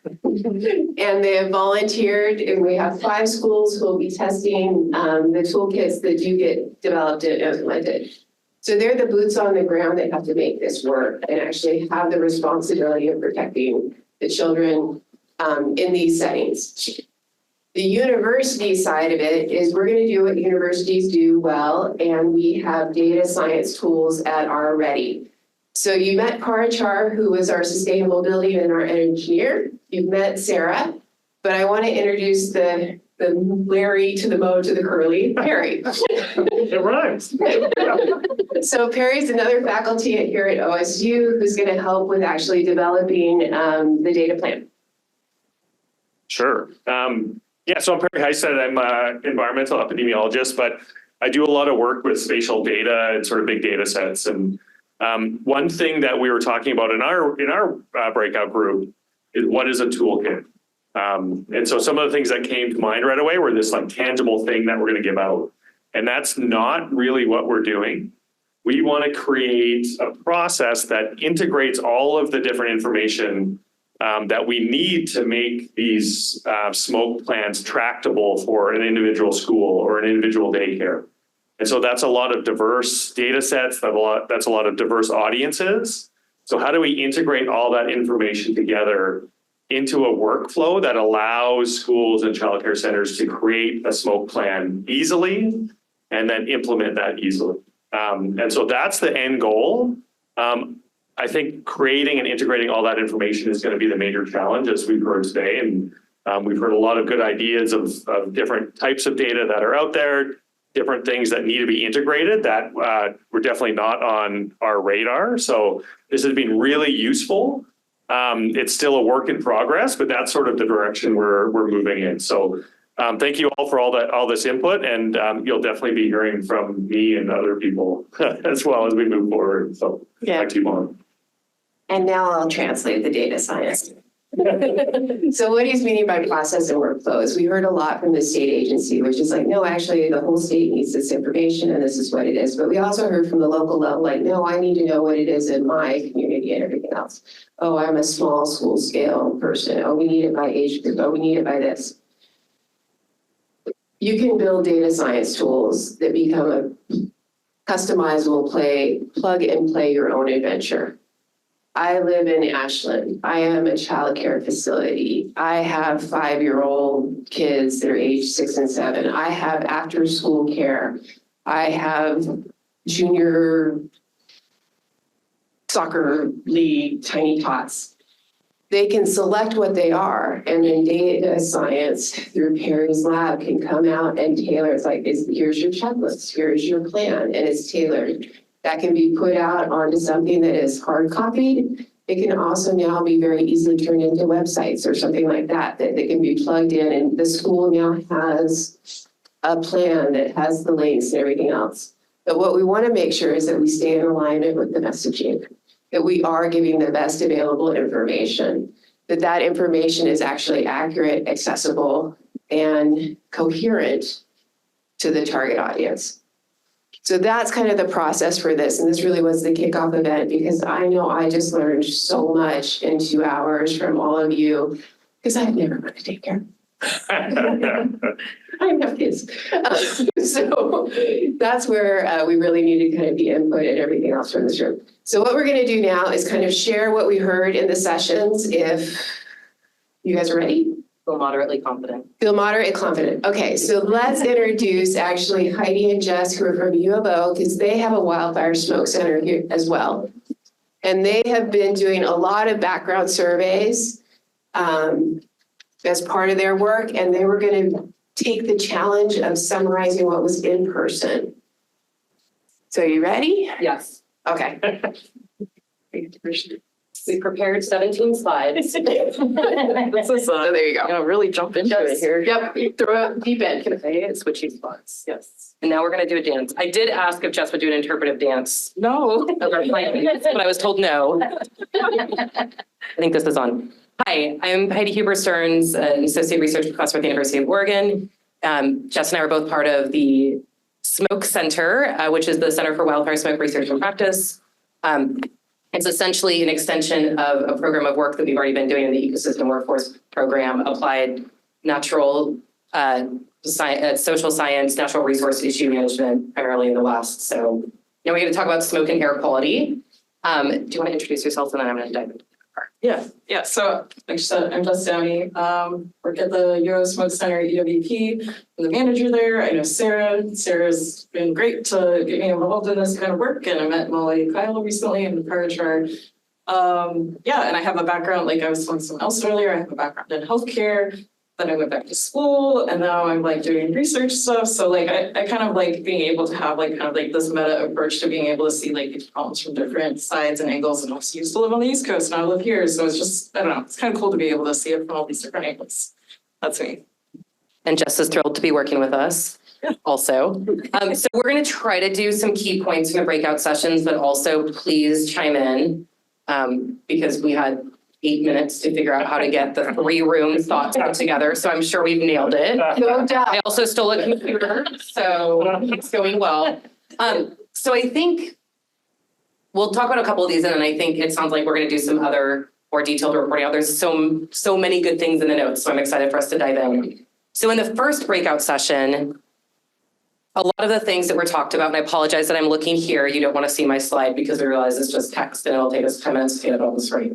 and they have volunteered, and we have 5 schools who will be testing the toolkits that do get developed and implemented. So they're the boots on the ground that have to make this work and actually have the responsibility of protecting the children in these settings. The university side of it is we're going to do what universities do well, and we have data science tools at our ready. So you met Parichehr, who was our sustainable building and our engineer. You've met Sara, but I want to introduce the Larry to the Mo to the Curly, Perry. It rhymes. So Perry's another faculty here at OSU who's going to help with actually developing the data plan. Sure. Yeah, so I'm Perry Heisted. I'm an environmental epidemiologist, but I do a lot of work with spatial data and sort of big data sets. And one thing that we were talking about in our breakout group is what is a toolkit? And so some of the things that came to mind right away were this like tangible thing that we're going to give out. And that's not really what we're doing. We want to create a process that integrates all of the different information that we need to make these smoke plans tractable for an individual school or an individual daycare. And so that's a lot of diverse data sets, that's a lot of diverse audiences. So how do we integrate all that information together into a workflow that allows schools and childcare centers to create a smoke plan easily and then implement that easily? And so that's the end goal. I think creating and integrating all that information is going to be the major challenge, as we've heard today. And we've heard a lot of good ideas of different types of data that are out there, different things that need to be integrated that were definitely not on our radar. So this has been really useful. It's still a work in progress, but that's sort of the direction we're moving in. So thank you all for all this input, and you'll definitely be hearing from me and other people as well as we move forward. So back to you, Mom. And now I'll translate the data science. So what he's meaning by process and workflows, we heard a lot from the state agency, which is like, no, actually the whole state needs this information and this is what it is. But we also heard from the local level, like, no, I need to know what it is in my community and everything else. Oh, I'm a small school scale person. Oh, we need it by age group. Oh, we need it by this. You can build data science tools that become a customizable plug and play your own adventure. I live in Ashland. I am a childcare facility. I have 5-year-old kids that are age 6 and 7. I have after school care. I have junior soccer league, tiny tots. They can select what they are, and then data science through Perry's lab can come out and tailor. It's like, here's your checklist, here's your plan, and it's tailored. That can be put out onto something that is hard copied. It can also now be very easily turned into websites or something like that can be plugged in. And the school now has a plan that has the links and everything else. But what we want to make sure is that we stay in alignment with the messaging, that we are giving the best available information, that information is actually accurate, accessible, and coherent to the target audience. So that's kind of the process for this. And this really was the kickoff event, because I know I just learned so much in 2 hours from all of you, because I've never run a daycare. I have kids. So that's where we really needed kind of the input and everything else from this room. So what we're going to do now is kind of share what we heard in the sessions. If you guys are ready. Feel moderately confident. Feel moderately confident. Okay, so let's introduce actually Heidi and Jess, who are from U of O, because they have a wildfire smoke center here as well. And they have been doing a lot of background surveys as part of their work, and they were going to take the challenge of summarizing what was in person. So are you ready? Yes. Okay. We prepared 17 slides. This is So there you go. really jump into it here. Yep, throw it deep in. Okay, switching spots. Yes. And now we're going to do a dance. I did ask if Jess would do an interpretive dance. No. Of our plan, but I was told no. I think this is on. Hi, I'm Heidi Huber-Stearns, an associate research professor at the University of Oregon. Jess and I are both part of the Smoke Center, which is the Center for Wildfire Smoke Research and Practice. It's essentially an extension of a program of work that we've already been doing in the Ecosystem Workforce Program, applied natural social science, natural resource issue management, primarily in the West. So Now we're going to talk about smoke and air quality. Do you want to introduce yourself and then I'm going to dive into Yeah. So like you said, I'm Jess Downey. Work at the Euro Smoke Center at EWP. I'm the manager there. I know Sara. Sara's been great to get me involved in this kind of work. And I met Molly Kile recently in the Parichehr. And I have a background, like I was telling someone else earlier, I have a background in healthcare. Then I went back to school and now I'm like doing research stuff. So like I kind of like being able to have like kind of like this meta approach to being able to see like these problems from different sides and angles. And I also used to live on the East Coast and I live here. So it's just, I don't know, it's kind of cool to be able to see it from all these different angles. That's me. And Jess is thrilled to be working with us also. So we're going to try to do some key points in the breakout sessions, but also please chime in because we had 8 minutes to figure out how to get the 3 rooms thought put together. So I'm sure we've nailed it. No doubt. I also stole a computer, so it's going well. So I think we'll talk about a couple of these, and then I think it sounds like we're going to do some other more detailed reporting out. There's so many good things in the notes, so I'm excited for us to dive in. So in the first breakout session, a lot of the things that were talked about, and I apologize that I'm looking here, you don't want to see my slide because we realize it's just text and it'll take us 10 minutes to get it all this right.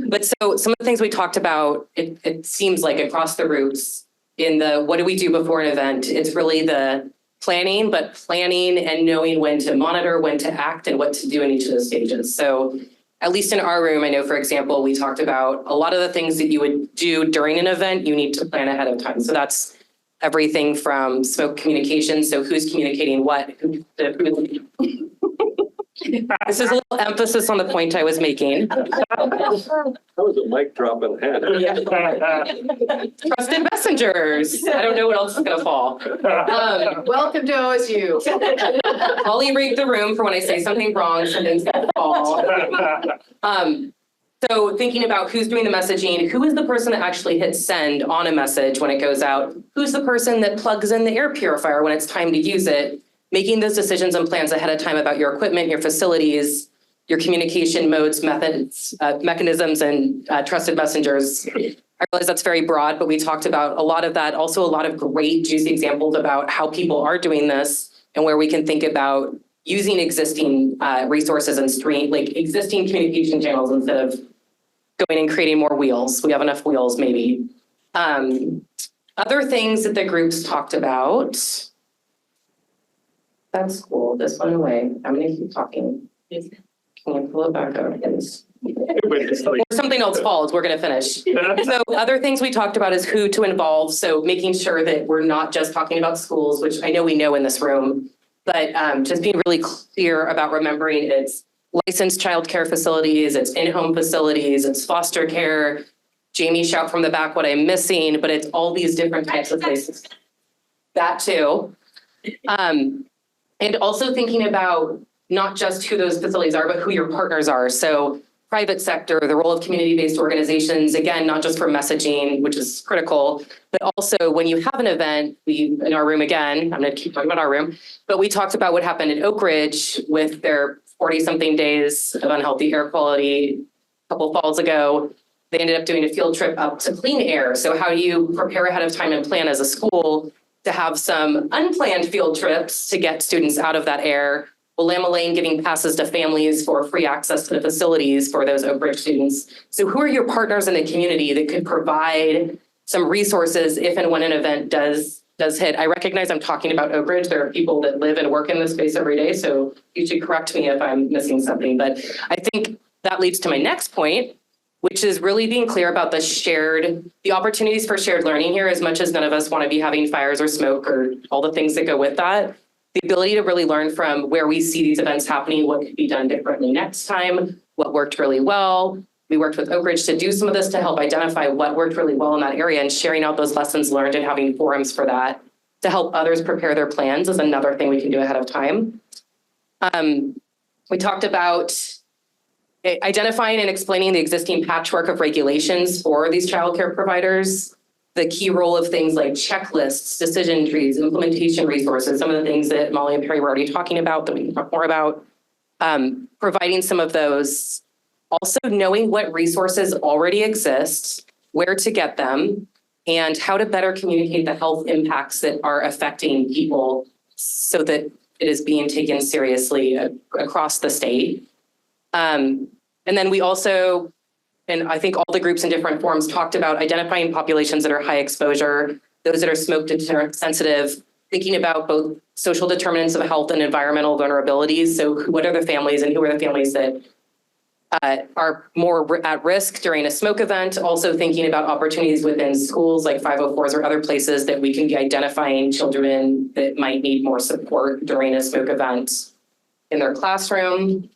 But so some of the things we talked about, it seems like across the routes in the what do we do before an event, it's really the planning, but planning and knowing when to monitor, when to act, and what to do in each of those stages. So at least in our room, I know, for example, we talked about a lot of the things that you would do during an event, you need to plan ahead of time. So that's everything from smoke communication. So who's communicating what? This is a little emphasis on the point I was making. That was a mic drop in the head. Trusted messengers. I don't know what else is going to fall. Welcome to OSU. Molly rigged the room for when I say something wrong, something's going to fall. So thinking about who's doing the messaging, who is the person that actually hits send on a message when it goes out? Who's the person that plugs in the air purifier when it's time to use it? Making those decisions and plans ahead of time about your equipment, your facilities, your communication modes, methods, mechanisms, and trusted messengers. I realize that's very broad, but we talked about a lot of that. Also, a lot of great juicy examples about how people are doing this and where we can think about using existing resources and existing communication channels instead of going and creating more wheels. We have enough wheels, maybe. Other things that the groups talked about. That's cool. This went away. I'm going to keep talking. Can you pull it back up? Or something else falls, we're going to finish. So other things we talked about is who to involve. So making sure that we're not just talking about schools, which I know we know in this room, but just being really clear about remembering it's licensed childcare facilities, it's in-home facilities, it's foster care. Jamie, shout from the back what I'm missing, but it's all these different types of places. That too. And also thinking about not just who those facilities are, but who your partners are. So private sector, the role of community-based organizations, again, not just for messaging, which is critical, but also when you have an event, in our room again, I'm going to keep talking about our room, but we talked about what happened in Oak Ridge with their 40-something days of unhealthy air quality a couple falls ago. They ended up doing a field trip up to clean air. So how do you prepare ahead of time and plan as a school to have some unplanned field trips to get students out of that air? Willamette Lane giving passes to families for free access to the facilities for those Oak Ridge students. So who are your partners in the community that could provide some resources if and when an event does hit? I recognize I'm talking about Oak Ridge. There are people that live and work in this space every day, so you should correct me if I'm missing something. But I think that leads to my next point, which is really being clear about the opportunities for shared learning here, as much as none of us want to be having fires or smoke or all the things that go with that. The ability to really learn from where we see these events happening, what could be done differently next time, what worked really well. We worked with Oak Ridge to do some of this to help identify what worked really well in that area, and sharing out those lessons learned and having forums for that to help others prepare their plans is another thing we can do ahead of time. We talked about identifying and explaining the existing patchwork of regulations for these childcare providers, the key role of things like checklists, decision trees, implementation resources, some of the things that Molly and Perry were already talking about that we can talk more about, providing some of those. Also knowing what resources already exist, where to get them, and how to better communicate the health impacts that are affecting people so that it is being taken seriously across the state. And then we also, and I think all the groups in different forms talked about identifying populations that are high exposure, those that are smoke deterrent sensitive, thinking about both social determinants of health and environmental vulnerabilities. So what are the families and who are the families that are more at risk during a smoke event? Also thinking about opportunities within schools like 504s or other places that we can be identifying children that might need more support during a smoke event in their classroom.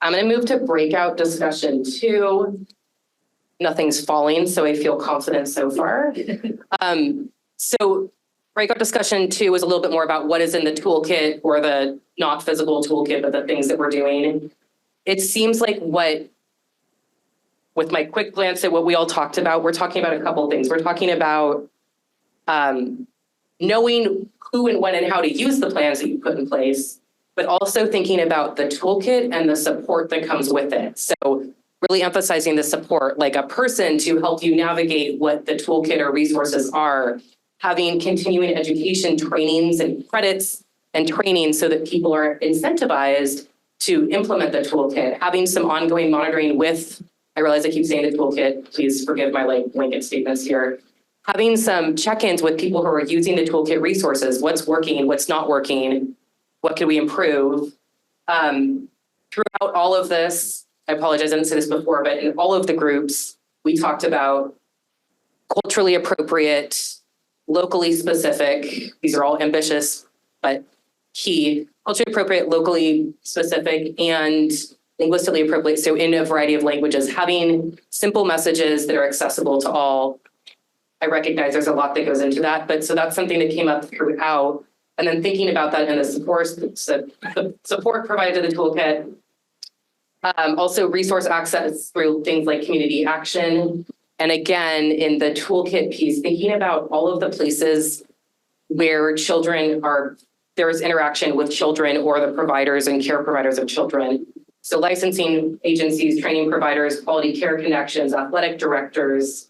I'm going to move to breakout discussion 2. Nothing's falling, so I feel confident so far. So breakout discussion 2 is a little bit more about what is in the toolkit, or the not physical toolkit, but the things that we're doing. It seems like with my quick glance at what we all talked about, we're talking about a couple of things. We're talking about knowing who and when and how to use the plans that you put in place, but also thinking about the toolkit and the support that comes with it. So really emphasizing the support, like a person to help you navigate what the toolkit or resources are, having continuing education trainings and credits and training so that people are incentivized to implement the toolkit, having some ongoing monitoring with, I realize I keep saying the toolkit, please forgive my blanket statements here, having some check-ins with people who are using the toolkit resources, what's working, what's not working, what can we improve? Throughout all of this, I apologize, I didn't say this before, but in all of the groups, we talked about culturally appropriate, locally specific, these are all ambitious, but key, culturally appropriate, locally specific, and linguistically appropriate. So in a variety of languages, having simple messages that are accessible to all. I recognize there's a lot that goes into that, but so that's something that came up throughout. And then thinking about that in the support provided to the toolkit. Also resource access through things like community action. And again, in the toolkit piece, thinking about all of the places where there's interaction with children or the providers and care providers of children. So licensing agencies, training providers, quality care connections, athletic directors.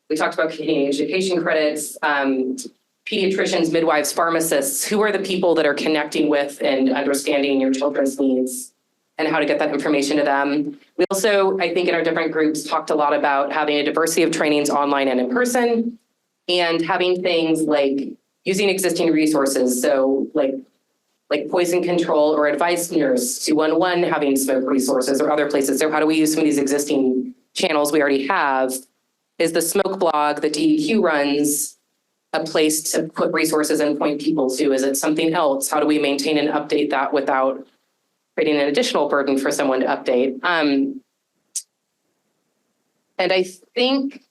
We talked about continuing education credits, pediatricians, midwives, pharmacists. Who are the people that are connecting with and understanding your children's needs and how to get that information to them? We also, I think in our different groups, talked a lot about having a diversity of trainings online and in person, and having things like using existing resources. So like poison control or advice nurse, 211 having smoke resources or other places. So how do we use some of these existing channels we already have? Is the smoke blog that DEQ runs a place to put resources and point people to? Is it something else? How do we maintain and update that without creating an additional burden for someone to update? And I think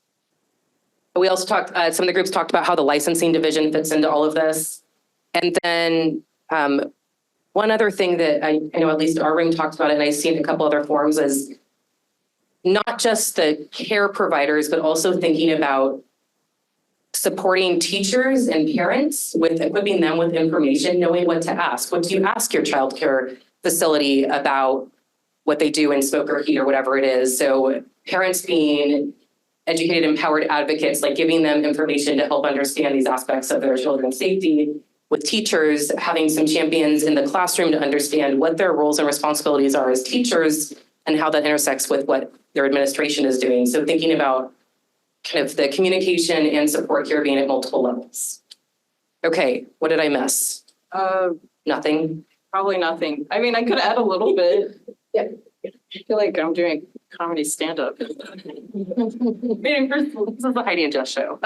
we also talked, some of the groups talked about how the licensing division fits into all of this. And then one other thing that I know at least our room talked about it, and I see in a couple other forums, is not just the care providers, but also thinking about supporting teachers and parents with equipping them with information, knowing what to ask. What do you ask your childcare facility about what they do in smoke or heat or whatever it is? So parents being educated, empowered advocates, like giving them information to help understand these aspects of their children's safety. With teachers, having some champions in the classroom to understand what their roles and responsibilities are as teachers and how that intersects with what their administration is doing. So thinking about kind of the communication and support here being at multiple levels. Okay, what did I miss? Nothing. Probably nothing. I mean, I could add a little bit. Yeah. I feel like I'm doing comedy stand-up. Meeting first, this is the Heidi and Jess show.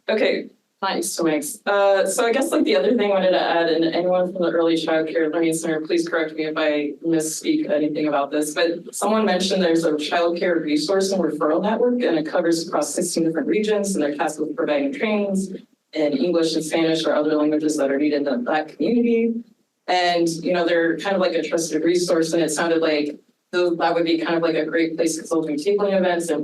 Okay, nice, thanks. So I guess like the other thing I wanted to add, and anyone from the Early Childcare Learning Center, please correct me if I misspeak anything about this, but someone mentioned there's a childcare resource and referral network, and it covers across 16 different regions, and they're tasked with providing trainings in English and Spanish or other languages that are needed in that community. And, you know, they're kind of like a trusted resource, and it sounded like that would be kind of like a great place to hold tabling events and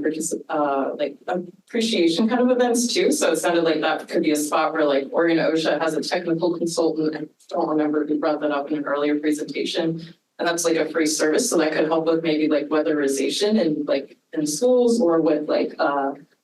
like appreciation kind of events too. So it sounded like that could be a spot where like Oregon OSHA has a technical consultant. I don't remember who brought that up in an earlier presentation. And that's like a free service. So that could help with maybe like weatherization and like in schools or with like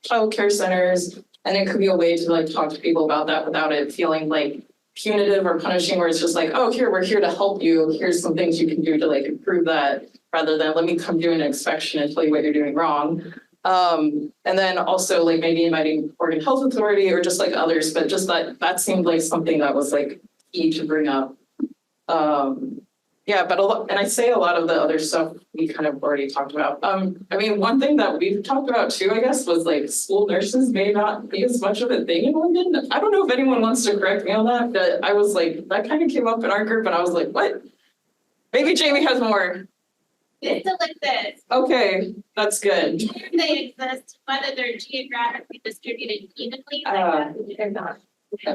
childcare centers. And it could be a way to like talk to people about that without it feeling like punitive or punishing, where it's just like, oh, here, we're here to help you. Here's some things you can do to like improve that, rather than let me come do an inspection and tell you what you're doing wrong. And then also like maybe inviting Oregon Health Authority or just like others, but just that seemed like something that was like key to bring up. Yeah, but and I say a lot of the other stuff we kind of already talked about. I mean, one thing that we've talked about too, I guess, was like school nurses may not be as much of a thing in Oregon. I don't know if anyone wants to correct me on that, but I was like, that kind of came up in our group and I was like, what? Maybe Jamie has more. It's a this. Okay, that's good. They exist, whether they're geographically distributed evenly, they're not.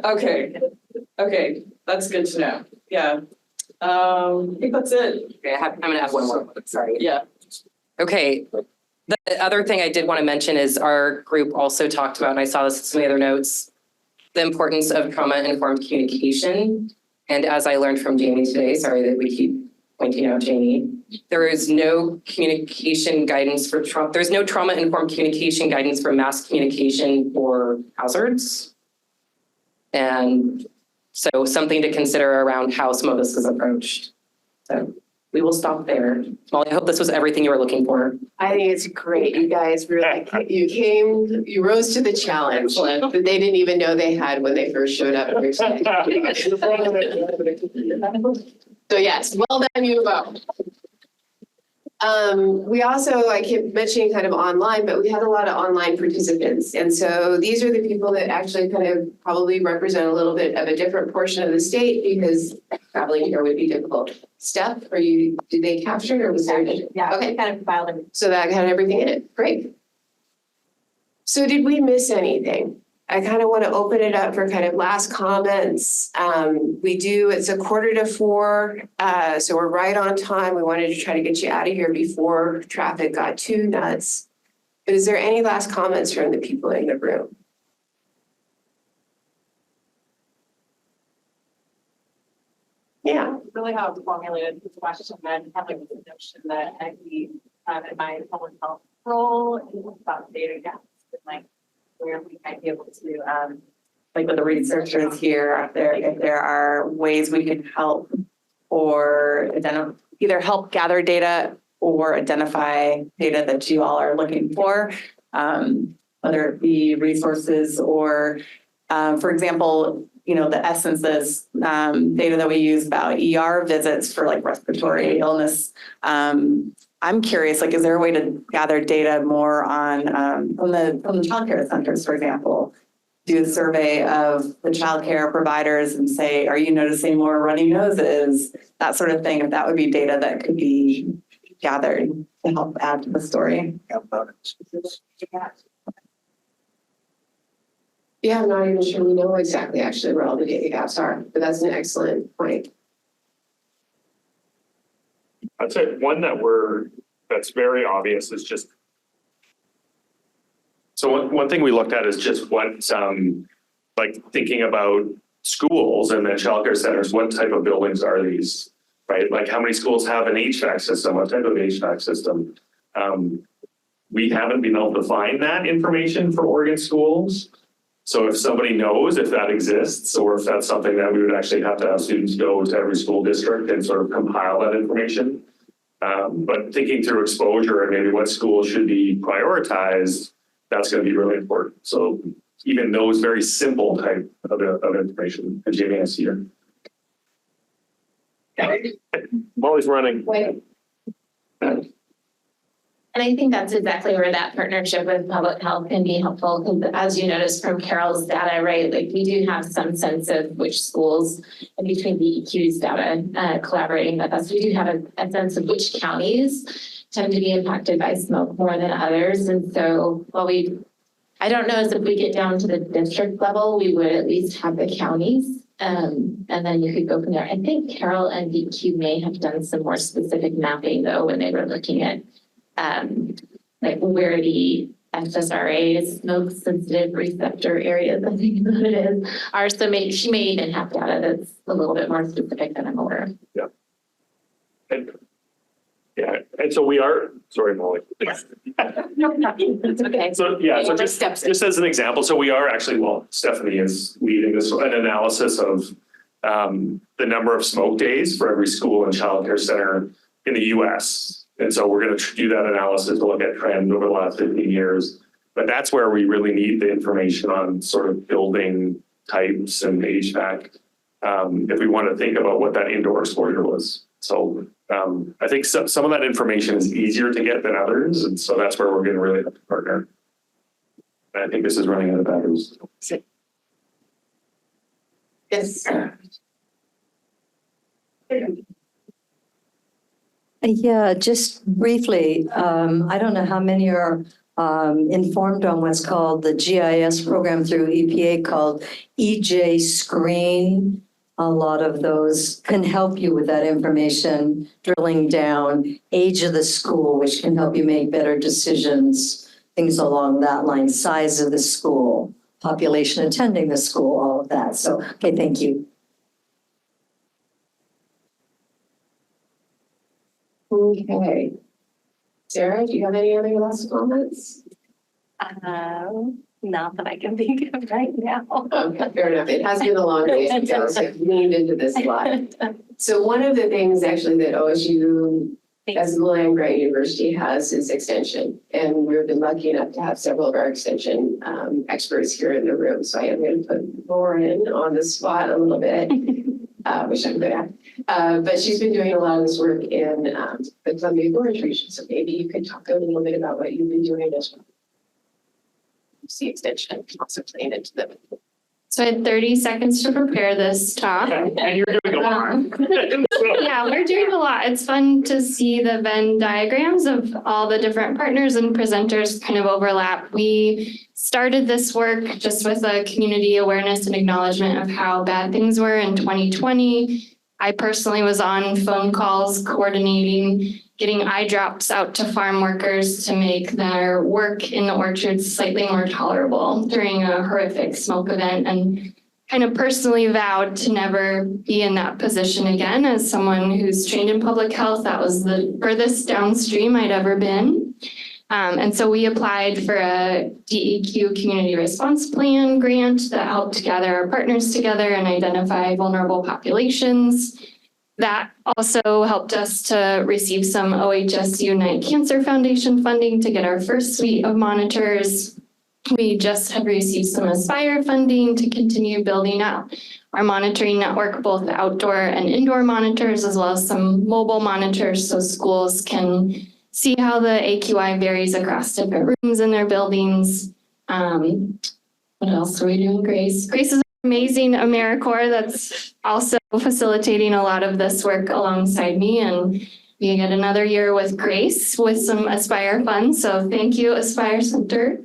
Okay, that's good to know. Yeah. I think that's it. Okay, I'm gonna have one more, sorry. Yeah. Okay, the other thing I did want to mention is our group also talked about, and I saw this in some of the other notes, the importance of trauma-informed communication. And as I learned from Jamie today, sorry that we keep pointing out Jamie, there is no communication guidance for trauma. There's no trauma-informed communication guidance for mass communication for hazards. And so something to consider around how some of this is approached. So we will stop there. Molly, I hope this was everything you were looking for. I think it's great. You guys really, you rose to the challenge that they didn't even know they had when they first showed up. So yes, well done, you both. We also, I keep mentioning kind of online, but we had a lot of online participants. And so these are the people that actually kind of probably represent a little bit of a different portion of the state because traveling here would be difficult. Steph, did they capture it or was there? Yeah, okay. Kind of filed them. So that had everything in it. Great. So did we miss anything? I kind of want to open it up for kind of last comments. It's 3:45, so we're right on time. We wanted to try to get you out of here before traffic got too nuts. But is there any last comments from the people in the room? Yeah. Really how I formulated this question and having the notion that equity in my public health role is about data gaps and like where we might be able to Like with the researchers here, if there are ways we can help or either help gather data or identify data that you all are looking for, whether it be resources or, for example, the essences data that we use about ER visits for like respiratory illness. I'm curious, like, is there a way to gather data more on from the childcare centers, for example? Do a survey of the childcare providers and say, are you noticing more runny noses? That sort of thing. If that would be data that could be gathered to help add to the story. Yeah, I'm not even sure we know exactly actually where all the data gaps are, but that's an excellent point. I'd say one that's very obvious is just. So one thing we looked at is just what, like thinking about schools and then childcare centers, what type of buildings are these, right? Like how many schools have an HVAC system, what type of HVAC system? We haven't been able to find that information for Oregon schools. So if somebody knows if that exists, or if that's something that we would actually have to have students go to every school district and sort of compile that information. But thinking through exposure and maybe what schools should be prioritized, that's going to be really important. So even those very simple type of information, and Jamie, I see here. Molly's running. Wait. And I think that's exactly where that partnership with public health can be helpful, because as you noticed from Carol's data, right, like we do have some sense of which schools, and between the EQ's data collaborating with us, we do have a sense of which counties tend to be impacted by smoke more than others. And so while I don't know if we get down to the district level, we would at least have the counties. And then you could go from there. I think Carol and DQ may have done some more specific mapping though, when they were looking at like where the SSRA, smoke sensitive receptor areas, I think is what it is, are. So she may even have data that's a little bit more specific than I'm aware of. Yeah. And so we are, sorry, Molly. It's okay. So yeah, so just as an example, so we are actually, Stephanie is leading this, an analysis of the number of smoke days for every school and childcare center in the US. And so we're going to do that analysis to look at trend over the last 15 years. But that's where we really need the information on sort of building types and HVAC if we want to think about what that indoor exposure was. So I think some of that information is easier to get than others. And so that's where we're going to really have to partner. And I think this is running out of batteries. Yes. Yeah, just briefly, I don't know how many are informed on what's called the GIS program through EPA called EJ Screen. A lot of those can help you with that information, drilling down, age of the school, which can help you make better decisions, things along that line, size of the school, population attending the school, all of that. So, okay, thank you. Okay. Sarah, do you have any other last comments? Not that I can think of right now. Okay, fair enough. It has been a long day since I've leaned into this a lot. So one of the things actually that OSU as the land grant university has is extension. And we've been lucky enough to have several of our extension experts here in the room. So I am going to put Lauren on the spot a little bit, which I'm good at. But she's been doing a lot of this work in the Columbia Gorge region. So maybe you could talk a little bit about what you've been doing as well. See extension also playing into them. So I had 30 seconds to prepare this talk. And you're doing a lot. Yeah, we're doing a lot. It's fun to see the Venn diagrams of all the different partners and presenters kind of overlap. We started this work just with a community awareness and acknowledgement of how bad things were in 2020. I personally was on phone calls coordinating getting eye drops out to farm workers to make their work in the orchards slightly more tolerable during a horrific smoke event, and kind of personally vowed to never be in that position again. As someone who's trained in public health, that was the furthest downstream I'd ever been. And so we applied for a DEQ community response plan grant that helped gather our partners together and identify vulnerable populations. That also helped us to receive some OHS Unite Cancer Foundation funding to get our first suite of monitors. We just have received some Aspire funding to continue building out our monitoring network, both outdoor and indoor monitors, as well as some mobile monitors so schools can see how the AQI varies across different rooms in their buildings. What else are we doing, Grace? Grace is amazing AmeriCorps that's also facilitating a lot of this work alongside me, and we get another year with Grace with some Aspire funds. So thank you, Aspire Center.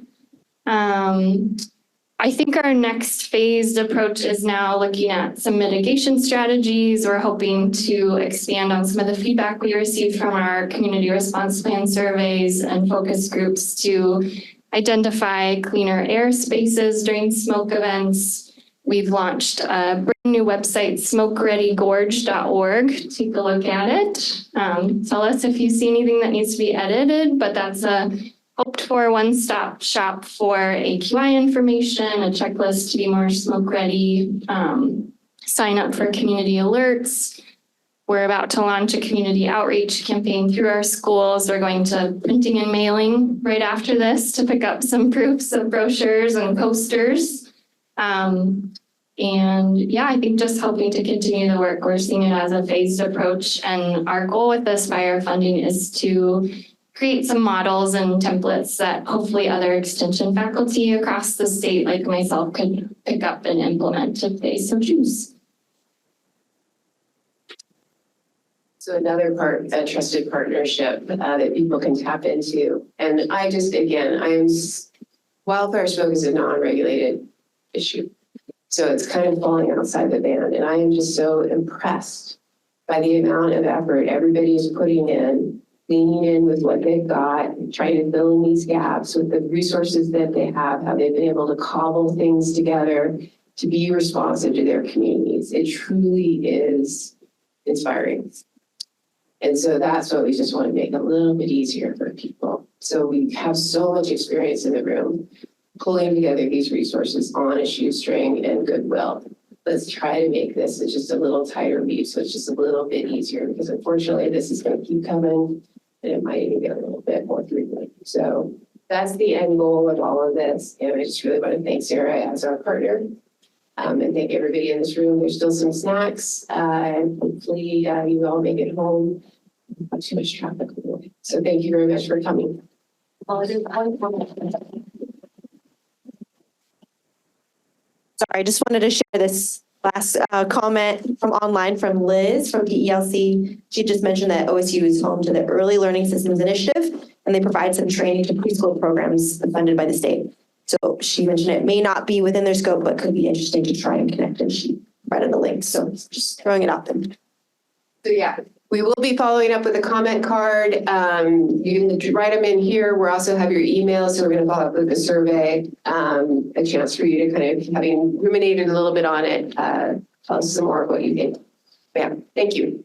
I think our next phased approach is now looking at some mitigation strategies. We're hoping to expand on some of the feedback we received from our community response plan surveys and focus groups to identify cleaner air spaces during smoke events. We've launched a brand new website, smokereadygorge.org. Take a look at it. Tell us if you see anything that needs to be edited, but that's a hoped for one-stop shop for AQI information, a checklist to be more smoke ready, sign up for community alerts. We're about to launch a community outreach campaign through our schools. We're going to printing and mailing right after this to pick up some proofs of brochures and posters. And yeah, I think just helping to continue the work. We're seeing it as a phased approach. And our goal with the Aspire funding is to create some models and templates that hopefully other extension faculty across the state, like myself, could pick up and implement if they so choose. So another part, a trusted partnership that people can tap into. And I just, again, wildfire smoke is a non-regulated issue. So it's kind of falling outside the band. And I am just so impressed by the amount of effort everybody is putting in, leaning in with what they've got, trying to fill in these gaps with the resources that they have, how they've been able to cobble things together to be responsive to their communities. It truly is inspiring. And so that's what we just want to make a little bit easier for people. So we have so much experience in the room, pulling together these resources on a shoestring and goodwill. let's try to make this just a little tighter view, so it's just a little bit easier, because unfortunately this is going to keep coming and it might even get a little bit more frequent. So that's the end goal of all of this. And I just really want to thank Sara as our partner. And thank everybody in this room. There's still some snacks. Hopefully you all make it home. Not too much traffic. So thank you very much for coming. Sorry, I just wanted to share this last comment from online from Liz from PELC. She just mentioned that OSU is home to the Early Learning Systems Initiative, and they provide some training to preschool programs funded by the state. So she mentioned it may not be within their scope, but could be interesting to try and connect, and she provided a link. So just throwing it out there. So yeah, we will be following up with a comment card. You can write them in here. We'll also have your email. So we're going to follow up with a survey, a chance for you to kind of, having ruminated a little bit on it, tell us some more of what you think. Yeah, thank you.